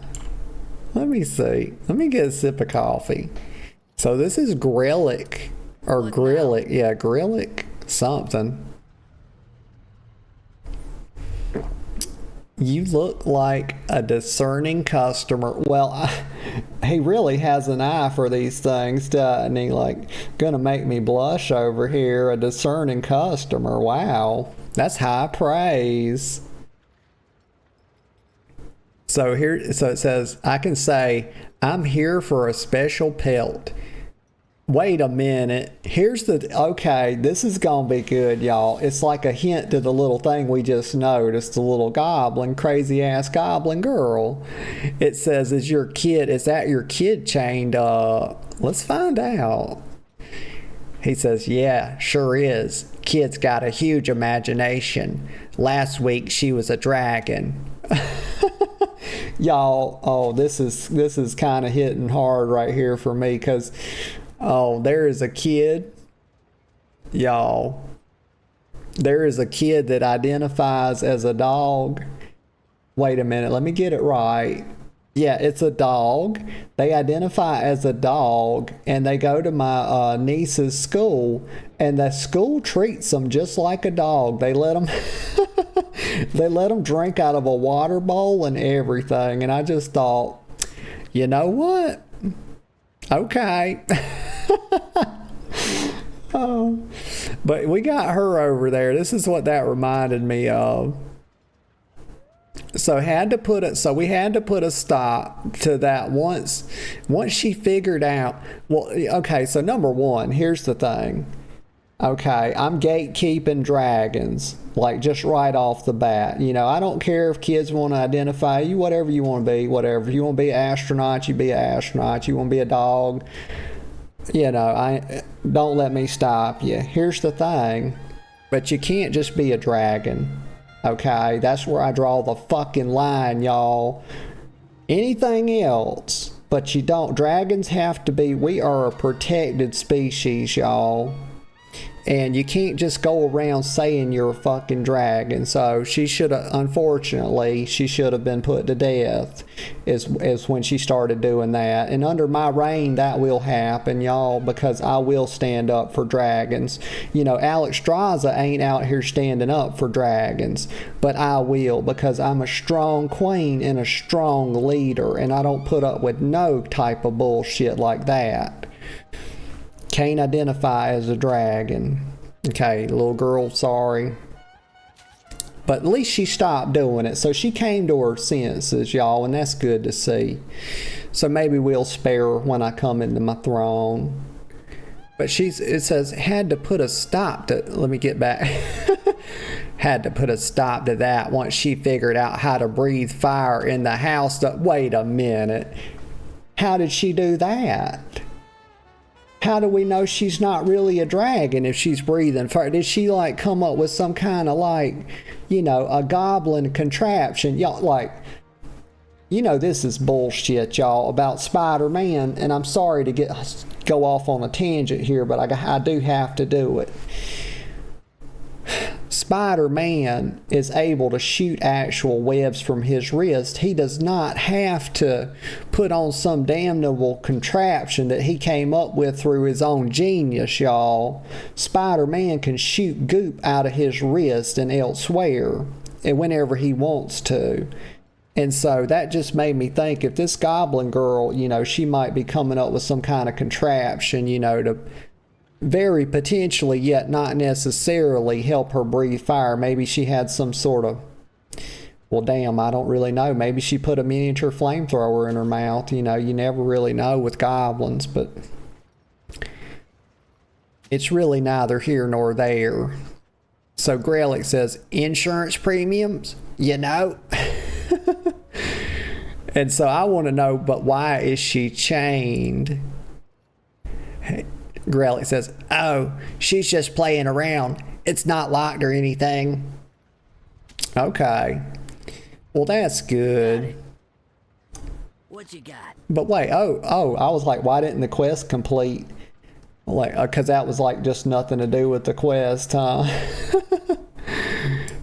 Let me see. Let me get a sip of coffee. So this is Grillic, or Grillic, yeah, Grillic something. You look like a discerning customer. Well, he really has an eye for these things, doesn't he? Like, gonna make me blush over here, a discerning customer. Wow, that's high praise. So here, so it says, I can say, I'm here for a special pelt. Wait a minute. Here's the, okay, this is gonna be good, y'all. It's like a hint to the little thing we just noticed, the little goblin, crazy ass goblin girl. It says, is that your kid chained up? Let's find out. He says, yeah, sure is. Kid's got a huge imagination. Last week she was a dragon. Y'all, oh, this is kind of hitting hard right here for me, because there is a kid, y'all, there is a kid that identifies as a dog. Wait a minute, let me get it right. Yeah, it's a dog. They identify as a dog, and they go to my niece's school, and the school treats them just like a dog. They let them they let them drink out of a water bowl and everything. And I just thought, you know what? Okay. Oh, but we got her over there. This is what that reminded me of. So we had to put a stop to that once she figured out. Well, okay, so number one, here's the thing. Okay, I'm gatekeeping dragons, like just right off the bat. You know, I don't care if kids want to identify you, whatever you want to be, whatever. If you want to be an astronaut, you be an astronaut. You want to be a dog, you know, don't let me stop you. Here's the thing, but you can't just be a dragon. Okay, that's where I draw the fucking line, y'all. Anything else, but you don't. Dragons have to be, we are a protected species, y'all. And you can't just go around saying you're a fucking dragon. So she should have, unfortunately, she should have been put to death is when she started doing that. And under my reign, that will happen, y'all, because I will stand up for dragons. You know, Alex Straza ain't out here standing up for dragons, but I will, because I'm a strong queen and a strong leader, and I don't put up with no type of bullshit like that. Can't identify as a dragon. Okay, little girl, sorry. But at least she stopped doing it. So she came to her senses, y'all, and that's good to see. So maybe we'll spare her when I come into my throne. But it says, had to put a stop to, let me get back. Had to put a stop to that once she figured out how to breathe fire in the house. Wait a minute. How did she do that? How do we know she's not really a dragon if she's breathing fire? Did she like come up with some kind of like, you know, a goblin contraption? Y'all, like, you know, this is bullshit, y'all, about Spider-Man, and I'm sorry to go off on a tangent here, but I do have to do it. Spider-Man is able to shoot actual webs from his wrist. He does not have to put on some damnable contraption that he came up with through his own genius, y'all. Spider-Man can shoot goop out of his wrist and elsewhere, and whenever he wants to. And so that just made me think, if this goblin girl, you know, she might be coming up with some kind of contraption, you know, to very potentially, yet not necessarily, help her breathe fire. Maybe she had some sort of, well, damn, I don't really know. Maybe she put a miniature flamethrower in her mouth. You know, you never really know with goblins, but it's really neither here nor there. So Grelick says, insurance premiums, you know? And so I want to know, but why is she chained? Grelick says, oh, she's just playing around. It's not locked or anything. Okay. Well, that's good. What you got? But wait, oh, I was like, why didn't the quest complete? Like, because that was like just nothing to do with the quest, huh?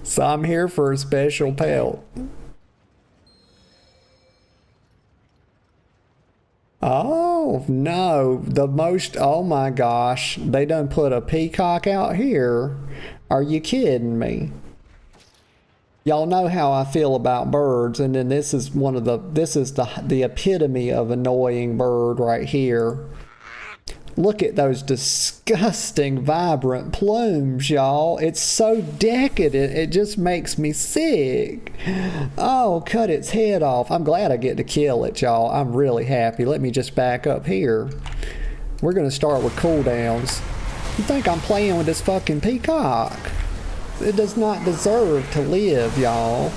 So I'm here for a special pelt. Oh, no. Oh my gosh. They done put a peacock out here. Are you kidding me? Y'all know how I feel about birds, and then this is the epitome of annoying bird right here. Look at those disgusting, vibrant plumes, y'all. It's so decadent, it just makes me sick. Oh, cut its head off. I'm glad I get to kill it, y'all. I'm really happy. Let me just back up here. We're going to start with cooldowns. You think I'm playing with this fucking peacock? It does not deserve to live, y'all.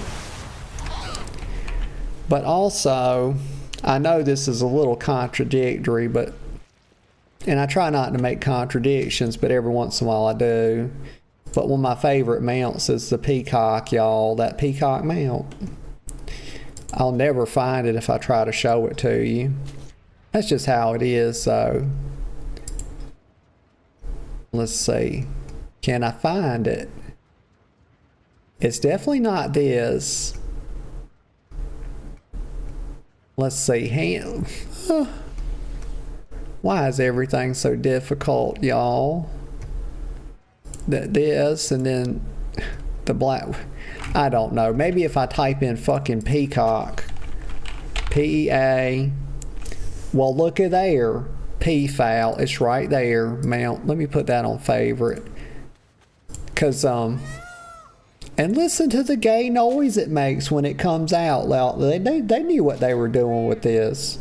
But also, I know this is a little contradictory, and I try not to make contradictions, but every once in a while I do. But one of my favorite mounts is the peacock, y'all. That peacock mount. I'll never find it if I try to show it to you. That's just how it is, so. Let's see. Can I find it? It's definitely not this. Let's see. Why is everything so difficult, y'all? This and then the black. I don't know. Maybe if I type in fucking peacock. P-E-A. Well, look at there. P-foul. It's right there. Mount. Let me put that on favorite. Because, and listen to the gay noise it makes when it comes out loud. They knew what they were doing with this.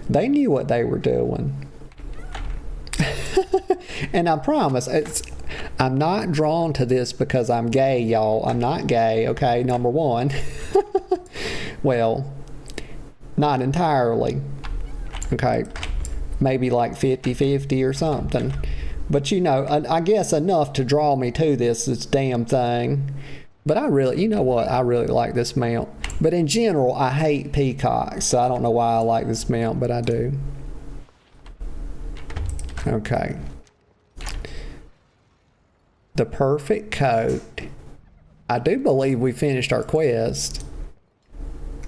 They knew what they were doing. And I promise, I'm not drawn to this because I'm gay, y'all. I'm not gay, okay? Number one. Well, not entirely. Okay? Maybe like 50-50 or something. But you know, I guess enough to draw me to this damn thing. But you know what? I really like this mount. But in general, I hate peacocks. So I don't know why I like this mount, but I do. Okay. The perfect coat. I do believe we finished our quest.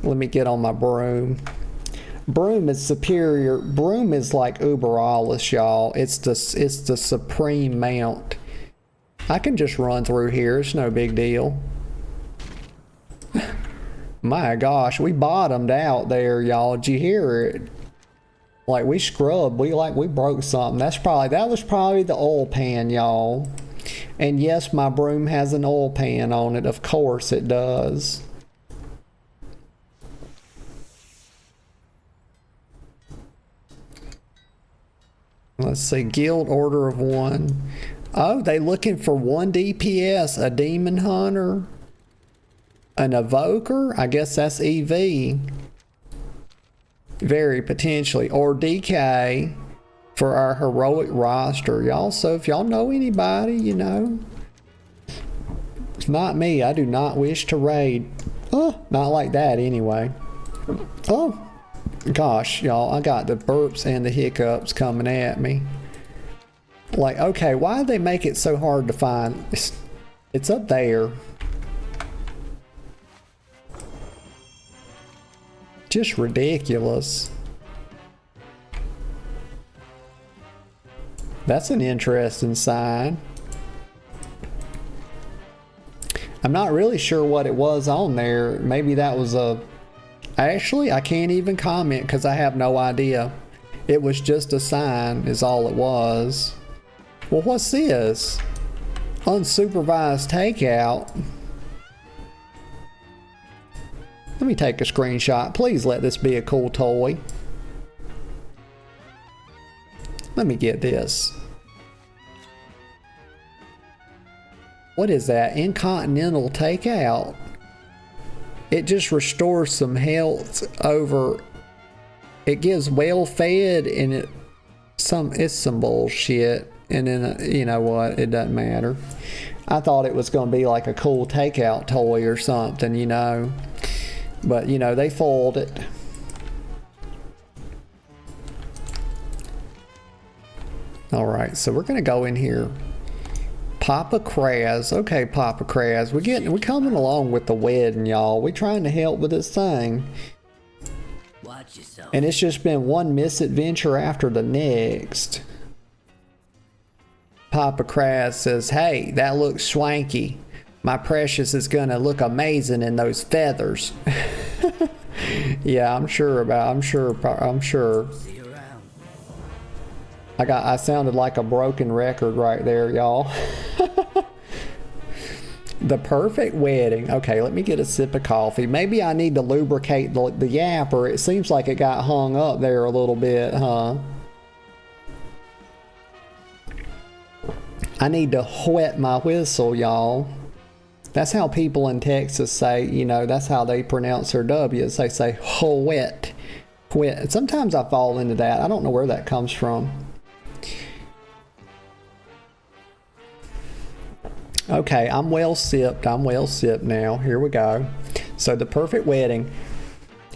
Let me get on my broom. Broom is superior. Broom is like Uberalis, y'all. It's the supreme mount. I can just run through here. It's no big deal. My gosh, we bottomed out there, y'all. Did you hear it? Like we scrubbed. We broke something. That was probably the oil pan, y'all. And yes, my broom has an oil pan on it. Of course it does. Let's see, guild order of 1. Oh, they looking for 1 DPS, a demon hunter, an evoker. I guess that's EV. Very potentially, or DK for our heroic roster, y'all. So if y'all know anybody, you know, it's not me. I do not wish to raid. Oh, not like that anyway. Oh. Gosh, y'all, I got the burps and the hiccups coming at me. Like, okay, why did they make it so hard to find? It's up there. Just ridiculous. That's an interesting sign. I'm not really sure what it was on there. Maybe that was a Actually, I can't even comment because I have no idea. It was just a sign is all it was. Well, what's this? Unsupervised takeout. Let me take a screenshot. Please let this be a cool toy. Let me get this. What is that? Incontinental takeout. It just restores some health over. It gives well fed and it's some bullshit. And then you know what? It doesn't matter. I thought it was going to be like a cool takeout toy or something, you know. But you know, they foiled it. Alright, so we're gonna go in here. Papa Kraz. Okay, Papa Kraz. We're coming along with the wedding, y'all. We're trying to help with this thing. Watch yourself. And it's just been one misadventure after the next. Papa Kraz says, hey, that looks swanky. My precious is gonna look amazing in those feathers. Yeah, I'm sure. See you around. I sounded like a broken record right there, y'all. The perfect wedding. Okay, let me get a sip of coffee. Maybe I need to lubricate the yapper. It seems like it got hung up there a little bit, huh? I need to whet my whistle, y'all. That's how people in Texas say, you know, that's how they pronounce their W's. They say whet. Whet. Sometimes I fall into that. I don't know where that comes from. Okay, I'm well sipped. I'm well sipped now. Here we go. So the perfect wedding.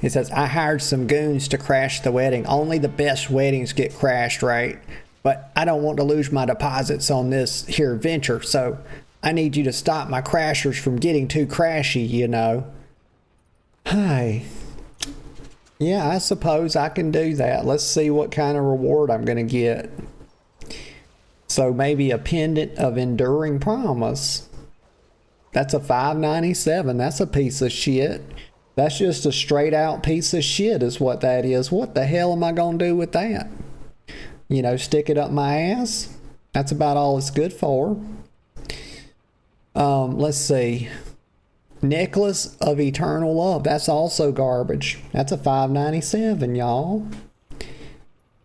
He says, I hired some goons to crash the wedding. Only the best weddings get crashed, right? But I don't want to lose my deposits on this here venture, so I need you to stop my crashers from getting too crashy, you know. Hi. Yeah, I suppose I can do that. Let's see what kind of reward I'm going to get. So maybe a pendant of enduring promise. That's a $5.97. That's a piece of shit. That's just a straight out piece of shit is what that is. What the hell am I going to do with that? You know, stick it up my ass? That's about all it's good for. Let's see. Necklace of Eternal Love. That's also garbage. That's a $5.97, y'all.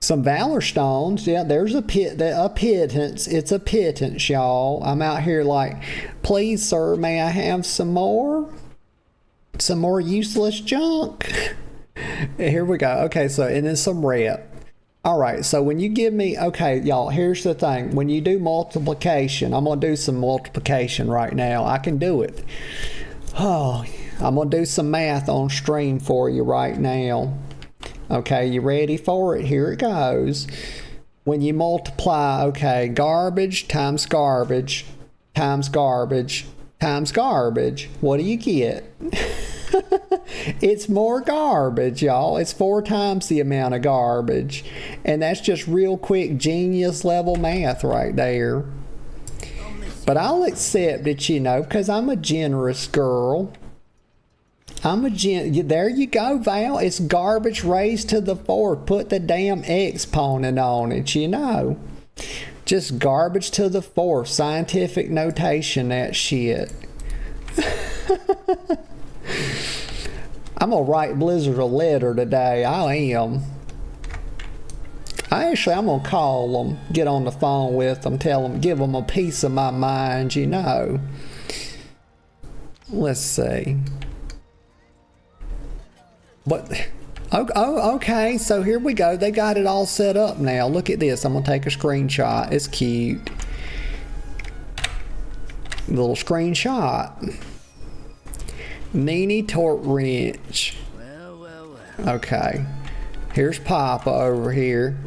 Some Valor Stones. Yeah, there's a pittance. It's a pittance, y'all. I'm out here like, please, sir, may I have some more? Some more useless junk. Here we go. Okay, so, and then some rep. Alright, so when you give me, okay, y'all, here's the thing. When you do multiplication, I'm going to do some multiplication right now. I can do it. Oh, I'm going to do some math on stream for you right now. Okay, you ready for it? Here it goes. When you multiply, okay, garbage times garbage times garbage times garbage, what do you get? It's more garbage, y'all. It's 4 times the amount of garbage. And that's just real quick genius level math right there. But I'll accept it, you know, because I'm a generous girl. There you go, Val. It's garbage raised to the 4th. Put the damn exponent on it, you know. Just garbage to the 4th. Scientific notation, that shit. I'm gonna write Blizzard a letter today. I am. I'm gonna call them, get on the phone with them, tell them, give them a piece of my mind, you know. Let's see. But, okay, so here we go. They got it all set up now. Look at this. I'm gonna take a screenshot. It's cute. Little screenshot. Nini Tort Wrench. Well. Okay. Here's Papa over here.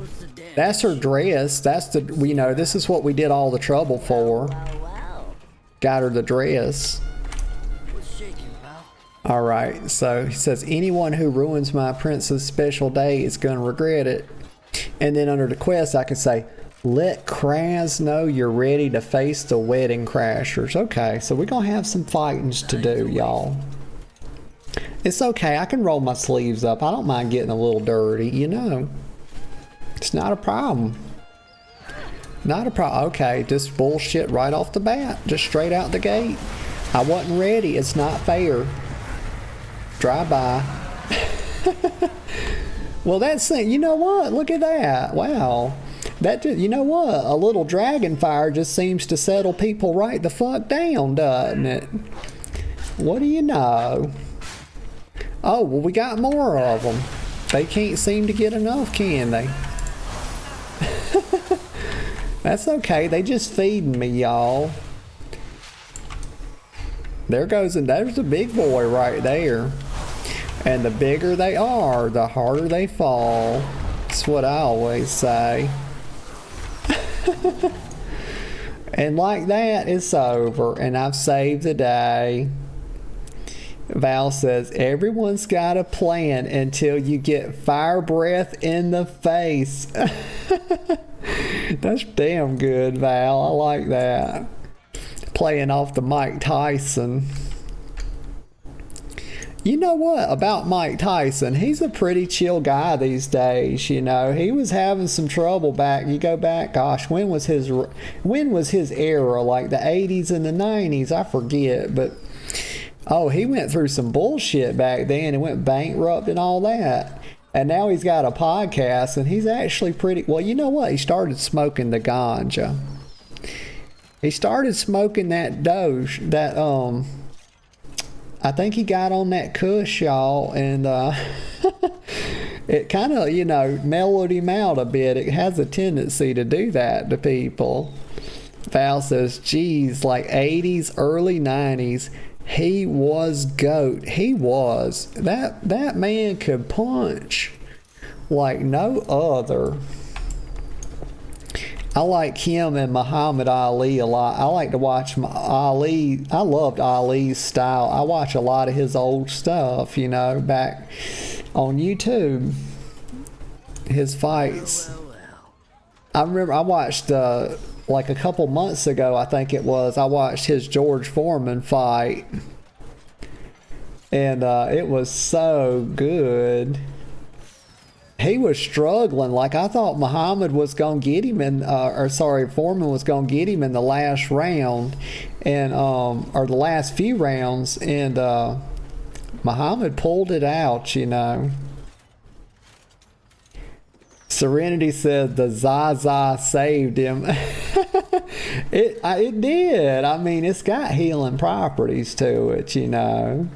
That's her dress. That's the, you know, this is what we did all the trouble for. Wow. Got her the dress. What's shaking, pal? Alright, so he says, anyone who ruins my prince's special day is going to regret it. And then under the quest, I can say, let Kraz know you're ready to face the wedding crashers. Okay, so we're going to have some fightings to do, y'all. It's okay. I can roll my sleeves up. I don't mind getting a little dirty, you know. It's not a problem. Not a problem. Okay, just bullshit right off the bat. Just straight out the gate. I wasn't ready. It's not fair. Drive by. Well, that's it. You know what? Look at that. Wow. That just, you know what? A little dragon fire just seems to settle people right the fuck down, doesn't it? What do you know? Oh, well, we got more of them. They can't seem to get enough, can they? That's okay. They just feeding me, y'all. There goes, and there's a big boy right there. And the bigger they are, the harder they fall. That's what I always say. And like that, it's over. And I've saved the day. Val says, everyone's got a plan until you get fire breath in the face. That's damn good, Val. I like that. Playing off the Mike Tyson. You know what about Mike Tyson? He's a pretty chill guy these days, you know. He was having some trouble back. You go back, gosh, when was his era? Like the 80s and the 90s? I forget, but oh, he went through some bullshit back then and went bankrupt and all that. And now he's got a podcast and he's actually pretty, well, you know what? He started smoking the ganja. He started smoking that doge, that, I think he got on that kush, y'all, and it kind of, you know, mellowed him out a bit. It has a tendency to do that to people. Val says, geez, like 80s, early 90s, he was GOAT. He was. That man could punch like no other. I like him and Muhammad Ali a lot. I like to watch Ali. I loved Ali's style. I watch a lot of his old stuff, you know, back on YouTube. His fights. I remember I watched, like a couple months ago, I think it was, I watched his George Foreman fight. And it was so good. He was struggling. Like, I thought Muhammad was going to get him Foreman was going to get him in the last round, and or the last few rounds, and Muhammad pulled it out, you know. Serenity said the Zaza saved him. It did. I mean, it's got healing properties to it, you know.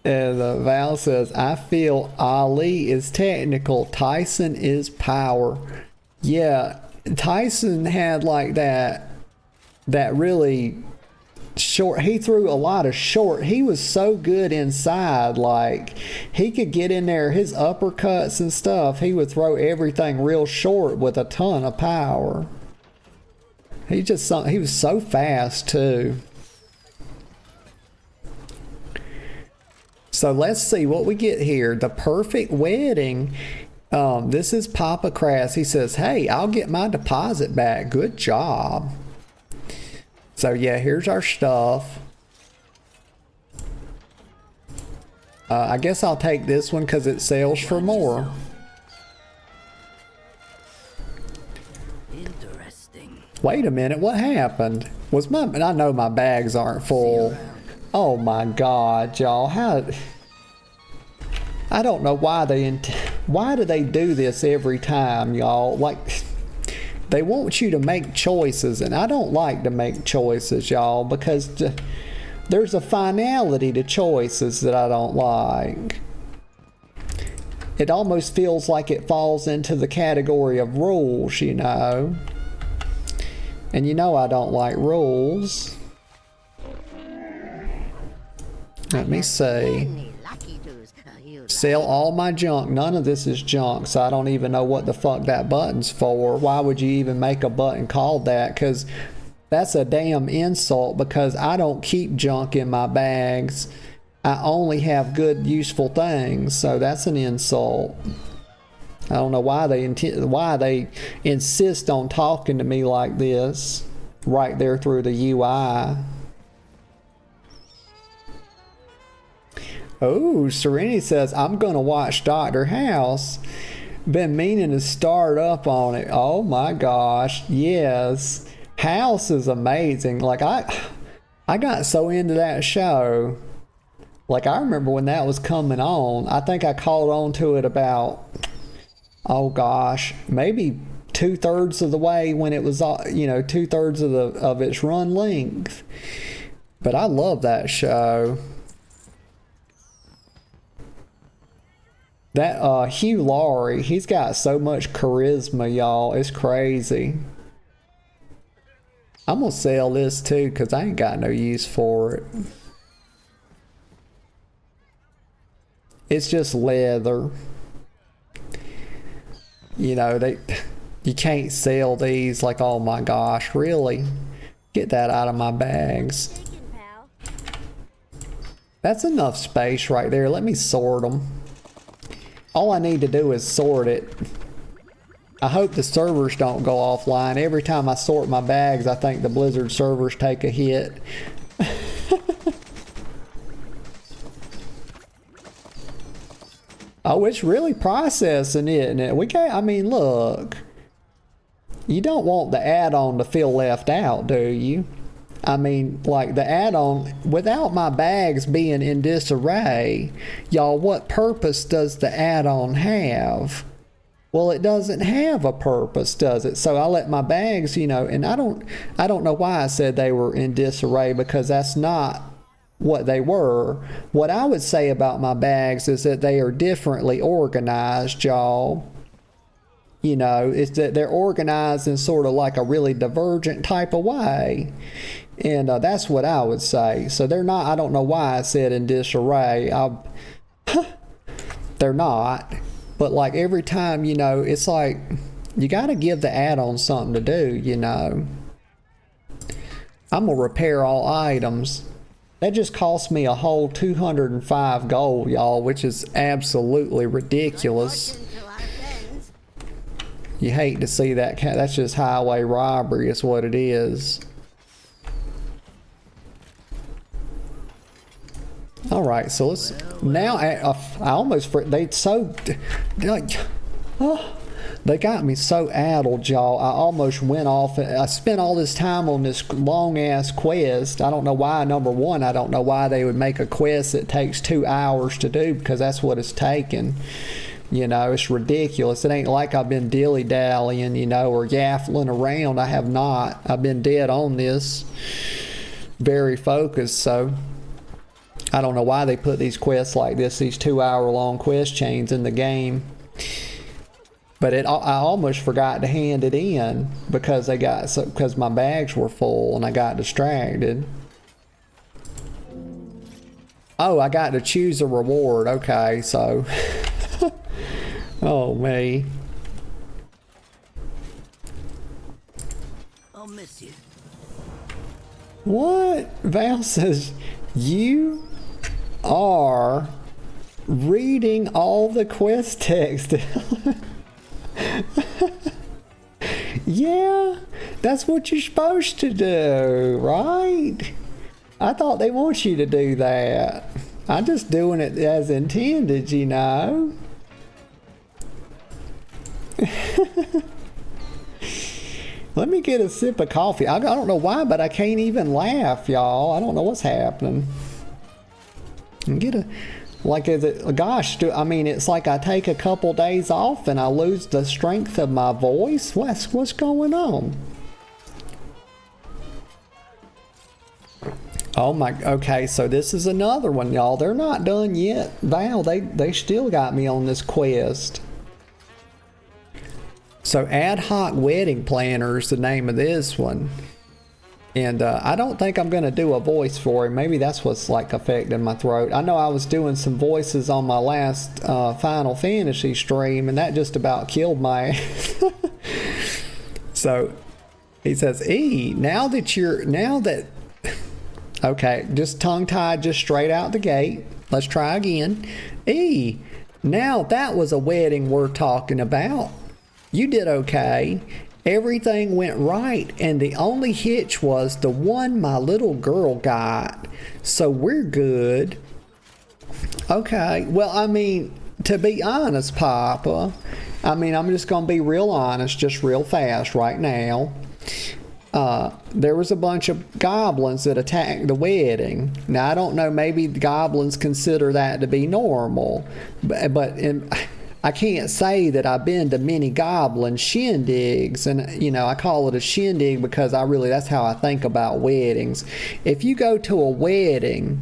And Val says, I feel Ali is technical, Tyson is power. Yeah, Tyson had like that really short, he threw a lot of short. He was so good inside, like he could get in there, his uppercuts and stuff, he would throw everything real short with a ton of power. He was so fast too. So let's see what we get here. The perfect wedding. This is Papa Crass. He says, hey, I'll get my deposit back. Good job. So yeah, here's our stuff. I guess I'll take this one because it sells for more. Interesting. Wait a minute, what happened? I know my bags aren't full. Oh my God, y'all! I don't know why why do they do this every time, y'all? Like, they want you to make choices, and I don't like to make choices, y'all, because there's a finality to choices that I don't like. It almost feels like it falls into the category of rules, you know. And you know I don't like rules. Let me see. Sell all my junk. None of this is junk, so I don't even know what the fuck that button's for. Why would you even make a button called that? Because that's a damn insult, because I don't keep junk in my bags. I only have good, useful things, so that's an insult. I don't know why they insist on talking to me like this right there through the UI. Oh, Serenity says, I'm going to watch Dr. House. Been meaning to start up on it. Oh my gosh. Yes. House is amazing. Like I got so into that show. Like I remember when that was coming on. I think I caught on to it about, oh gosh, maybe 2/3 of the way when it was, 2/3 of its run length. But I love that show. That Hugh Laurie, he's got so much charisma, y'all. It's crazy. I'm gonna sell this too because I ain't got no use for it. It's just leather. You know, you can't sell these. Like, oh my gosh, really? Get that out of my bags. That's enough space right there. Let me sort them. All I need to do is sort it. I hope the servers don't go offline. Every time I sort my bags, I think the Blizzard servers take a hit. Oh, it's really processing it, isn't it? We can't, I mean, look. You don't want the add-on to feel left out, do you? I mean, like the add-on, without my bags being in disarray, y'all, what purpose does the add-on have? Well, it doesn't have a purpose, does it? So I let my bags, and I don't know why I said they were in disarray, because that's not what they were. What I would say about my bags is that they are differently organized, y'all. It's that they're organized in sort of like a really divergent type of way. And that's what I would say. So they're not, I don't know why I said in disarray. They're not. But like every time, it's like, you got to give the add-on something to do, I'm going to repair all items. That just cost me a whole 205 gold, y'all, which is absolutely ridiculous. You hate to see that. That's just highway robbery is what it is. All right, so let's now. I almost they got me so addled, y'all. I almost went off. I spent all this time on this long ass quest. I don't know why. Number one, I don't know why they would make a quest that takes 2 hours to do, because that's what it's taken. It's ridiculous. It ain't like I've been dilly-dallying, or yaffling around. I have not. I've been dead on this. Very focused, so I don't know why they put these quests like this, these 2-hour-long quest chains in the game. But I almost forgot to hand it in because because my bags were full and I got distracted. Oh, I got to choose a reward. Okay, so oh me. I'll miss you. What? Val says you are reading all the quest text. Yeah, that's what you're supposed to do, right? I thought they want you to do that. I'm just doing it as intended, Let me get a sip of coffee. I don't know why, but I can't even laugh, y'all. I don't know what's happening. Get a, like, is it, gosh, it's like I take a couple days off and I lose the strength of my voice. What's going on? Oh my, okay, so this is another one, y'all. They're not done yet. Val, they still got me on this quest. So Ad Hoc Wedding Planner is the name of this one. And I don't think I'm going to do a voice for him. Maybe that's what's like affecting my throat. I know I was doing some voices on my last Final Fantasy stream, and that just about killed my ass. So he says, okay, just tongue-tied, just straight out the gate. Let's try again. Now that was a wedding we're talking about. You did okay. Everything went right, and the only hitch was the one my little girl got. So we're good. Okay, well, I mean, to be honest, Papa, I mean, I'm just going to be real honest, just real fast right now. There was a bunch of goblins that attacked the wedding. Now, I don't know, maybe the goblins consider that to be normal, but I can't say that I've been to many goblin shindigs, and you know, I call it a shindig because that's how I think about weddings. If you go to a wedding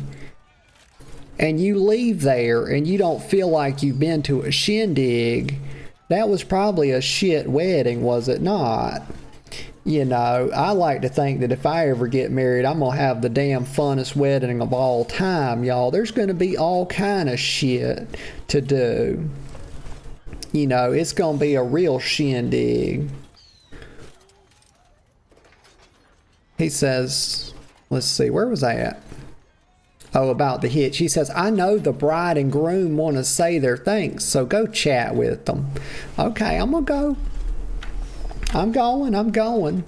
and you leave there and you don't feel like you've been to a shindig, that was probably a shit wedding, was it not? You know, I like to think that if I ever get married, I'm going to have the damn funnest wedding of all time, y'all. There's going to be all kind of shit to do. You know, it's going to be a real shindig. He says, let's see, where was I at? Oh, about the hitch. He says, I know the bride and groom want to say their thanks, so go chat with them. Okay, I'm going to go. I'm going.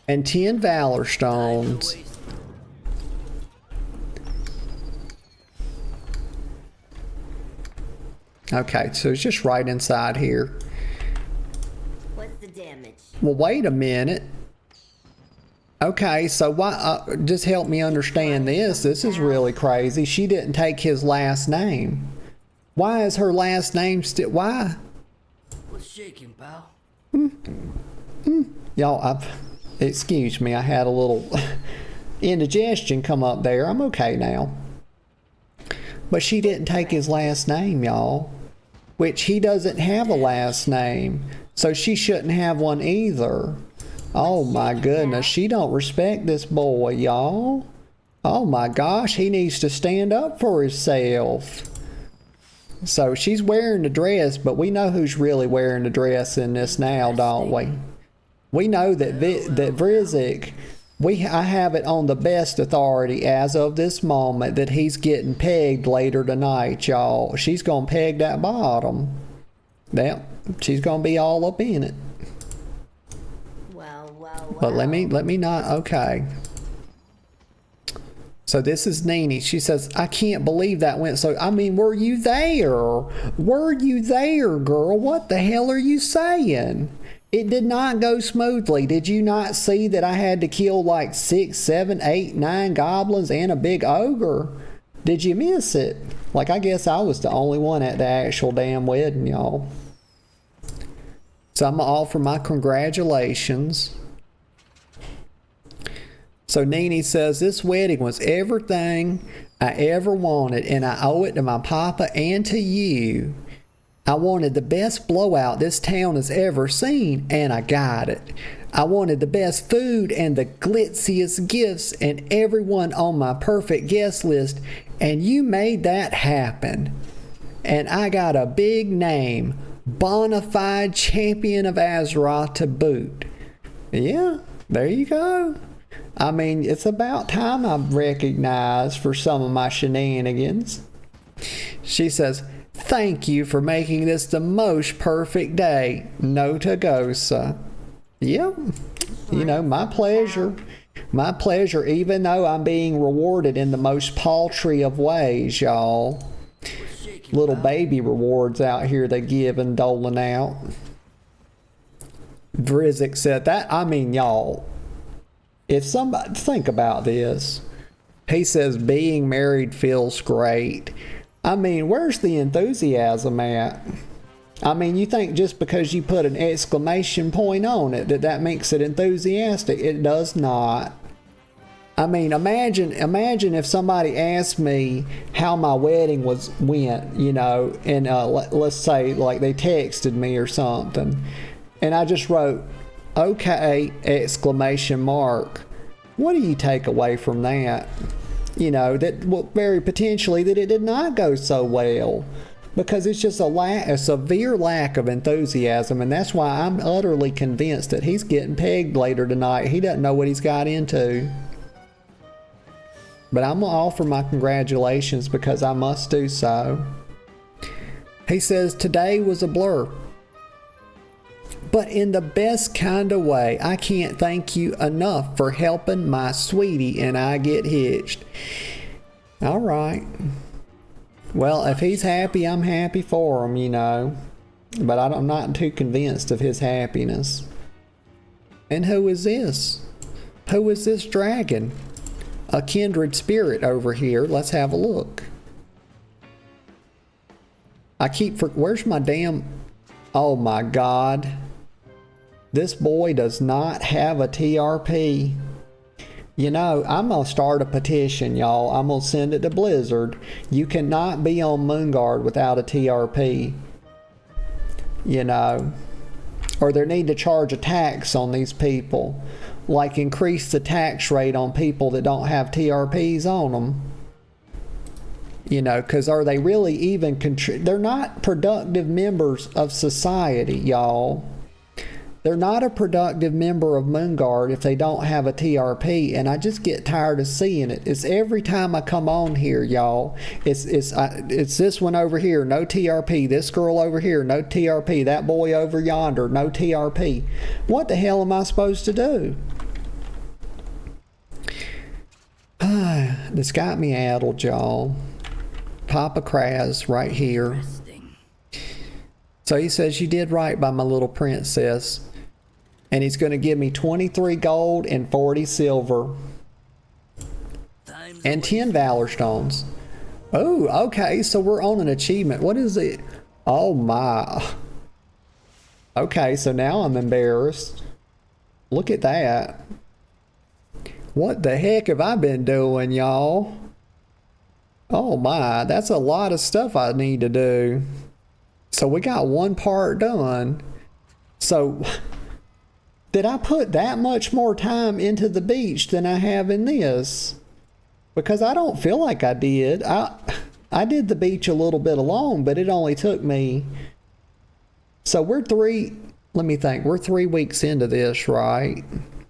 And 10 Valor Stones. Okay, so it's just right inside here. What's the damage? Well, wait a minute. Okay, so why? Just help me understand this. This is really crazy. She didn't take his last name. Why is her last name still? Why? What's shaking, pal? Y'all, excuse me. I had a little indigestion come up there. I'm okay now. But she didn't take his last name, y'all. Which he doesn't have a last name. So she shouldn't have one either. Oh my goodness, she don't respect this boy, y'all. Oh my gosh, he needs to stand up for himself. So she's wearing the dress, but we know who's really wearing the dress in this now, don't we? We know that that Vrizik, I have it on the best authority as of this moment that he's getting pegged later tonight, y'all. She's gonna peg that bottom. Yeah, she's gonna be all up in it. But let me not, okay. So this is Nene. She says, I can't believe that went so, I mean, were you there? Were you there, girl? What the hell are you saying? It did not go smoothly. Did you not see that I had to kill like 6, 7, 8, 9 goblins and a big ogre? Did you miss it? Like, I guess I was the only one at the actual damn wedding, y'all. So I'm going to offer my congratulations. So Nene says, this wedding was everything I ever wanted, and I owe it to my papa and to you. I wanted the best blowout this town has ever seen, and I got it. I wanted the best food and the glitziest gifts and everyone on my perfect guest list, and you made that happen. And I got a big name, bona fide champion of Azeroth to boot. Yeah, there you go. I mean, it's about time I'm recognized for some of my shenanigans. She says, thank you for making this the most perfect day. Notagosa. Yep. You know, my pleasure. My pleasure, even though I'm being rewarded in the most paltry of ways, y'all. Little baby rewards out here they give and doling out. Vrizik said that, I mean, y'all. If somebody, think about this. He says being married feels great. I mean, where's the enthusiasm at? I mean, you think just because you put an exclamation point on it that makes it enthusiastic? It does not. I mean, imagine if somebody asked me how my wedding went, you know, and let's say like they texted me or something, and I just wrote, okay, exclamation mark. What do you take away from that? You know, that very potentially that it did not go so well, because it's just a severe lack of enthusiasm, and that's why I'm utterly convinced that he's getting pegged later tonight. He doesn't know what he's got into. But I'm going to offer my congratulations because I must do so. He says, today was a blur. But in the best kind of way. I can't thank you enough for helping my sweetie and I get hitched. All right. Well, if he's happy, I'm happy for him, you know. But I'm not too convinced of his happiness. And who is this? Who is this dragon? A kindred spirit over here. Let's have a look. Where's my damn... Oh my God. This boy does not have a TRP. You know, I'm going to start a petition, y'all. I'm going to send it to Blizzard. You cannot be on Moonguard without a TRP. You know. Or they need to charge a tax on these people. Like increase the tax rate on people that don't have TRPs on them. You know, because are they really even... They're not productive members of society, y'all. They're not a productive member of Moonguard if they don't have a TRP, and I just get tired of seeing it. It's every time I come on here, y'all. It's this one over here, no TRP. This girl over here, no TRP. That boy over yonder, no TRP. What the hell am I supposed to do? This got me addled, y'all. Papa Kraz right here. So he says, you did right by my little princess. And he's going to give me 23 gold and 40 silver. And 10 Valor Stones. Oh, okay. So we're on an achievement. What is it? Oh, my. Okay, so now I'm embarrassed. Look at that. What the heck have I been doing, y'all? Oh, my. That's a lot of stuff I need to do. So we got one part done. So... Did I put that much more time into the beach than I have in this? Because I don't feel like I did. I did the beach a little bit alone, but it only took me... So we're let me think, we're 3 weeks into this, right?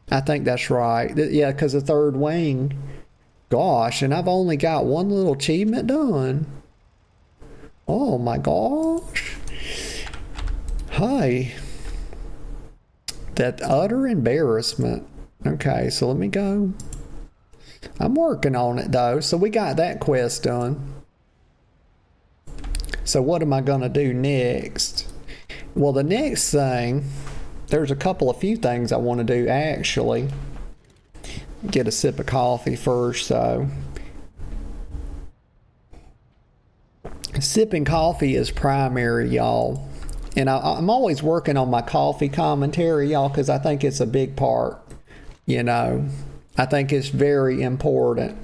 I think that's right. Yeah, because the third wing. Gosh, and I've only got one little achievement done. Oh my gosh. Hi. That utter embarrassment. Okay, so let me go. I'm working on it though. So we got that quest done. So what am I going to do next? Well, the next thing, there's a few things I want to do actually. Get a sip of coffee first, so. Sipping coffee is primary, y'all. And I'm always working on my coffee commentary, y'all, because I think it's a big part. You know, I think it's very important.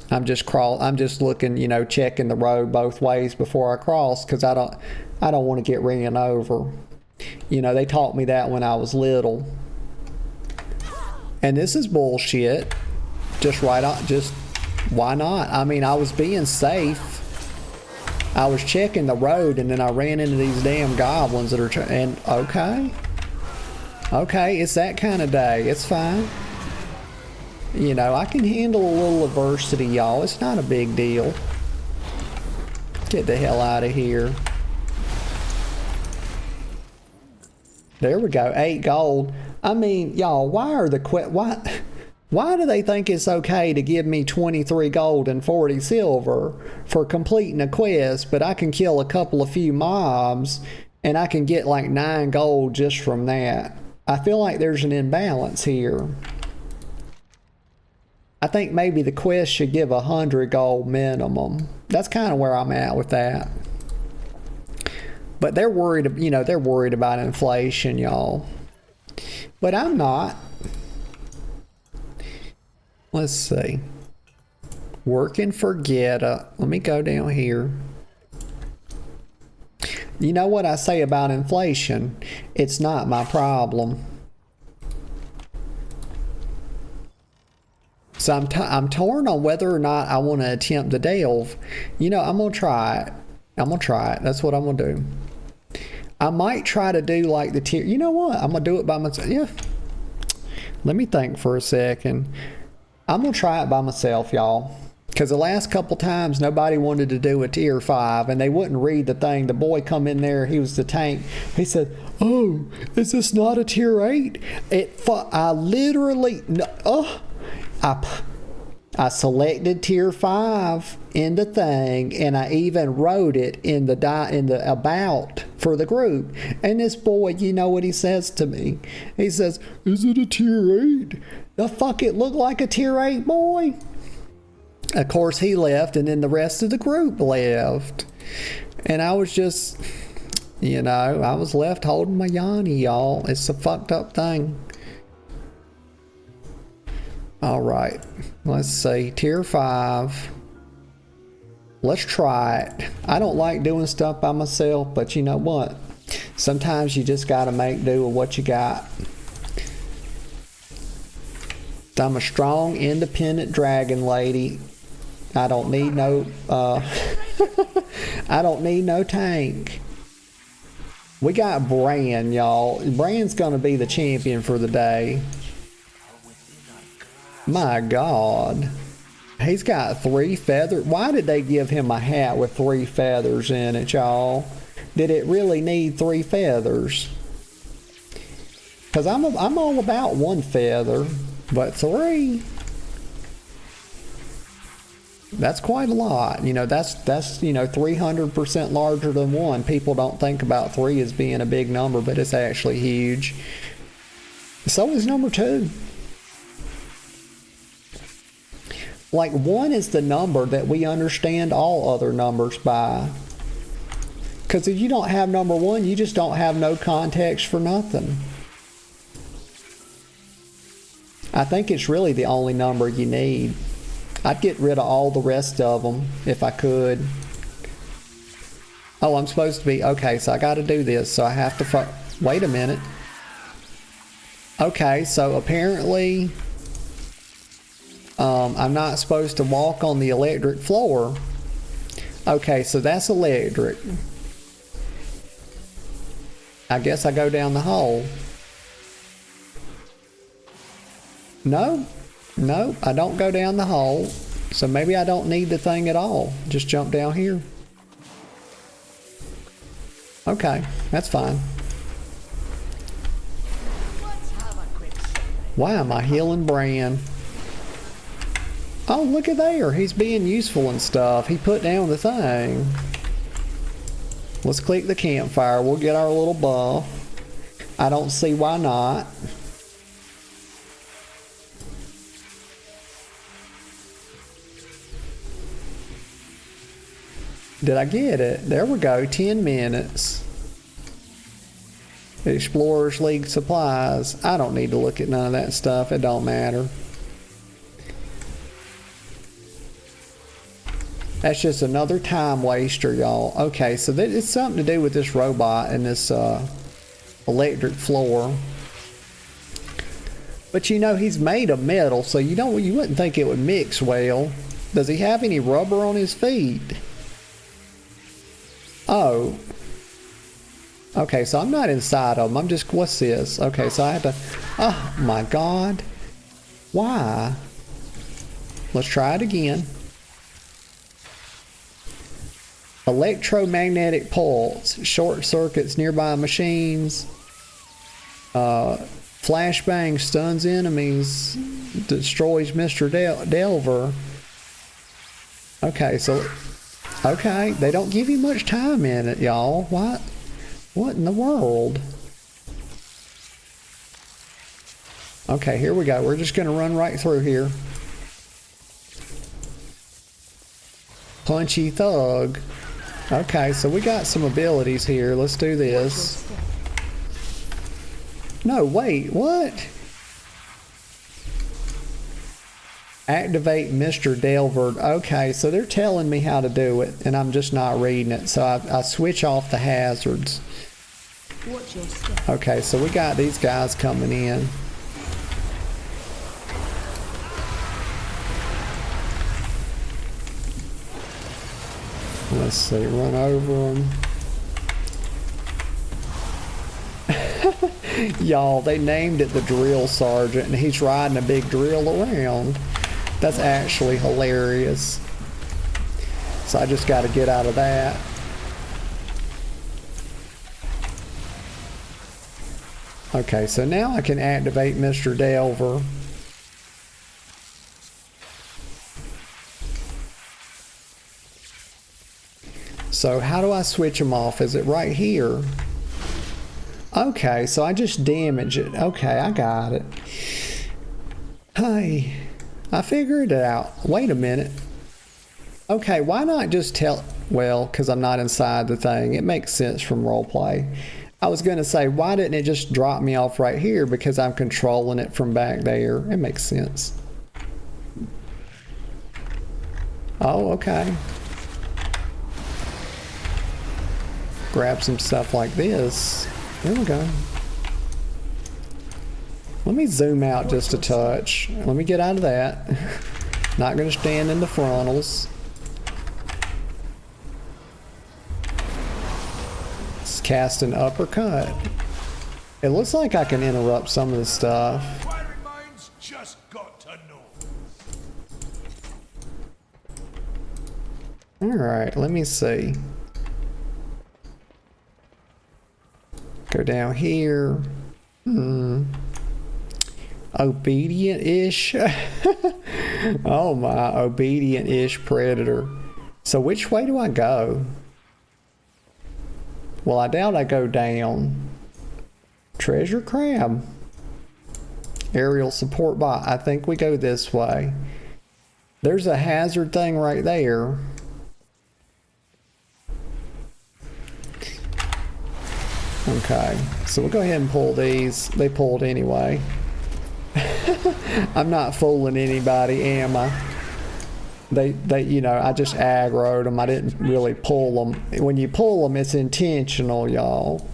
I'm just looking, you know, checking the road both ways before I cross, because I don't want to get ran over. You know, they taught me that when I was little. And this is bullshit. Just why not? I mean, I was being safe. I was checking the road, and then I ran into these damn goblins that are and okay, it's that kind of day. It's fine. You know, I can handle a little adversity, y'all. It's not a big deal. Get the hell out of here. There we go. 8 gold. I mean, y'all, why do they think it's okay to give me 23 gold and 40 silver for completing a quest, but I can kill a few mobs and I can get like 9 gold just from that? I feel like there's an imbalance here. I think maybe the quest should give 100 gold minimum. That's kind of where I'm at with that. But they're worried, you know, they're worried about inflation, y'all. But I'm not. Let's see. Working for Geta. Let me go down here. You know what I say about inflation? It's not my problem. So I'm torn on whether or not I want to attempt to delve. You know, I'm going to try it. That's what I'm going to do. I might try to do like the tier. You know what? I'm going to do it by myself. Yeah. Let me think for a second. I'm going to try it by myself, y'all. Because the last couple times, nobody wanted to do a tier 5, and they wouldn't read the thing. The boy come in there, he was the tank. He said, oh, is this not a tier 8? I literally, I selected tier 5 in the thing, and I even wrote it in the about for the group. And this boy, you know what he says to me? He says, "Is it a tier 8? The fuck it look like a tier 8, boy?" Of course he left, and then the rest of the group left. And I was just, you know, I was left holding my Yanni, y'all. It's a fucked up thing. Alright, let's see, tier 5. Let's try it. I don't like doing stuff by myself, but you know what? Sometimes you just gotta make do with what you got. I'm a strong, independent dragon lady. I don't need no, I don't need no tank. We got Bran, y'all. Bran's gonna be the champion for the day. My God. He's got 3 feathers. Why did they give him a hat with 3 feathers in it, y'all? Did it really need 3 feathers? Because I'm all about 1 feather, but 3. That's quite a lot. You know, that's you know, 300% larger than 1. People don't think about 3 as being a big number, but it's actually huge. So is number 2. Like 1 is the number that we understand all other numbers by. Because if you don't have number 1, you just don't have no context for nothing. I think it's really the only number you need. I'd get rid of all the rest of them if I could. Oh, I'm supposed to be, okay, so I got to do this. So I have to, wait a minute. Okay, so apparently I'm not supposed to walk on the electric floor. Okay, so that's electric. I guess I go down the hole. No, I don't go down the hole. So maybe I don't need the thing at all. Just jump down here. Okay, that's fine. Why am I healing Bran? Oh, look at there. He's being useful and stuff. He put down the thing. Let's click the campfire. We'll get our little buff. I don't see why not. Did I get it? There we go. 10 minutes. Explorers League supplies. I don't need to look at none of that stuff. It don't matter. That's just another time waster, y'all. Okay, so that it's something to do with this robot and this electric floor. But you know, he's made of metal, so you wouldn't think it would mix well. Does he have any rubber on his feet? Oh. Okay, so I'm not inside of him. I'm just, what's this? Okay, so I have to, oh my God. Why? Let's try it again. Electromagnetic pulse, short circuits nearby machines, flashbang stuns enemies, destroys Mr. Delver. Okay, so, okay, they don't give you much time in it, y'all. What in the world? Okay, here we go. We're just gonna run right through here. Punchy thug. Okay, so we got some abilities here. Let's do this. No, wait, what? Activate Mr. Delver. Okay, so they're telling me how to do it, and I'm just not reading it. So I switch off the hazards. Okay, so we got these guys coming in. Let's see, run over them. Y'all, they named it the Drill Sergeant, and he's riding a big drill around. That's actually hilarious. So I just got to get out of that. Okay, so now I can activate Mr. Delver. So how do I switch them off? Is it right here? Okay, so I just damage it. Okay, I got it. Hey, I figured it out. Wait a minute. Okay, why not just tell... Well, because I'm not inside the thing. It makes sense from roleplay. I was going to say, why didn't it just drop me off right here? Because I'm controlling it from back there. It makes sense. Oh, okay. Grab some stuff like this. There we go. Let me zoom out just a touch. Let me get out of that. Not going to stand in the frontals. Let's cast an uppercut. It looks like I can interrupt some of the stuff. Inquiring minds just got to know. Alright, let me see. Go down here. Obedient-ish. Oh my, obedient-ish predator. So which way do I go? Well, I doubt I go down. Treasure crab. Aerial support bot. I think we go this way. There's a hazard thing right there. Okay, so we'll go ahead and pull these. They pulled anyway. I'm not fooling anybody, am I? They, you know, I just aggroed them. I didn't really pull them. When you pull them, it's intentional, y'all.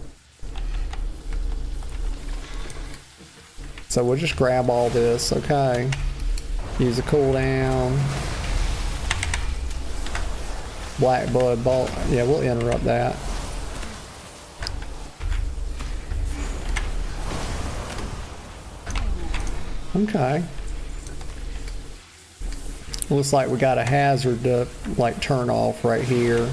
So we'll just grab all this, okay? Use a cooldown. Black blood ball. Yeah, we'll interrupt that. Okay. Looks like we got a hazard to like turn off right here.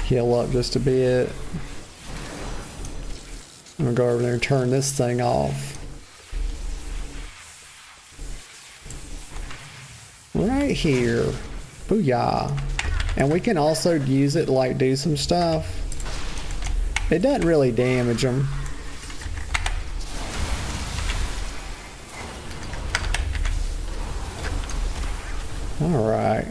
Heal up just a bit. I'm gonna go over there and turn this thing off. Right here. Booyah. And we can also use it to like do some stuff. It doesn't really damage them. Alright.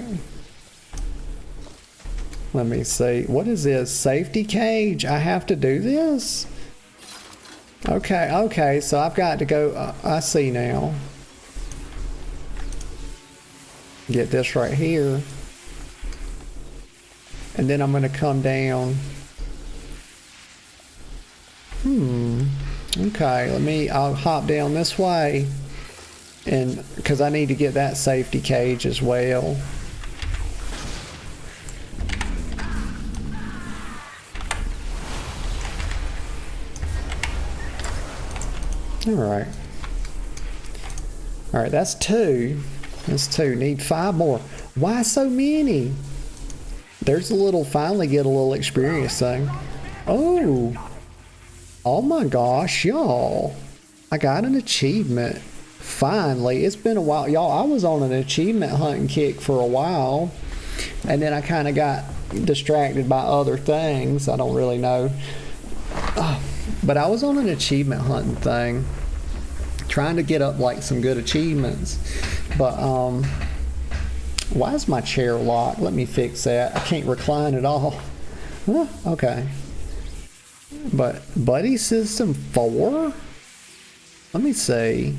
Let me see. What is this? Safety cage? I have to do this? Okay, okay, so I've got to go. I see now. Get this right here. And then I'm going to come down. Okay, I'll hop down this way. And because I need to get that safety cage as well. Alright. Alright, that's 2. That's 2. Need 5 more. Why so many? There's a little, finally get a little experience thing. Oh. Oh my gosh, y'all. I got an achievement. Finally. It's been a while. Y'all, I was on an achievement hunting kick for a while. And then I kind of got distracted by other things. I don't really know. But I was on an achievement hunting thing. Trying to get up like some good achievements. But, why is my chair locked? Let me fix that. I can't recline at all. Huh, okay. But buddy system 4? Let me see.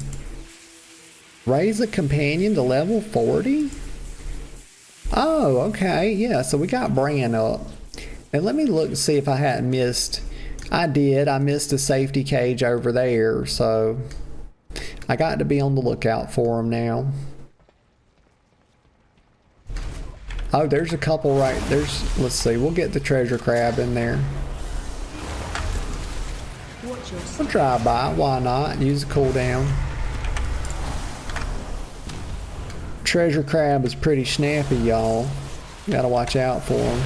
Raise a companion to level 40? Oh, okay. Yeah, so we got Bran up. And let me look and see if I hadn't missed. I did. I missed a safety cage over there, so I got to be on the lookout for him now. Oh, there's a couple right there's. Let's see. We'll get the treasure crab in there. We'll drive by. Why not? Use a cooldown. Treasure crab is pretty snappy, y'all. Gotta watch out for him.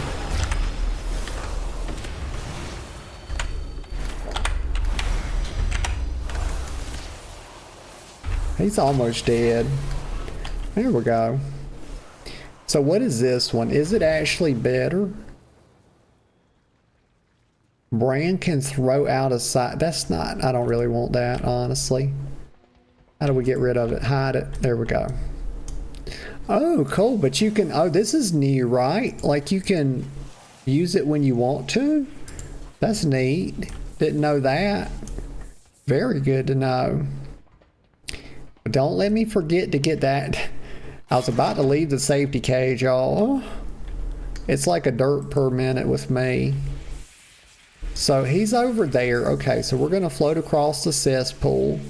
He's almost dead. There we go. So what is this one? Is it actually better? Brand can throw out a side. That's not, I don't really want that, honestly. How do we get rid of it? Hide it. There we go. Oh, cool. But you can, oh, this is new, right? Like you can use it when you want to? That's neat. Didn't know that. Very good to know. But don't let me forget to get that. I was about to leave the safety cage, y'all. It's like a dirt per minute with me. So he's over there. Okay, so we're going to float across the cesspool.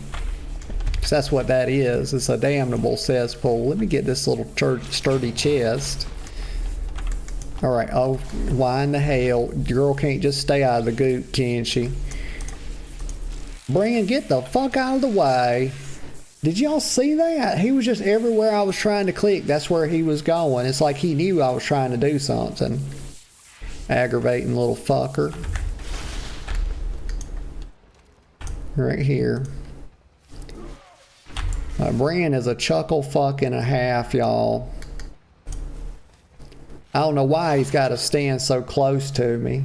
Because that's what that is. It's a damnable cesspool. Let me get this little sturdy chest. Alright, oh, why in the hell? Girl can't just stay out of the goop, can she? Brand, get the fuck out of the way. Did y'all see that? He was just everywhere I was trying to click. That's where he was going. It's like he knew I was trying to do something. Aggravating little fucker. Right here. Brand is a chuckle fuck and a half, y'all. I don't know why he's got to stand so close to me.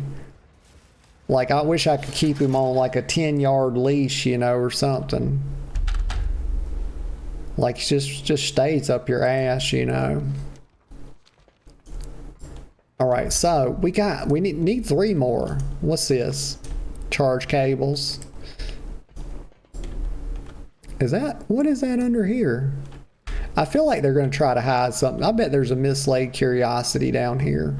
Like, I wish I could keep him on like a 10-yard leash, you know, or something. Like, just stays up your ass, you know. Alright, so we need 3 more. What's this? Charge cables. What is that under here? I feel like they're going to try to hide something. I bet there's a mislaid curiosity down here.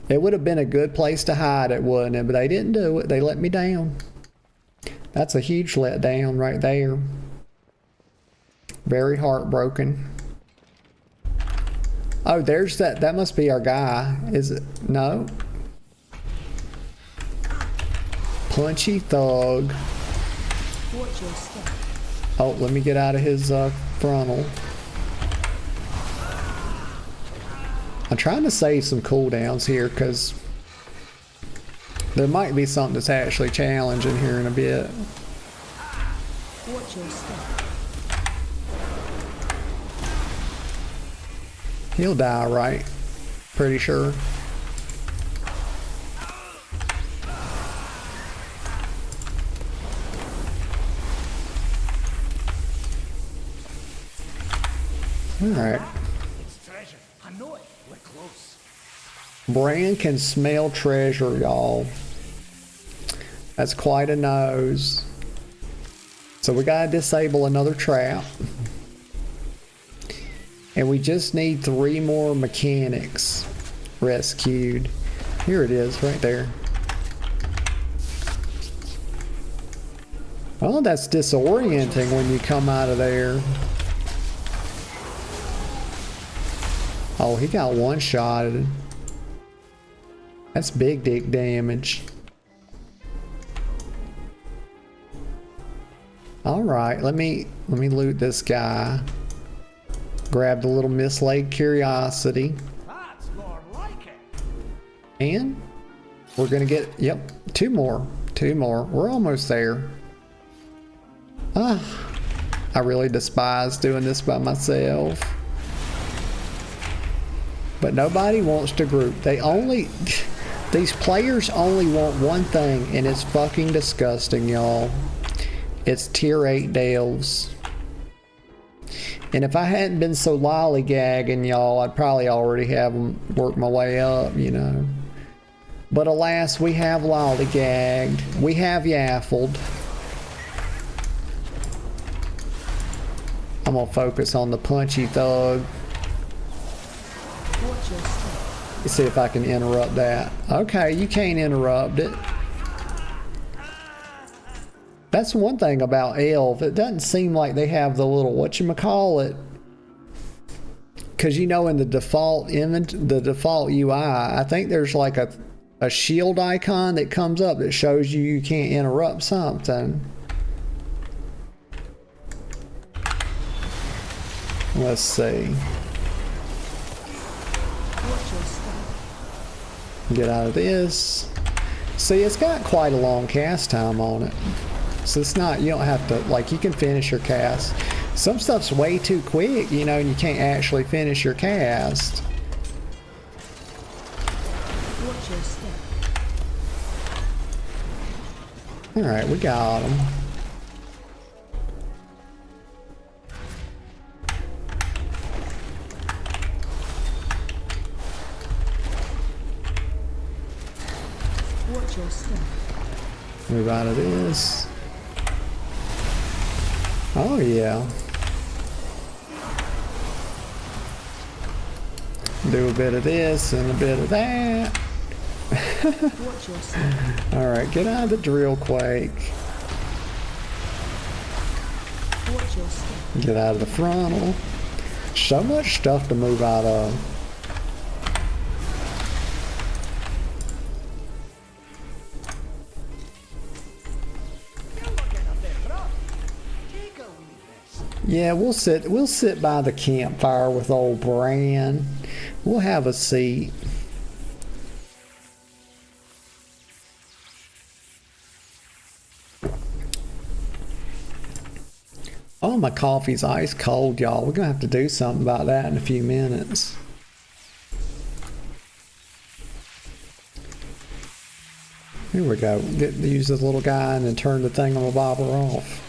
It would have been a good place to hide it, wouldn't it? But they didn't do it. They let me down. That's a huge letdown right there. Very heartbroken. Oh, there's that. That must be our guy. Is it? No. Punchy thug. Oh, let me get out of his frontal. I'm trying to save some cooldowns here because there might be something that's actually challenging here in a bit. Watch your step. He'll die, right? Pretty sure. Alright. It's treasure. I know it. We're close. Brand can smell treasure, y'all. That's quite a nose. So we gotta disable another trap. And we just need 3 more mechanics rescued. Here it is, right there. Oh, that's disorienting when you come out of there. Oh, he got one-shotted. That's big dick damage. Alright, let me loot this guy. Grab the little mislaid curiosity. That's more like it. And we're gonna get, yep, 2 more. 2 more. We're almost there. Ah, I really despise doing this by myself. But nobody wants to group. These players only want one thing, and it's fucking disgusting, y'all. It's tier 8 delves. And if I hadn't been so lollygagging, y'all, I'd probably already have them work my way up, you know. But alas, we have lollygagged. We have yaffled. I'm gonna focus on the punchy thug. Let's see if I can interrupt that. Okay, you can't interrupt it. That's one thing about Elf. It doesn't seem like they have the little whatchamacallit. Because you know in the default UI, I think there's like a shield icon that comes up that shows you can't interrupt something. Let's see. Get out of this. See, it's got quite a long cast time on it. So it's not, you don't have to, like, you can finish your cast. Some stuff's way too quick, you know, and you can't actually finish your cast. Watch your step. Alright, we got him. Watch your step. Move out of this. Oh yeah. Do a bit of this and a bit of that. Watch your step. Alright, get out of the drill quake. Watch your step. Get out of the frontal. So much stuff to move out of. Yeah, we'll sit by the campfire with old Bran. We'll have a seat. Oh, my coffee's ice cold, y'all. We're gonna have to do something about that in a few minutes. Here we go. Use this little guy and then turn the thingamabobber off.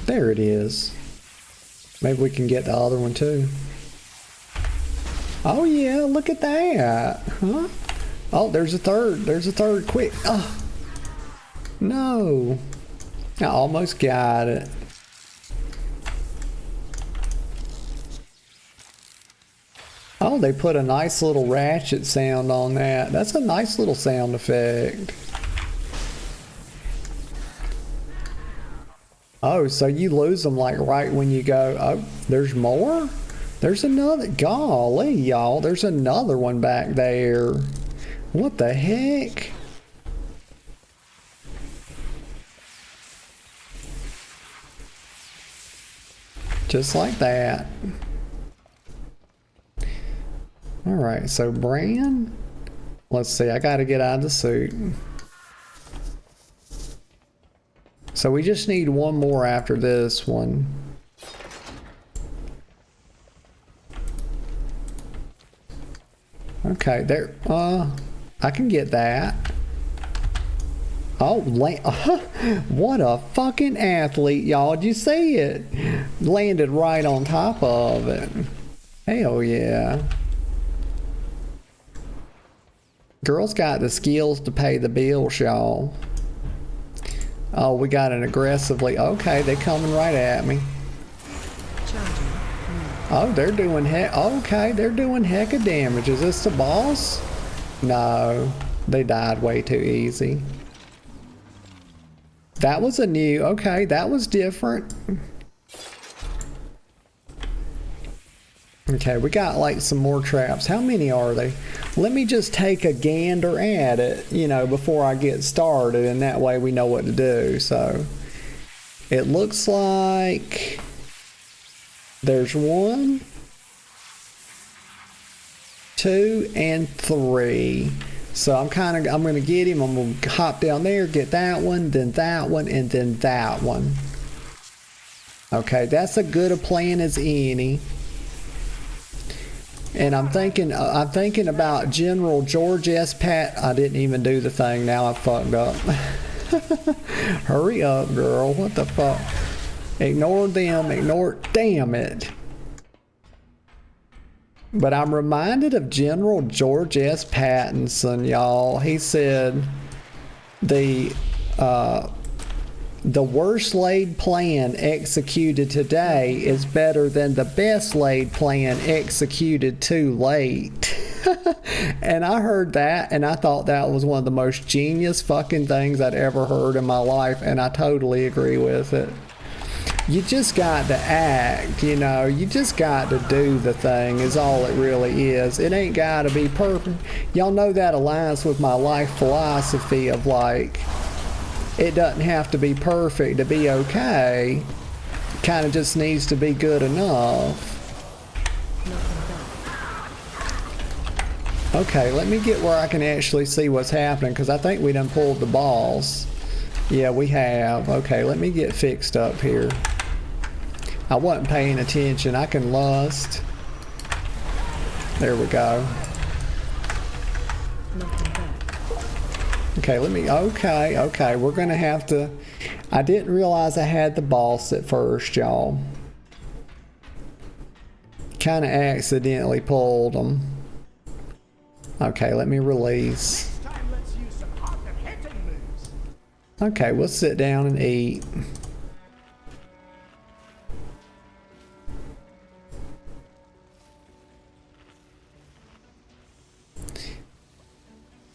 There it is. Maybe we can get the other one too. Oh yeah, look at that. Huh? Oh, there's a third. There's a third. Quick. Oh. No. I almost got it. Oh, they put a nice little ratchet sound on that. That's a nice little sound effect. Oh, so you lose them like right when you go, oh, there's more? There's another, golly, y'all, there's another one back there. What the heck? Just like that. All right, so Bran, let's see, I gotta get out of the suit. So we just need one more after this one. Okay, there, I can get that. Oh, what a fucking athlete, y'all. Did you see it? Landed right on top of it. Hell yeah. Girl's got the skills to pay the bills, y'all. Oh, we got an aggressively. Okay, they're coming right at me. Oh, they're doing heck. Okay, they're doing heck of damage. Is this the boss? No, they died way too easy. That was a new. Okay, that was different. Okay, we got like some more traps. How many are they? Let me just take a gander at it, you know, before I get started, and that way we know what to do. So it looks like there's 1, 2, and 3. So I'm gonna get him. I'm gonna hop down there, get that one, then that one, and then that one. Okay, that's as good a plan as any. And I'm thinking about General George S. Pat. I didn't even do the thing. Now I fucked up. Hurry up, girl. What the fuck? Ignore them. Ignore. Damn it. But I'm reminded of General George S. Pattinson, y'all. He said the worst laid plan executed today is better than the best laid plan executed too late. And I heard that and I thought that was one of the most genius fucking things I'd ever heard in my life, and I totally agree with it. You just got to act, you know, you just got to do the thing is all it really is. It ain't got to be perfect. Y'all know that aligns with my life philosophy of like, it doesn't have to be perfect to be okay. It kind of just needs to be good enough. Okay, let me get where I can actually see what's happening, because I think we done pulled the balls. Yeah, we have. Okay, let me get fixed up here. I wasn't paying attention. I can lust. There we go. Nothing back. Okay, okay, we're gonna have to... I didn't realize I had the boss at first, y'all. Kinda accidentally pulled them. Okay, let me release. Okay, we'll sit down and eat.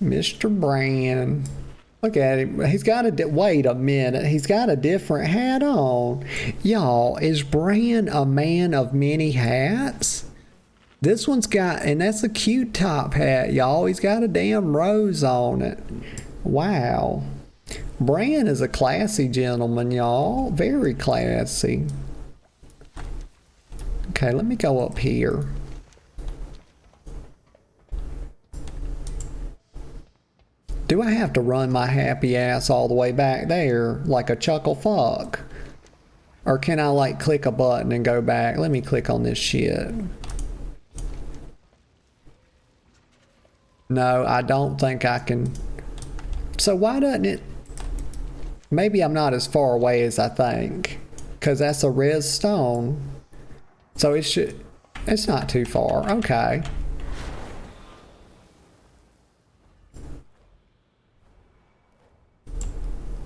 Mr. Bran. Look at him. He's got a... Wait a minute. He's got a different hat on. Y'all, is Bran a man of many hats? This one's got... And that's a cute top hat, y'all. He's got a damn rose on it. Wow. Bran is a classy gentleman, y'all. Very classy. Okay, let me go up here. Do I have to run my happy ass all the way back there like a chuckle fuck? Or can I like click a button and go back? Let me click on this shit. No, I don't think I can. So why doesn't it? Maybe I'm not as far away as I think. Because that's a res stone. So it should... It's not too far. Okay.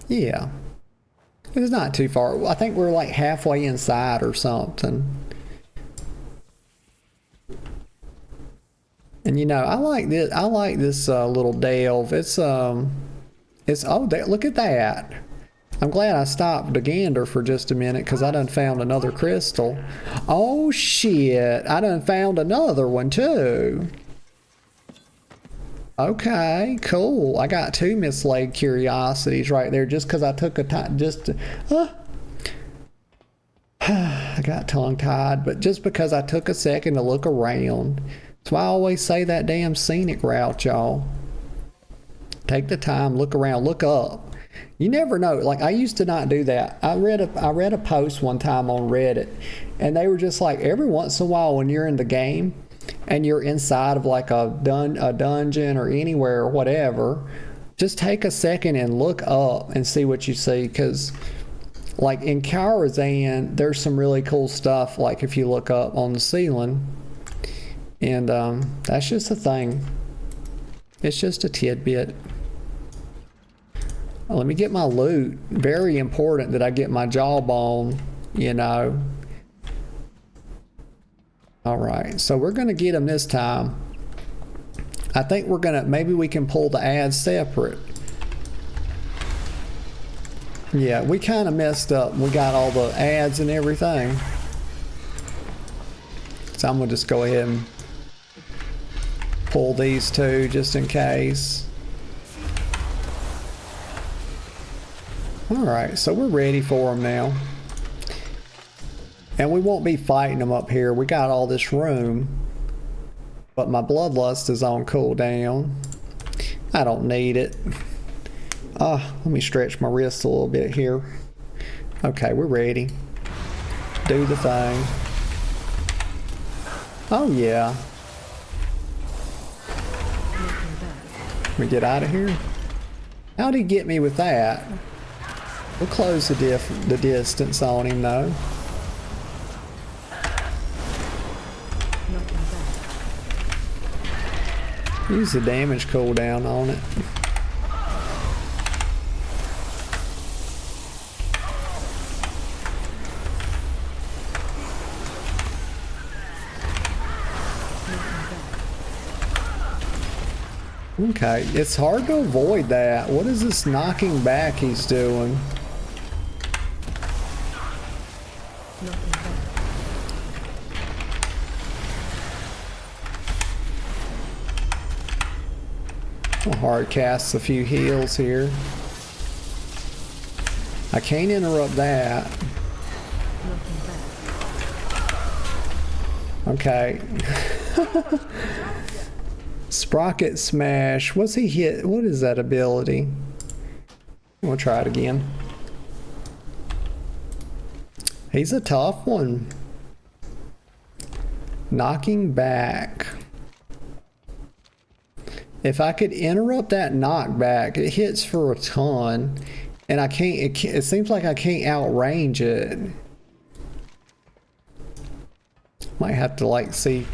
Yeah. It's not too far. I think we're like halfway inside or something. And you know, I like this little delve. It's oh, look at that. I'm glad I stopped to gander for just a minute because I done found another crystal. Oh shit, I done found another one too. Okay, cool. I got 2 mislaid curiosities right there just because I took a time I got tongue-tied, but just because I took a second to look around. That's why I always say that damn scenic route, y'all. Take the time, look around, look up. You never know. Like, I used to not do that. I read a post one time on Reddit, and they were just like, every once in a while when you're in the game and you're inside of like a dungeon or anywhere or whatever, just take a second and look up and see what you see. Because like in Karazhan, there's some really cool stuff, like if you look up on the ceiling. And that's just a thing. It's just a tidbit. Let me get my loot. Very important that I get my jawbone, you know. Alright, so we're going to get them this time. I think we're going to... Maybe we can pull the ads separate. Yeah, we kind of messed up. We got all the ads and everything. So I'm going to just go ahead and pull these two just in case. Alright, so we're ready for them now. And we won't be fighting them up here. We got all this room. But my bloodlust is on cooldown. I don't need it. Let me stretch my wrist a little bit here. Okay, we're ready. Do the thing. Oh yeah. Let me get out of here. How'd he get me with that? We'll close the distance on him though. Use the damage cooldown on it. Okay, it's hard to avoid that. What is this knocking back he's doing? I'll hard cast a few heals here. I can't interrupt that. Okay. Sprocket Smash. What's he hit? What is that ability? We'll try it again. He's a tough one. Knocking back. If I could interrupt that knockback, it hits for a ton, and I can't. It seems like I can't outrange it. Might have to like see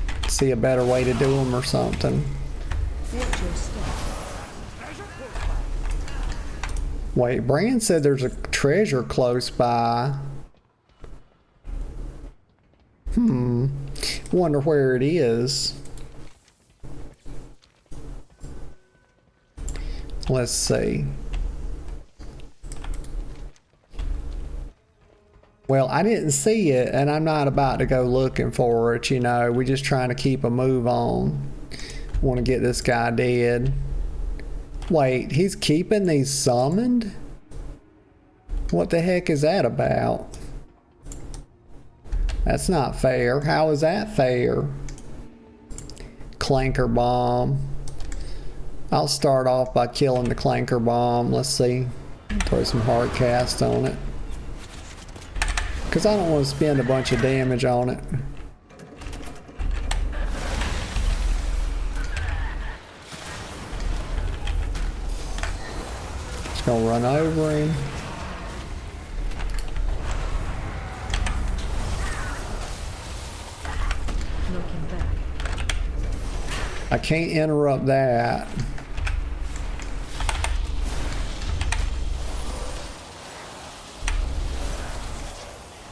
a better way to do them or something. Wait, Brand said there's a treasure close by. Wonder where it is. Let's see. Well, I didn't see it, and I'm not about to go looking for it, you know. We're just trying to keep a move on. Want to get this guy dead. Wait, he's keeping these summoned? What the heck is that about? That's not fair. How is that fair? Clanker bomb. I'll start off by killing the clanker bomb. Let's see. Throw some hard cast on it. Because I don't want to spend a bunch of damage on it. Just gonna run over him. I can't interrupt that.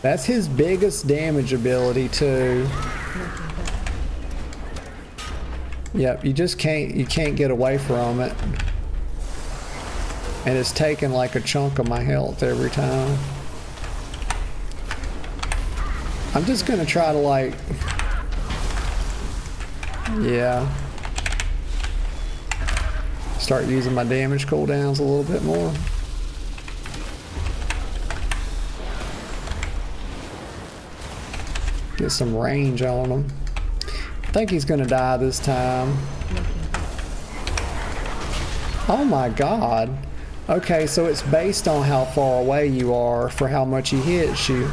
That's his biggest damage ability too. Yep, you just can't get away from it. And it's taking like a chunk of my health every time. I'm just gonna try to like, yeah. Start using my damage cooldowns a little bit more. Get some range on him. I think he's gonna die this time. Oh my god. Okay, so it's based on how far away you are for how much he hits you.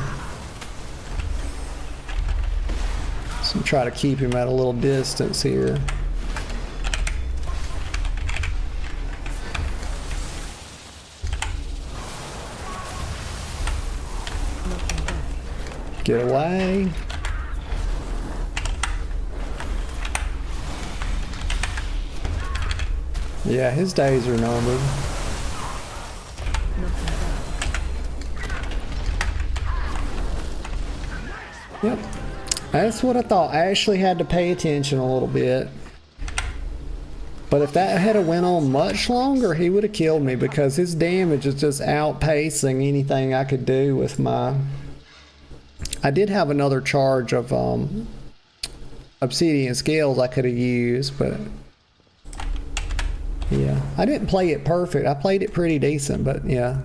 So try to keep him at a little distance here. Get away. Yeah, his days are numbered. Yep. That's what I thought. I actually had to pay attention a little bit. But if that had went on much longer, he would have killed me because his damage is just outpacing anything I could do with my... I did have another charge of obsidian scales I could have used, but yeah, I didn't play it perfect. I played it pretty decent, but yeah,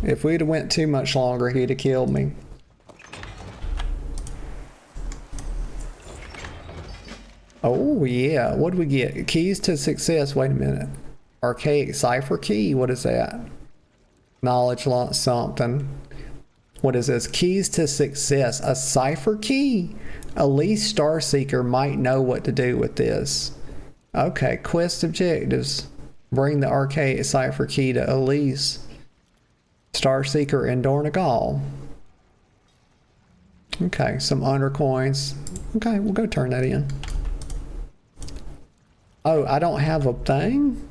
if we'd have went too much longer, he'd have killed me. Oh yeah, what did we get? Keys to success. Wait a minute. Archaic cipher key. What is that? Knowledge launch something. What is this? Keys to success. A cipher key? Elise Starseeker might know what to do with this. Okay, quest objectives. Bring the archaic cipher key to Elise Starseeker in Dornegal. Okay, some undercoins. Okay, we'll go turn that in. Oh, I don't have a thing?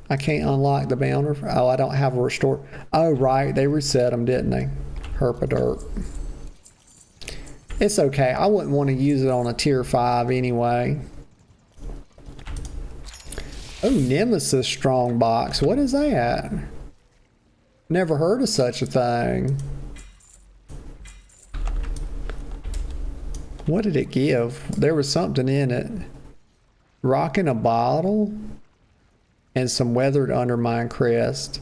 I can't unlock the bouncer. Oh, I don't have a restore. Oh, right. They reset them, didn't they? Herpaderp. It's okay. I wouldn't want to use it on a tier 5 anyway. Oh, Nemesis Strongbox. What is that? Never heard of such a thing. What did it give? There was something in it. Rock in a bottle? And some weathered Undermine crest.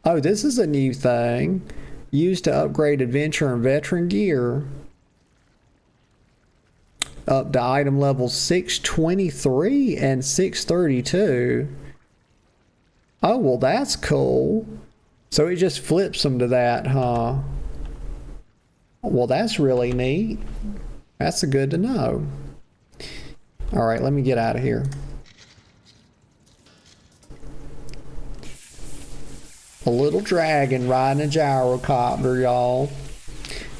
Oh, this is a new thing. Used to upgrade adventure and veteran gear. Up to item level 623 and 632. Oh, well, that's cool. So it just flips them to that, huh? Well, that's really neat. That's good to know. All right, let me get out of here. A little dragon riding a gyrocopter, y'all.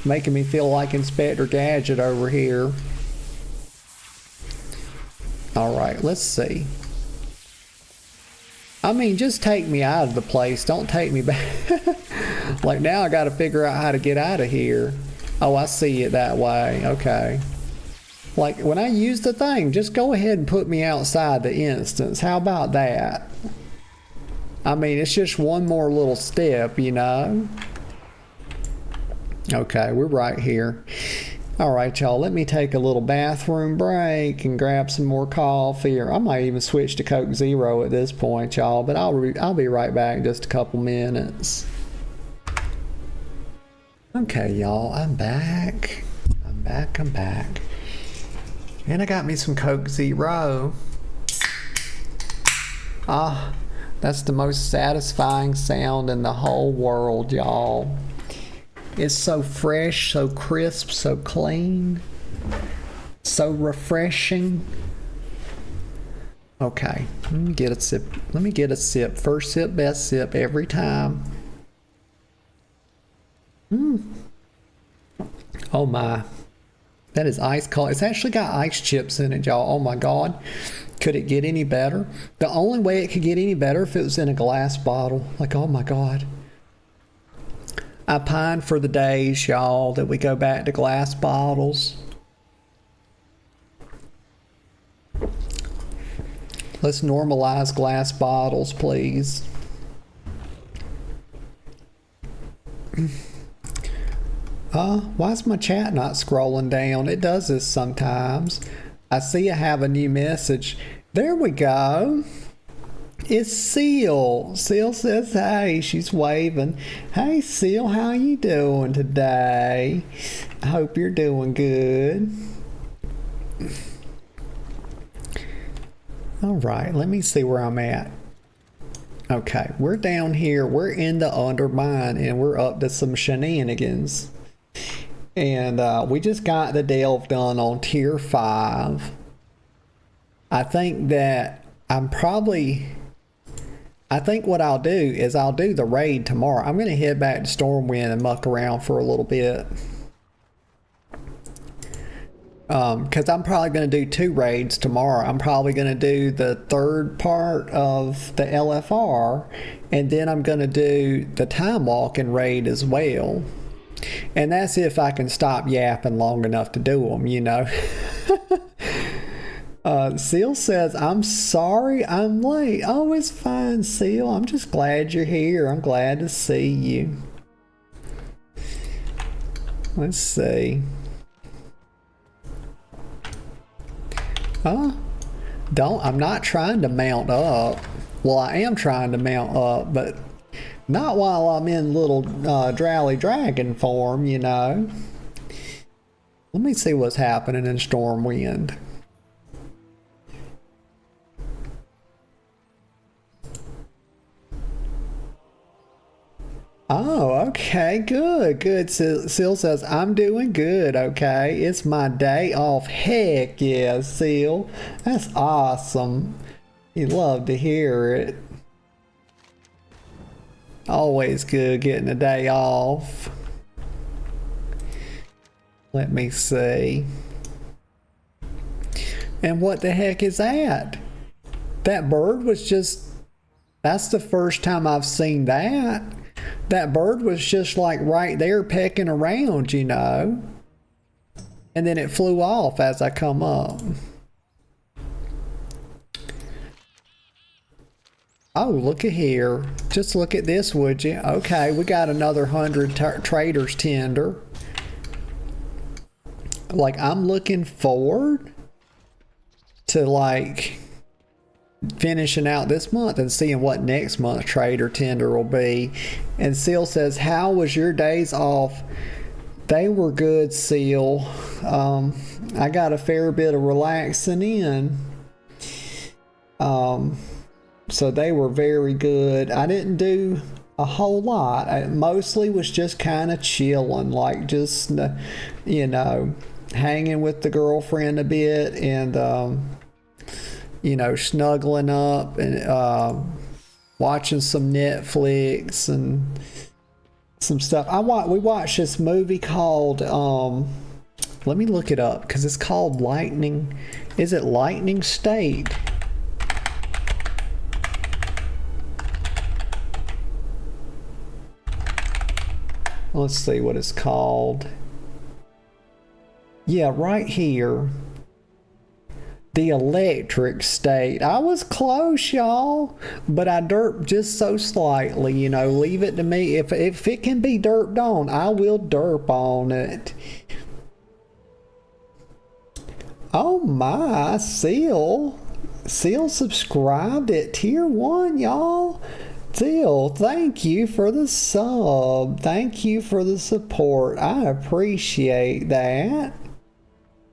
Making me feel like Inspector Gadget over here. All right, let's see. I mean, just take me out of the place. Don't take me back. Like, now I got to figure out how to get out of here. Oh, I see it that way. Okay. Like, when I use the thing, just go ahead and put me outside the instance. How about that? I mean, it's just one more little step, you know? Okay, we're right here. All right, y'all, let me take a little bathroom break and grab some more coffee, or I might even switch to Coke Zero at this point, y'all, but I'll be right back in just a couple minutes. Okay, y'all, I'm back. I'm back. And I got me some Coke Zero. Ah, that's the most satisfying sound in the whole world, y'all. It's so fresh, so crisp, so clean, so refreshing. Okay, let me get a sip. First sip, best sip every time. Oh my, that is ice cold. It's actually got ice chips in it, y'all. Oh my God, could it get any better? The only way it could get any better if it was in a glass bottle. Like, oh my God. I pine for the days, y'all, that we go back to glass bottles. Let's normalize glass bottles, please. Why is my chat not scrolling down? It does this sometimes. I see I have a new message. There we go. It's Seal. Seal says, hey, she's waving. Hey, Seal, how you doing today? I hope you're doing good. All right, let me see where I'm at. Okay, we're down here. We're in the Undermine, and we're up to some shenanigans. And we just got the delve done on tier 5. I think that I think what I'll do is I'll do the raid tomorrow. I'm going to head back to Stormwind and muck around for a little bit. Because I'm probably going to do 2 raids tomorrow. I'm probably going to do the 3rd part of the LFR, and then I'm going to do the time walking raid as well. And that's if I can stop yapping long enough to do them, you know. Seal says, I'm sorry I'm late. Oh, it's fine, Seal. I'm just glad you're here. I'm glad to see you. Let's see. I'm not trying to mount up. Well, I am trying to mount up, but not while I'm in little Drowly Dragon form, you know. Let me see what's happening in Stormwind. Oh, okay, good. Seal says, I'm doing good, okay? It's my day off. Heck yeah, Seal. That's awesome. You love to hear it. Always good getting a day off. Let me see. And what the heck is that? That bird was just... That's the first time I've seen that. That bird was just like right there pecking around, you know. And then it flew off as I come up. Oh, look at here. Just look at this, would you? Okay, we got another 100 traders tender. Like, I'm looking forward to like finishing out this month and seeing what next month's trader tender will be. And Seal says, how was your days off? They were good, Seal. I got a fair bit of relaxing in. So they were very good. I didn't do a whole lot. I mostly was just kind of chilling, like just, you know, hanging with the girlfriend a bit and, you know, snuggling up and watching some Netflix and some stuff. We watched this movie called, let me look it up because it's called Lightning. Is it Lightning State? Let's see what it's called. Yeah, right here. The Electric State. I was close, y'all, but I derped just so slightly, you know. Leave it to me. If it can be derped on, I will derp on it. Oh my, Seal subscribed at tier 1, y'all. Seal, thank you for the sub. Thank you for the support. I appreciate that.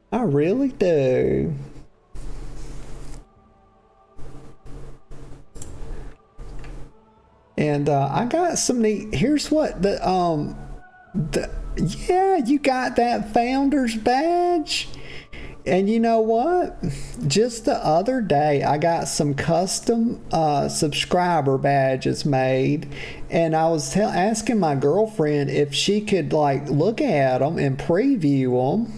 I really do. And I got some neat. Here's what yeah, you got that founder's badge. And you know what? Just the other day, I got some custom subscriber badges made, and I was asking my girlfriend if she could like look at them and preview them,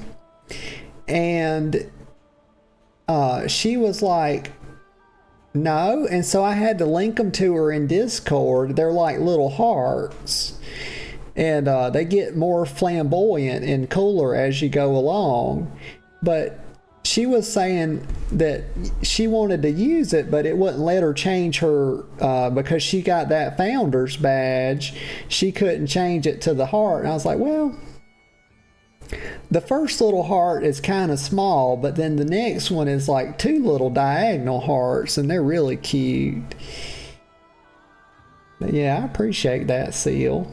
and she was like, no. And so I had to link them to her in Discord. They're like little hearts, and they get more flamboyant and cooler as you go along. But she was saying that she wanted to use it, but it wouldn't let her change her, because she got that founder's badge. She couldn't change it to the heart. And I was like, well, the first little heart is kind of small, but then the next one is like 2 little diagonal hearts, and they're really cute. But yeah, I appreciate that, Seal.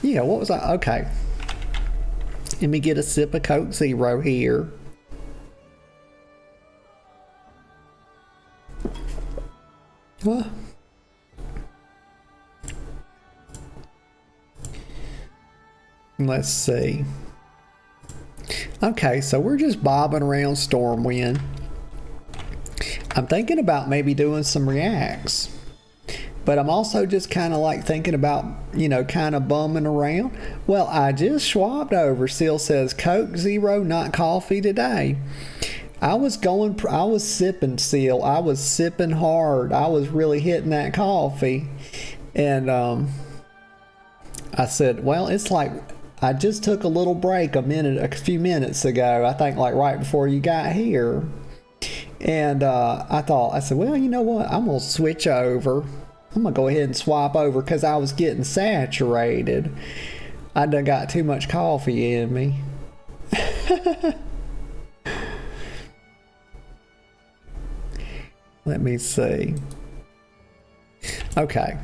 Yeah, what was I? Okay. Let me get a sip of Coke Zero here. Let's see. Okay, so we're just bobbing around Stormwind. I'm thinking about maybe doing some reacts. But I'm also just kind of like thinking about, you know, kind of bumming around. Well, I just swapped over. Seal says Coke Zero, not coffee today. I was sipping, Seal. I was sipping hard. I was really hitting that coffee. And I said, well, it's like I just took a little break a few minutes ago. I think like right before you got here. And I said, well, you know what? I'm going to switch over. I'm going to go ahead and swap over because I was getting saturated. I done got too much coffee in me. Let me see. Okay.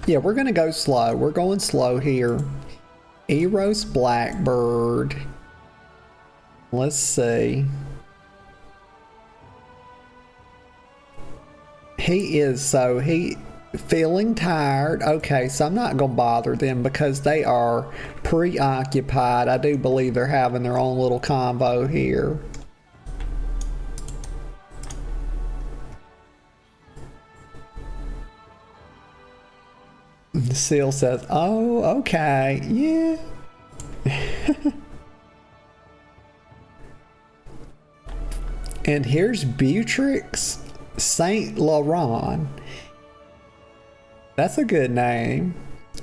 Yeah, we're going to go slow. We're going slow here. Eros Blackbird. Let's see. He feeling tired. Okay, so I'm not going to bother them because they are preoccupied. I do believe they're having their own little combo here. The Seal says, oh, okay, yeah. And here's Beatrix Saint Laurent. That's a good name.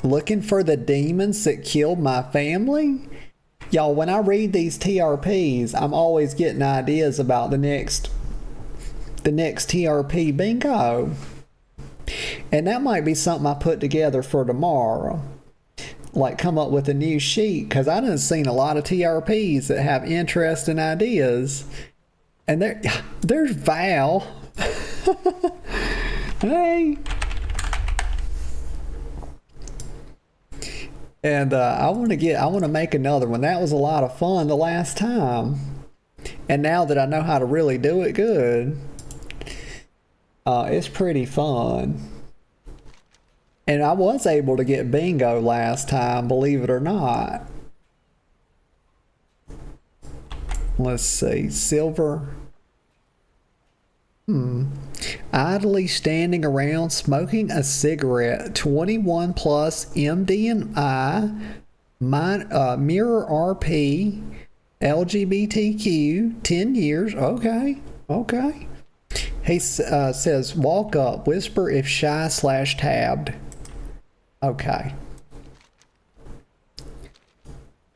Looking for the demons that killed my family? Y'all, when I read these TRPs, I'm always getting ideas about the next TRP bingo. And that might be something I put together for tomorrow. Like come up with a new sheet, because I done seen a lot of TRPs that have interesting ideas. And there's Val. Hey. And I want to make another one. That was a lot of fun the last time. And now that I know how to really do it good, it's pretty fun. And I was able to get bingo last time, believe it or not. Let's see, silver. Idly standing around smoking a cigarette. 21 plus MD&I. Mirror RP. LGBTQ. 10 years. Okay. He says, walk up. Whisper if shy/tabbed. Okay.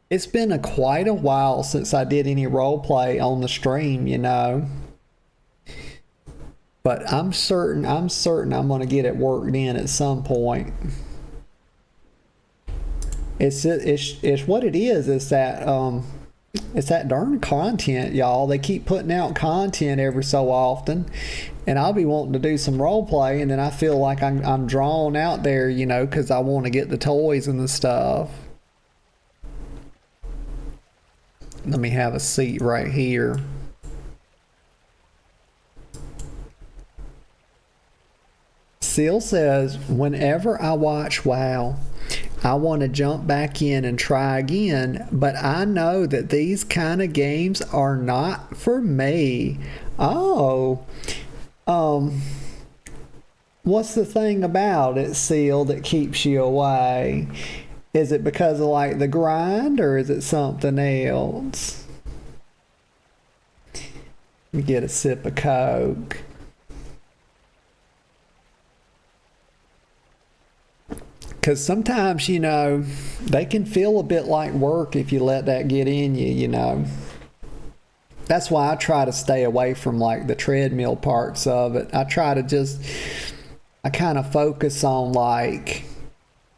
It's been quite a while since I did any roleplay on the stream, you know. But I'm certain I'm going to get it worked in at some point. It's what it is. It's that darn content, y'all. They keep putting out content every so often, and I'll be wanting to do some role play, and then I feel like I'm drawn out there, you know, because I want to get the toys and the stuff. Let me have a seat right here. Seal says, whenever I watch WoW, I want to jump back in and try again, but I know that these kind of games are not for me. Oh, what's the thing about it, Seal, that keeps you away? Is it because of like the grind, or is it something else? Let me get a sip of Coke. Because sometimes, you know, they can feel a bit like work if you let that get in you, you know. That's why I try to stay away from like the treadmill parts of it. I kind of focus on like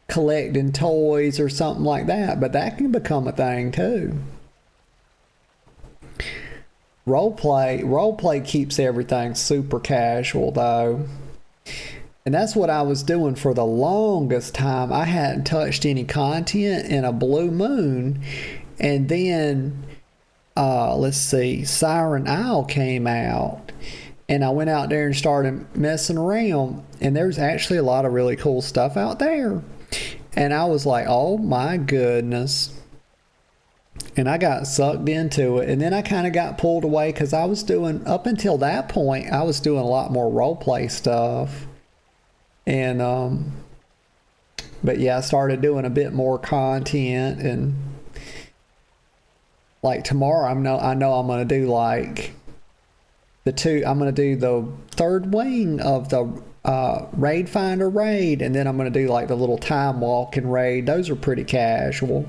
collecting toys or something like that, but that can become a thing too. Roleplay keeps everything super casual though. And that's what I was doing for the longest time. I hadn't touched any content in a blue moon. And then, let's see, Siren Isle came out. And I went out there and started messing around. And there's actually a lot of really cool stuff out there. And I was like, oh my goodness. And I got sucked into it. And then I kind of got pulled away because I was doing, up until that point, I was doing a lot more roleplay stuff. And but yeah, I started doing a bit more content, and like tomorrow I know I'm gonna do like I'm gonna do the third wing of the raid finder raid, and then I'm gonna do like the little time walking raid. Those are pretty casual.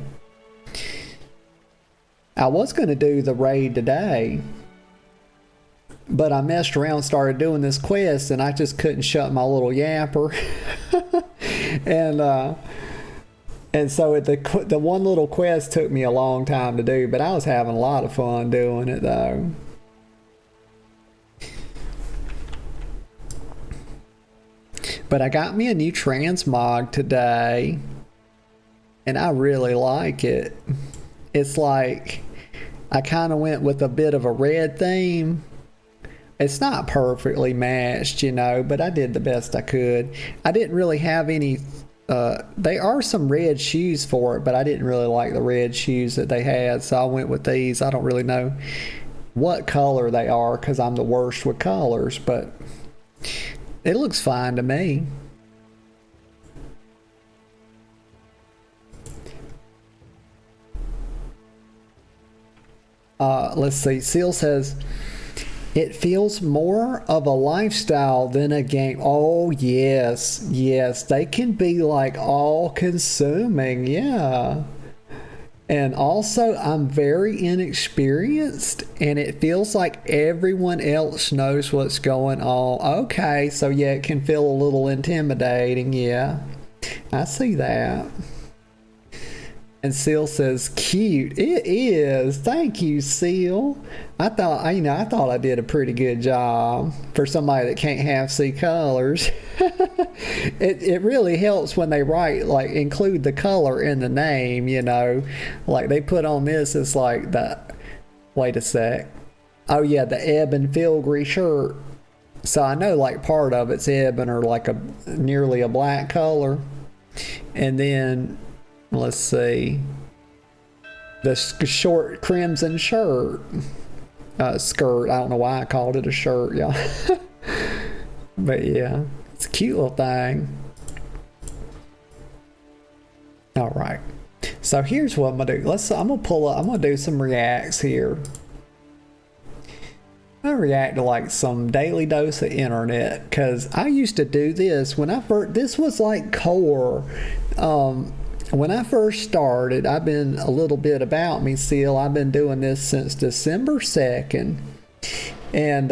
I was gonna do the raid today, but I messed around, started doing this quest, and I just couldn't shut my little yapper. and so the one little quest took me a long time to do, but I was having a lot of fun doing it though. But I got me a new transmog today, and I really like it. It's like I kind of went with a bit of a red theme. It's not perfectly matched, you know, but I did the best I could. I didn't really have any, there are some red shoes for it, but I didn't really like the red shoes that they had, so I went with these. I don't really know what color they are because I'm the worst with colors, but it looks fine to me. Let's see, Seal says, it feels more of a lifestyle than a game. Oh, yes. They can be like all consuming. Yeah. And also, I'm very inexperienced, and it feels like everyone else knows what's going on. Okay. So, yeah, it can feel a little intimidating. Yeah. I see that. And Seal says, cute. It is. Thank you, Seal. I thought I did a pretty good job for somebody that can't half see colors. It really helps when they write, like, include the color in the name, you know. Like, they put on this, it's like the, wait a sec. Oh, yeah, the ebon filigree shirt. So I know, like, part of it's ebon or, like, nearly a black color. And then, let's see, the short crimson shirt, skirt. I don't know why I called it a shirt, y'all. But yeah, it's a cute little thing. All right, so here's what I'm gonna do. I'm gonna do some reacts here. I react to like some daily dose of internet, because I used to do this when I first, this was like core. When I first started, I've been a little bit about me, Seal. I've been doing this since December 2nd. And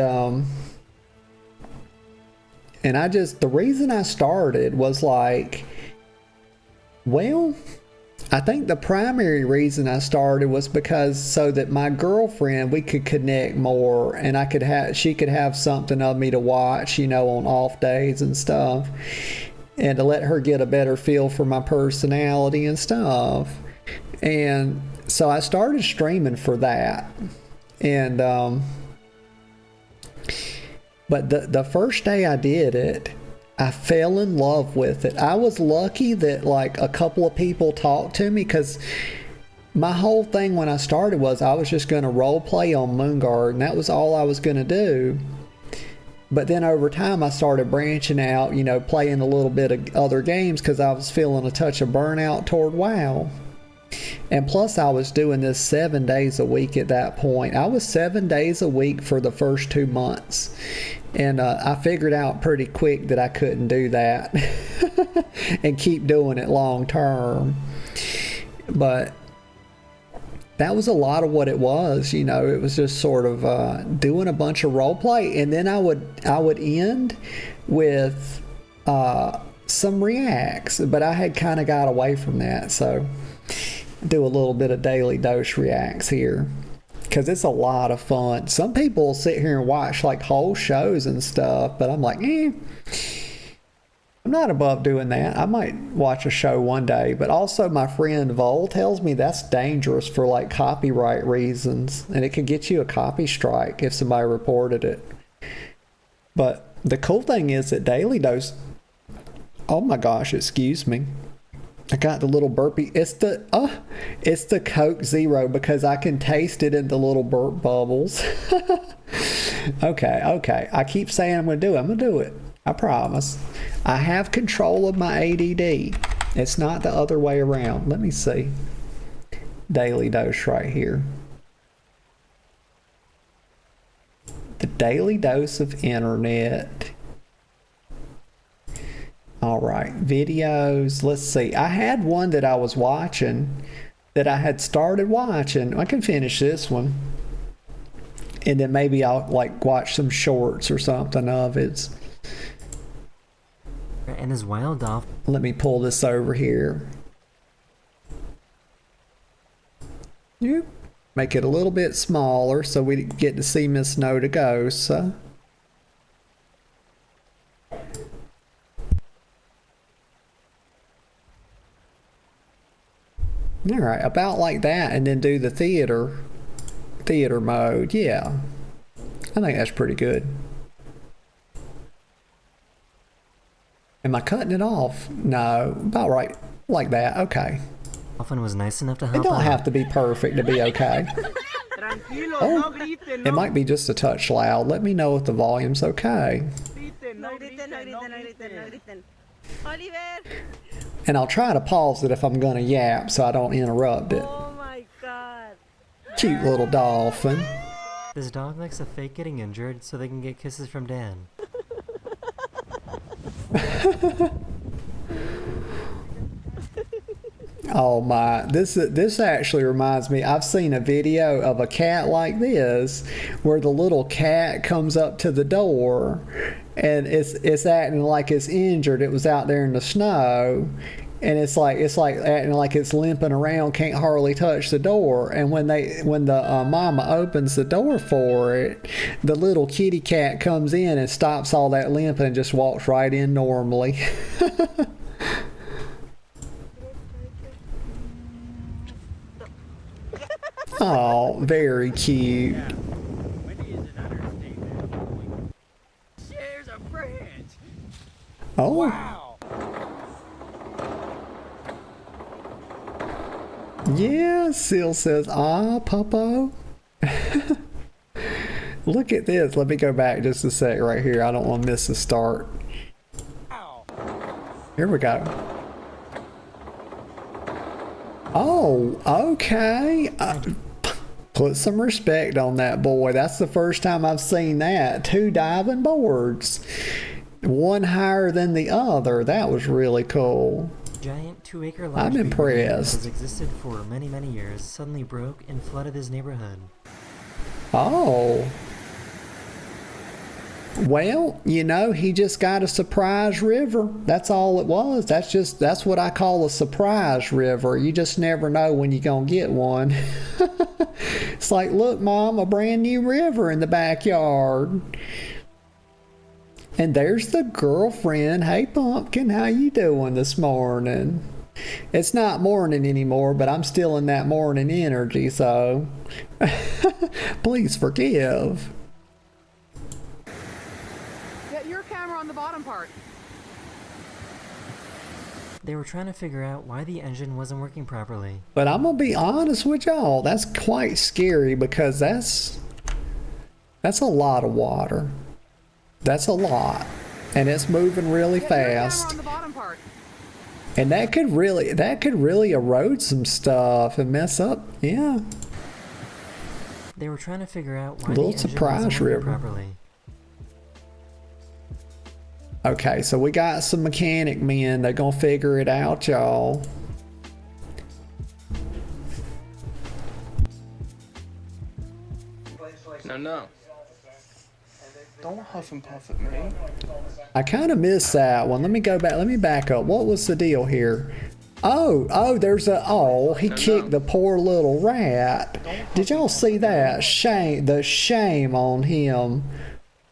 I just, the reason I started was like, well, I think the primary reason I started was because so that my girlfriend, we could connect more, and she could have something of me to watch, you know, on off days and stuff, and to let her get a better feel for my personality and stuff. And so I started streaming for that. And but the first day I did it, I fell in love with it. I was lucky that like a couple of people talked to me, because my whole thing when I started was I was just going to role play on Moonguard, and that was all I was going to do. But then over time I started branching out, you know, playing a little bit of other games, because I was feeling a touch of burnout toward WoW. And plus I was doing this 7 days a week at that point. I was 7 days a week for the first 2 months. And I figured out pretty quick that I couldn't do that and keep doing it long term. But that was a lot of what it was, you know. It was just sort of doing a bunch of role play, and then I would end with some reacts. But I had kind of got away from that, so do a little bit of daily dose reacts here, because it's a lot of fun. Some people will sit here and watch like whole shows and stuff, but I'm like, I'm not above doing that. I might watch a show one day. But also my friend Vol tells me that's dangerous for like copyright reasons, and it could get you a copy strike if somebody reported it. But the cool thing is that daily dose, oh my gosh, excuse me, I got the little burpee. It's the Coke Zero, because I can taste it in the little burp bubbles. Okay. I keep saying I'm going to do it. I'm going to do it. I promise. I have control of my ADD. It's not the other way around. Let me see. Daily dose right here. The daily dose of internet. All right, videos. Let's see. I had one that I was watching, that I had started watching. I can finish this one, and then maybe I'll like watch some shorts or something of it. And his wild off. Let me pull this over here. Yep. Make it a little bit smaller so we get to see Miss No to go. So. All right, about like that, and then do the theater mode. Yeah, I think that's pretty good. Am I cutting it off? No, about right like that. Okay. Often was nice enough to help It don't out. have to be perfect to be okay. Oh, it might be just a touch loud. Let me know if the volume's okay. And I'll try to pause it if I'm gonna yap so I don't interrupt it. Oh my god. Cute little dolphin. This dog likes to fake getting injured so they can get kisses from Dan. Oh my, this actually reminds me, I've seen a video of a cat like this, where the little cat comes up to the door and it's acting like it's injured. It was out there in the snow, and it's like acting like it's limping around, can't hardly touch the door. And when the mama opens the door for it, the little kitty cat comes in and stops all that limping and just walks right in normally. Oh, very cute. Shares a branch. Oh. Wow. Yeah, Seal says, ah, Puppo. Look at this. Let me go back just a sec right here. I don't want to miss the start. Ow. Here we go. Oh, okay. Put some respect on that boy. That's the first time I've seen that. 2 diving boards. One higher than the other. That was really cool. Giant 2-acre I'm large impressed. that has existed for many, many years suddenly broke and flooded his neighborhood. Oh. Well, you know, he just got a surprise river. That's all it was. That's what I call a surprise river. You just never know when you're going to get one. It's like, look, Mom, a brand new river in the backyard. And there's the girlfriend. Hey, Pumpkin, how you doing this morning? It's not morning anymore, but I'm still in that morning energy, so please forgive. Get your camera on the bottom part. They were trying to figure out why the engine wasn't working properly. But I'm gonna be honest with y'all, that's quite scary because that's a lot of water. That's a lot, and it's moving really Get your camera fast. on the bottom part. And that could really erode some stuff and mess up. Yeah. They were trying to figure out why Little the engine surprise wasn't working river. properly. Okay, so we got some mechanic men. They're gonna figure it out, y'all. No. Don't huff and puff at me. I kind of missed that one. Let me go back. Let me back up. What was the deal here? He kicked the poor little rat. Did y'all see that? The shame on him.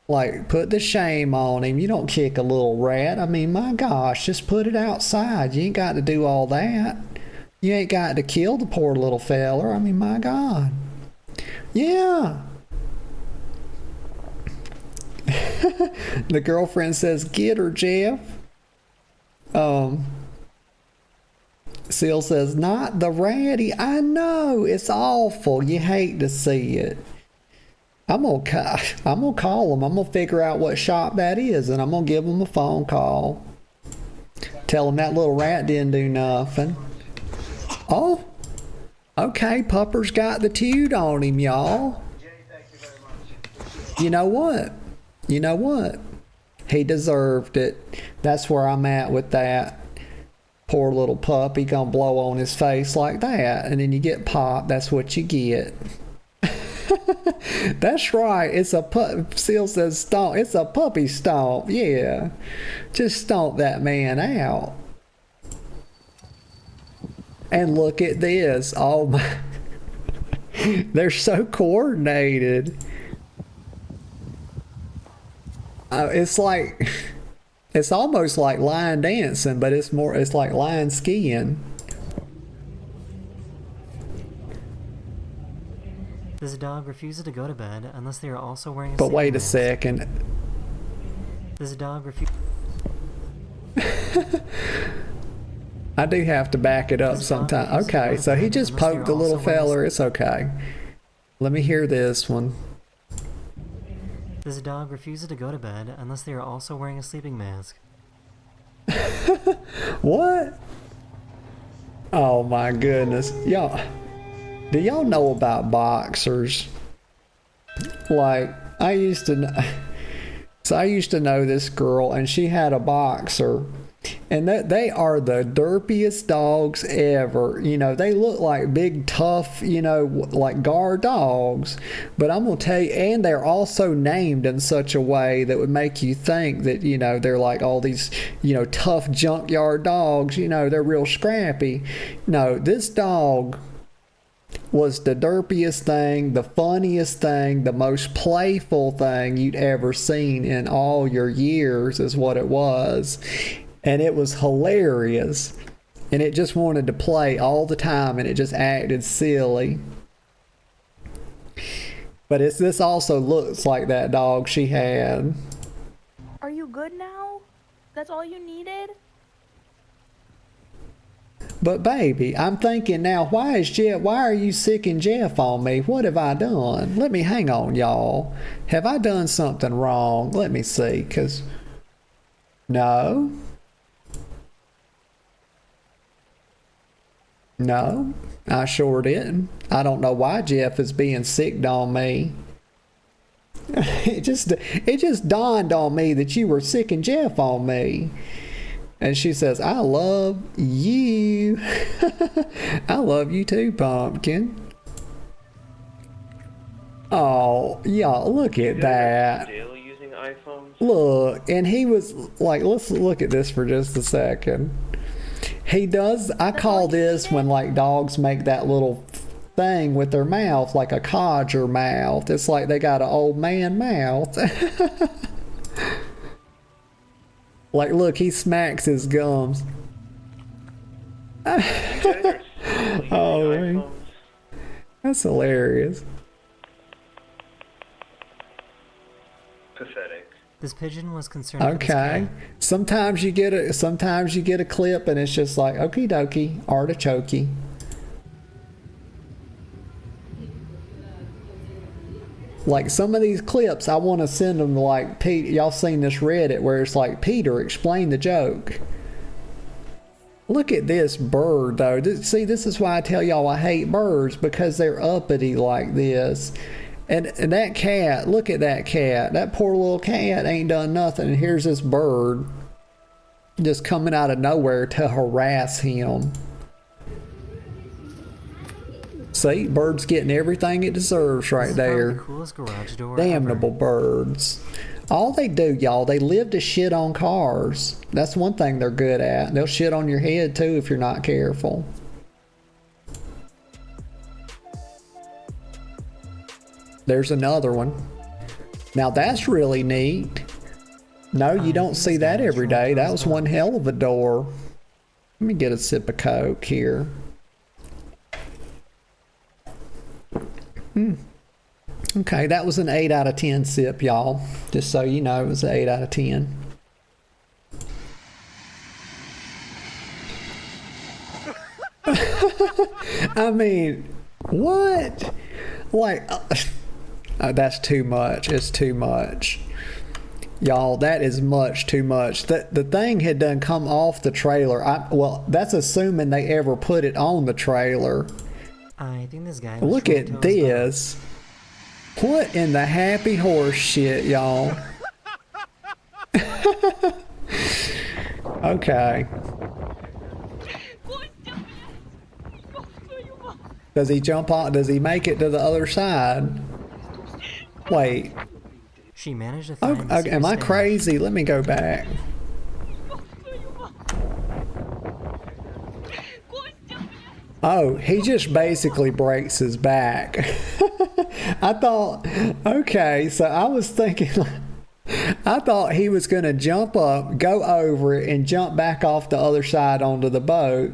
Like, put the shame on him. You don't kick a little rat. I mean, my gosh, just put it outside. You ain't got to do all that. You ain't got to kill the poor little feller. I mean, my God. Yeah. The girlfriend says, get her, Jeff. Seal says, not the ratty. I know, it's awful. You hate to see it. I'm gonna call him. I'm gonna figure out what shop that is, and I'm gonna give him a phone call. Tell him that little rat didn't do nothing. Oh, okay. Pupper's got the toot on him, y'all. You know what? He deserved it. That's where I'm at with that. Poor little puppy gonna blow on his face like that, and then you get popped. That's what you get. That's right. It's a Seal says stomp. It's a puppy stomp. Yeah, just stomp that man out. And look at this. Oh my! They're so coordinated. It's like, it's almost like line dancing, but it's like line skiing. This dog refuses to go to bed unless they are also wearing a But sleeping wait a mask. second. This dog refuses. I do have to back it up sometime. Okay, so he just poked the little feller. It's okay. Let me hear this one. This dog refuses to go to bed unless they are also wearing a sleeping mask. What? Oh my goodness. Y'all, do y'all know about boxers? Like, I used to know this girl, and she had a boxer, And they are the derpiest dogs ever. You know, they look like big, tough, you know, like guard dogs. But I'm going to tell you, and they're also named in such a way that would make you think that, you know, they're like all these, you know, tough junkyard dogs. You know, they're real scrappy. No, this dog was the derpiest thing, the funniest thing, the most playful thing you'd ever seen in all your years is what it was. And it was hilarious. And it just wanted to play all the time, and it just acted silly. But this also looks like that dog she had. Are you good now? That's all you needed? But baby, I'm thinking now, why are you sicking Jeff on me? What have I done? Let me hang on, y'all. Have I done something wrong? Let me see, 'cause no. No, I sure didn't. I don't know why Jeff is being sicked on me. It just dawned on me that you were sicking Jeff on me. And she says, I love you. I love you too, Pumpkin. Oh, y'all, look at that. Using iPhones. Look, and he was like, let's look at this for just a second. He does, I call this when like dogs make that little thing with their mouth, like a codger mouth. It's like they got an old man mouth. Like, look, he smacks his gums. Oh, man. That's hilarious. Pathetic. This pigeon was concerned with his Okay. cat. Sometimes you get a clip and it's just like, okie dokie, artichokey. Like some of these clips, I want to send them to like Pete. Y'all seen this Reddit where it's like, Peter, explain the joke. Look at this bird though. See, this is why I tell y'all I hate birds, because they're uppity like this. And that cat, look at that cat. That poor little cat ain't done nothing. And here's this bird just coming out of nowhere to harass him. See, bird's getting everything it deserves right This is there. probably the coolest garage door Damnable ever. birds. All they do, y'all, they live to shit on cars. That's one thing they're good at. They'll shit on your head too if you're not careful. There's another one. Now that's really neat. No, you don't see that every day. That was one hell of a door. Let me get a sip of Coke here. Okay, that was an 8 out of 10 sip, y'all. Just so you know, it was an 8 out of 10. I mean, what? Like, that's too much. It's too much. Y'all, that is much too much. The thing had done come off the trailer. Well, that's assuming they ever put it on the trailer. I think this guy was Look trying at to tell us this. What in the happy horse shit, y'all? Okay. Does he jump on? Does he make it to the other side? Wait. she managed to Oh, find the secret am I stash. crazy? Let me go back. Oh, he just basically breaks his back. I thought, okay, so I was thinking, I thought he was going to jump up, go over it, and jump back off the other side onto the boat.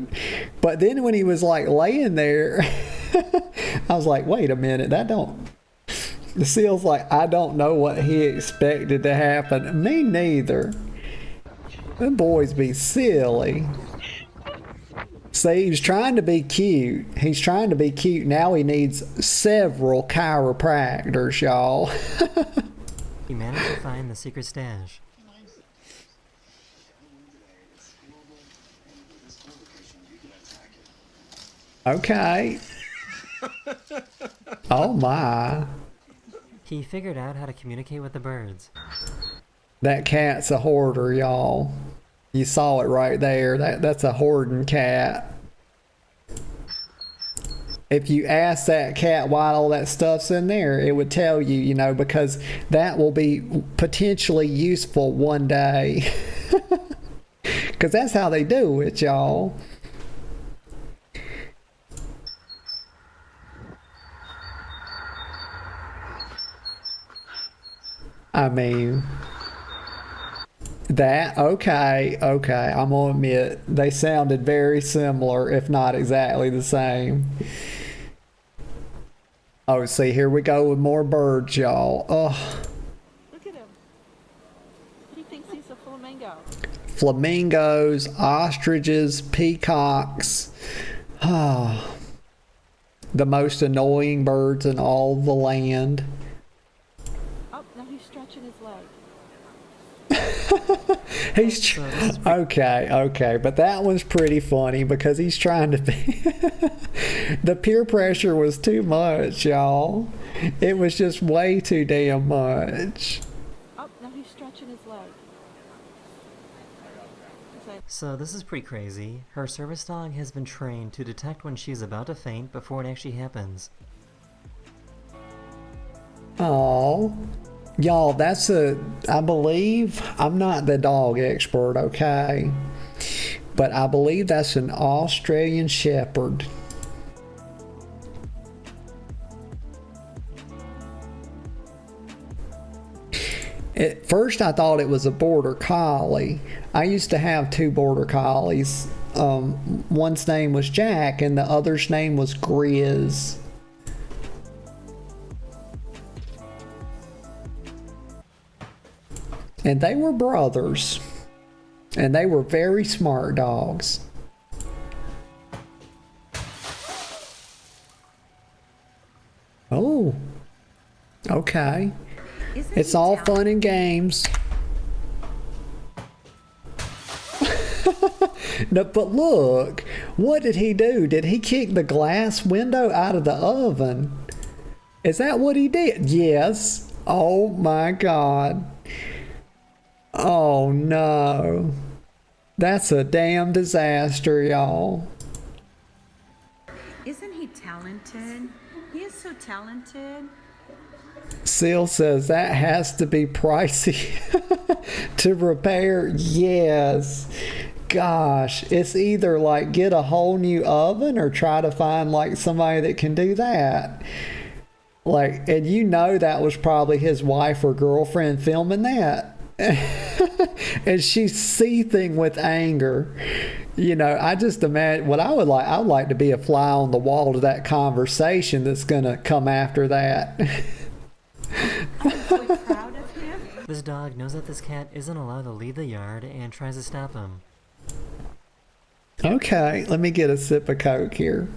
But then when he was like laying there, I was like, wait a minute, that don't... The seal's like, I don't know what he expected to happen. Me neither. Them boys be silly. See, he's trying to be cute. He's trying to be cute. Now he needs several chiropractors, y'all. He managed to find the secret stash. Okay. Oh my. He figured out how to communicate with the birds. That cat's a hoarder, y'all. You saw it right there. That's a hoarding cat. If you ask that cat why all that stuff's in there, it would tell you, you know, because that will be potentially useful one day. Because that's how they do it, y'all. I mean, okay, I'm gonna admit, they sounded very similar, if not exactly the same. Oh, see, here we go with more birds, y'all. Oh. Look at him. He thinks he's a flamingo. Flamingos, ostriches, peacocks. Ah, the most annoying birds in all the land. Oh, now he's stretching his leg. He's okay, but that one's pretty funny because he's trying to be. The peer pressure was too much, y'all. It was just way too damn much. Oh, now he's stretching his leg. So this is pretty crazy. Her service dog has been trained to detect when she's about to faint before it actually happens. Oh, y'all, I believe, I'm not the dog expert, okay? But I believe that's an Australian Shepherd. At first I thought it was a border collie. I used to have 2 border collies. One's name was Jack and the other's name was Grizz. And they were brothers. And they were very smart dogs. Oh. Okay. It's all fun and games. No, but look, what did he do? Did he kick the glass window out of the oven? Is that what he did? Yes. Oh my God. Oh no. That's a damn disaster, y'all. Isn't he talented? He is so talented. Seal says that has to be pricey to repair. Yes. Gosh, it's either like get a whole new oven or try to find like somebody that can do that. Like, and you know that was probably his wife or girlfriend filming that. And she's seething with anger. You know, I just imagine what I would like to be a fly on the wall to that conversation that's gonna come after that. I'm so proud of him. This dog knows that this cat isn't allowed to leave the yard and tries to stop him. Okay, let me get a sip of Coke here.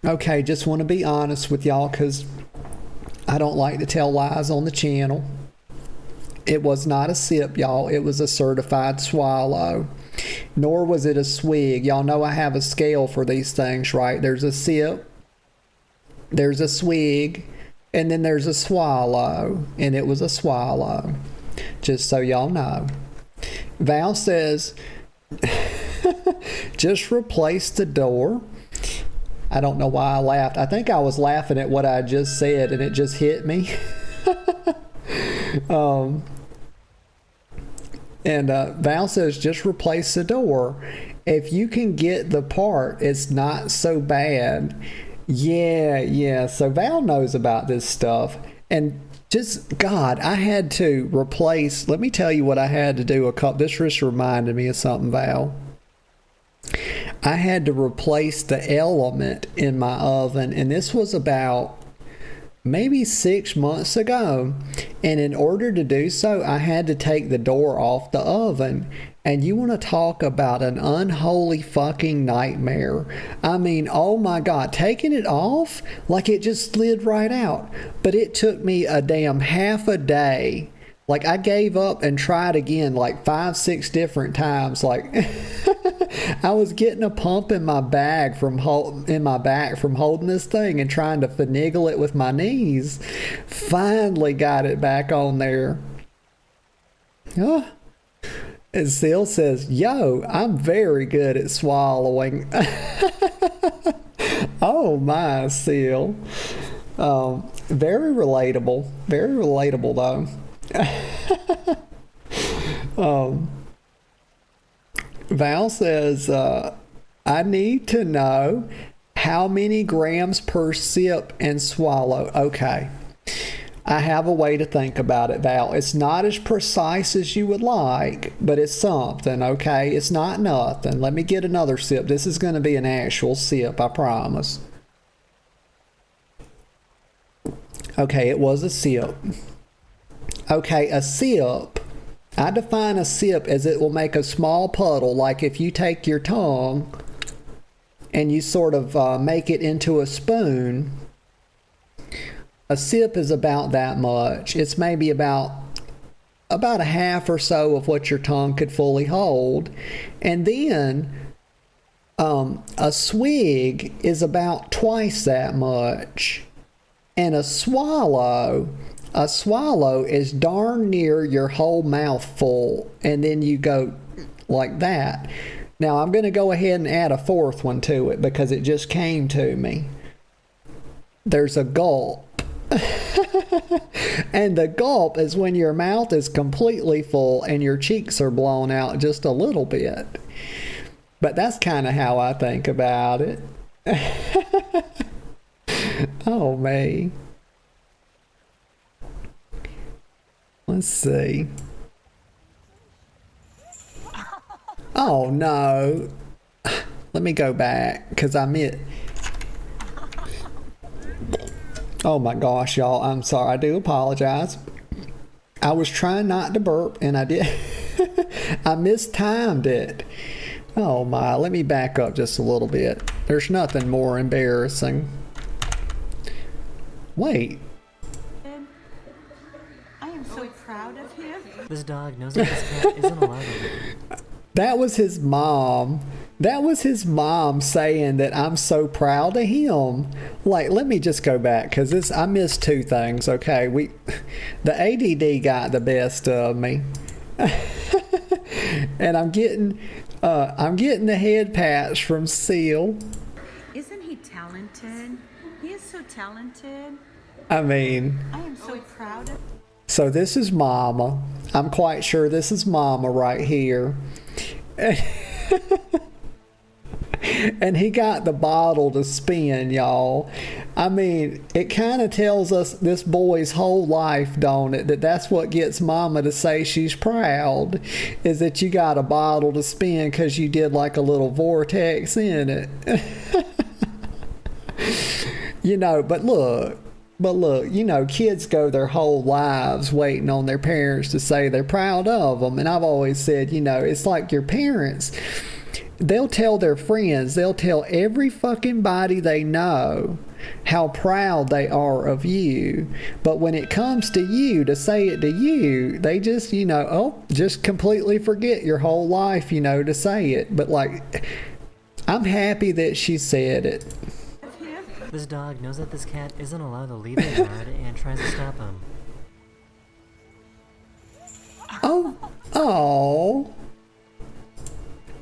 Okay, just want to be honest with y'all because I don't like to tell lies on the channel. It was not a sip, y'all. It was a certified swallow. Nor was it a swig. Y'all know I have a scale for these things, right? There's a sip, there's a swig, and then there's a swallow. And it was a swallow. Just so y'all know. Val says, just replace the door. I don't know why I laughed. I think I was laughing at what I just said and it just hit me. Val says just replace the door. If you can get the part, it's not so bad. Yeah. So Val knows about this stuff. And just, God, I had to replace, let me tell you what I had to do. This just reminded me of something, Val. I had to replace the element in my oven, and this was about maybe 6 months ago. And in order to do so, I had to take the door off the oven. And you want to talk about an unholy fucking nightmare. I mean, oh my God, taking it off, like it just slid right out. But it took me a damn half a day. Like I gave up and tried again like 5-6 different times. Like I was getting a pump in my back from holding this thing and trying to finagle it with my knees. Finally got it back on there. And Seal says, "Yo, I'm very good at swallowing." Oh my, Seal. Very relatable. Very relatable though. Val says, I need to know how many grams per sip and swallow. Okay. I have a way to think about it, Val. It's not as precise as you would like, but it's something, okay? It's not nothing. Let me get another sip. This is going to be an actual sip, I promise. Okay, it was a sip. Okay, a sip. I define a sip as it will make a small puddle, like if you take your tongue and you sort of make it into a spoon. A sip is about that much. It's maybe about a half or so of what your tongue could fully hold. And then a swig is about twice that much. And a swallow is darn near your whole mouth full. And then you go like that. Now I'm going to go ahead and add a fourth one to it because it just came to me. There's a gulp. And the gulp is when your mouth is completely full and your cheeks are blown out just a little bit. But that's kind of how I think about it. Oh, me. Let's see. Oh, no. Let me go back because I meant... Oh my gosh, y'all. I'm sorry. I do apologize. I was trying not to burp and I did. I mistimed it. Oh my. Let me back up just a little bit. There's nothing more embarrassing. Wait. I am so proud of him. This dog knows that this cat isn't allowed to leave. That was his mom. That was his mom saying that I'm so proud of him. Like, let me just go back because I missed two things. Okay, the ADD got the best of me, and I'm getting the head pats from Seal. Isn't he talented? He is so talented. I mean, I am so proud of. So this is Mama. I'm quite sure this is Mama right here. And he got the bottle to spin, y'all. I mean, it kind of tells us this boy's whole life, don't it? That's what gets Mama to say she's proud, is that you got a bottle to spin because you did like a little vortex in it. You know, but look, you know, kids go their whole lives waiting on their parents to say they're proud of them. And I've always said, you know, it's like your parents. They'll tell their friends, they'll tell every fucking body they know how proud they are of you. But when it comes to you, to say it to you, they just, you know, just completely forget your whole life, you know, to say it. But like, I'm happy that she said it. This dog knows that this cat isn't allowed to leave the yard and tries to stop him. Oh.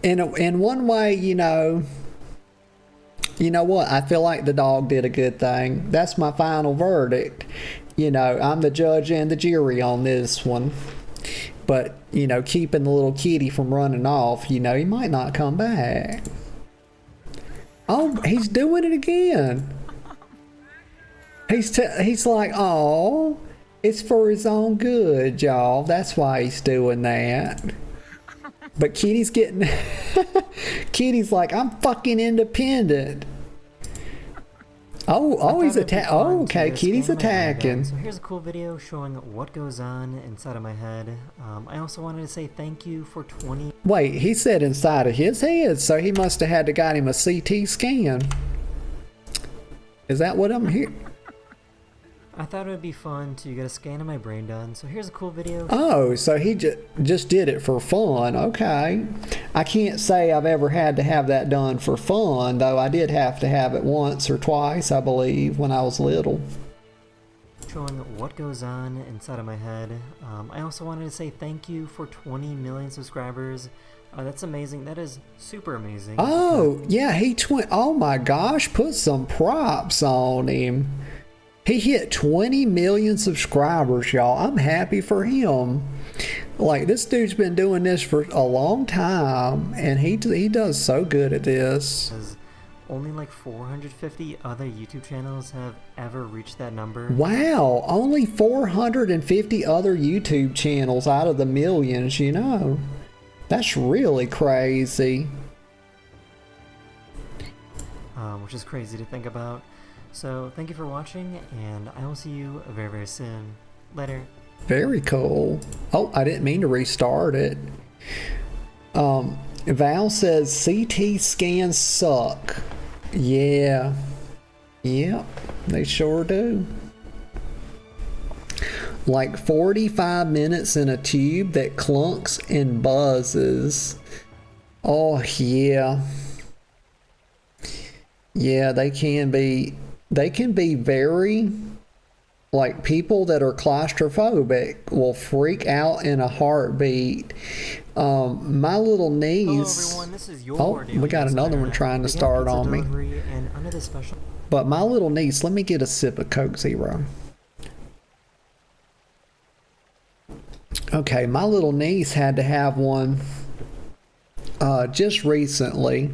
In one way, you know what? I feel like the dog did a good thing. That's my final verdict. You know, I'm the judge and the jury on this one. But, you know, keeping the little kitty from running off, you know, he might not come back. Oh, he's doing it again. He's like, oh, it's for his own good, y'all. That's why he's doing that. But Kitty's getting... Kitty's like, I'm fucking independent. Oh, he's attacking. Oh, okay, Kitty's attacking. So here's a cool video showing what goes on inside of my head. I also wanted to say thank you for 20... Wait, he said inside of his head, so he must have had to got him a CT scan. Is that what I'm hearing? I thought it would be fun to get a scan of my brain done, so here's a cool video. Oh, so he just did it for fun. Okay. I can't say I've ever had to have that done for fun, though I did have to have it once or twice, I believe, when I was little. Showing what goes on inside of my head. I also wanted to say thank you for 20 million subscribers. That's amazing. That is super amazing. Oh, yeah, oh my gosh, put some props on him. He hit 20 million subscribers, y'all. I'm happy for him. Like, this dude's been doing this for a long time, and he does so good at this. Only like 450 other YouTube channels have ever reached that number. Wow, only 450 other YouTube channels out of the millions, you know. That's really crazy. Which is crazy to think about. So thank you for watching, and I will see you very, very soon. Later. Very cool. Oh, I didn't mean to restart it. Val says CT scans suck. Yeah. Yep, they sure do. Like 45 minutes in a tube that clunks and buzzes. Oh, yeah. Yeah, they can be very, like, people that are claustrophobic will freak out in a heartbeat. My little niece. Hello everyone, this is Oh, we got another one trying to start on me. And under the special... But my little niece, let me get a sip of Coke Zero. Okay, my little niece had to have one just recently,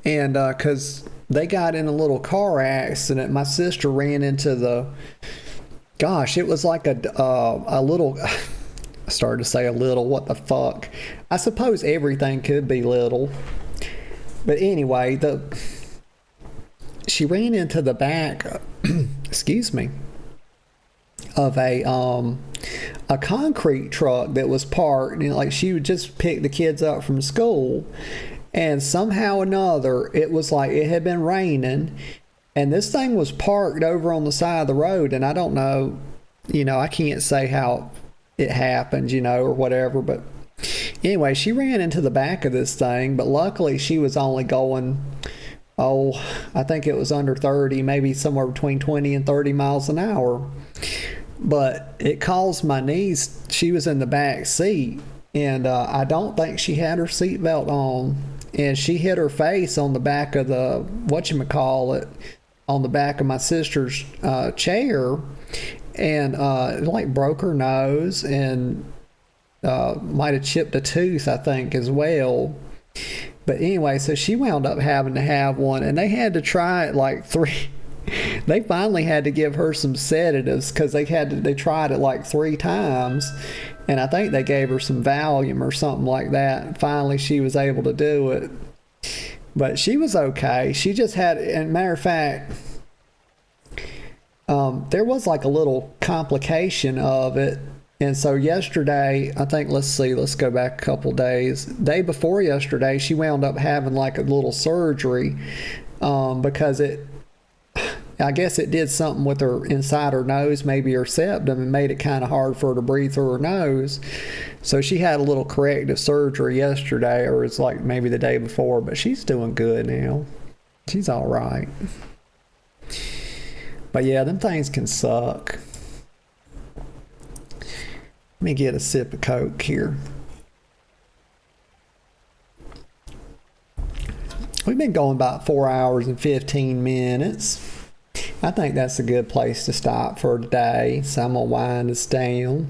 and because they got in a little car accident. My sister ran into the, gosh, it was like a little, I started to say a little, what the fuck. I suppose everything could be little. But anyway, she ran into the back, excuse me, of a concrete truck that was parked, you know, like she would just pick the kids up from school. And somehow or another, it was like it had been raining, and this thing was parked over on the side of the road, and I don't know, you know, I can't say how it happened, you know, or whatever, but anyway, she ran into the back of this thing, but luckily she was only going, I think it was under 30, maybe somewhere between 20 and 30 miles an hour. But it caused my niece, she was in the back seat, and I don't think she had her seatbelt on. And she hit her face on the back of the, whatchamacallit, on the back of my sister's chair, and it like broke her nose and might have chipped a tooth, I think, as well. But anyway, so she wound up having to have one, and they had to try it like they finally had to give her some sedatives because they tried it like 3 times. And I think they gave her some Valium or something like that. And finally, she was able to do it. But she was okay. She just had, and matter of fact, there was like a little complication of it. And so yesterday, I think, let's go back a couple days. Day before yesterday, she wound up having like a little surgery because I guess it did something with her inside her nose, maybe her septum, and made it kind of hard for her to breathe through her nose. So she had a little corrective surgery yesterday, or it's like maybe the day before, but she's doing good now. She's all right. But yeah, them things can suck. Let me get a sip of Coke here. We've been going about 4 hours and 15 minutes. I think that's a good place to stop for today, so I'm going to wind us down.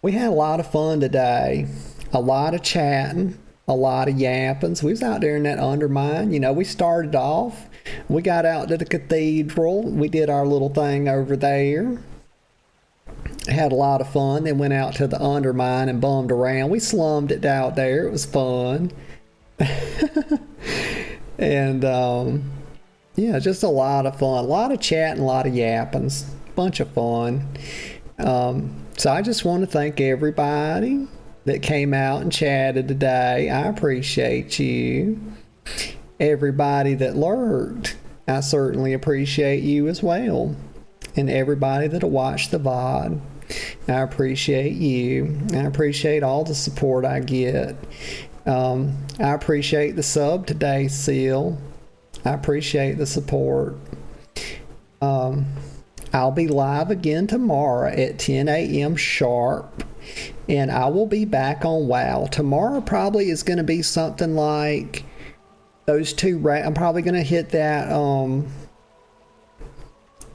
We had a lot of fun today. A lot of chatting, a lot of yappings. We was out there in that Undermine. You know, we started off. We got out to the cathedral. We did our little thing over there. Had a lot of fun. Then went out to the Undermine and bummed around. We slummed it out there. It was fun. And, yeah, just a lot of fun. A lot of chatting, a lot of yappings. Bunch of fun. So I just want to thank everybody that came out and chatted today. I appreciate you. Everybody that lurked, I certainly appreciate you as well. and everybody that'll watch the VOD. I appreciate you. I appreciate all the support I get. I appreciate the sub today, Seal. I appreciate the support. I'll be live again tomorrow at 10 a.m. sharp, and I will be back on WoW. Tomorrow probably is going to be something like those two. I'm probably going to hit that.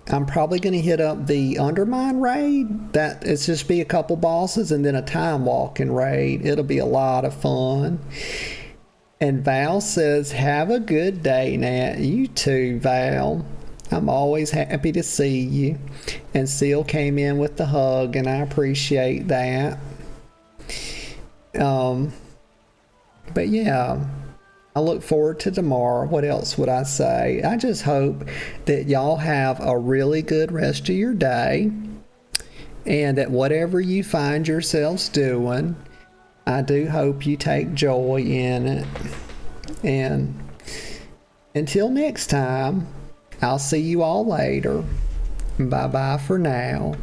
I'm probably going to hit up the Undermine raid. That it's just be a couple bosses and then a time walking raid. It'll be a lot of fun. And Val says, have a good day, Nat. You too, Val. I'm always happy to see you. And Seal came in with the hug, and I appreciate that. But yeah, I look forward to tomorrow. What else would I say? I just hope that y'all have a really good rest of your day, and that whatever you find yourselves doing, I do hope you take joy in it. And until next time, I'll see you all later. Bye-bye for now.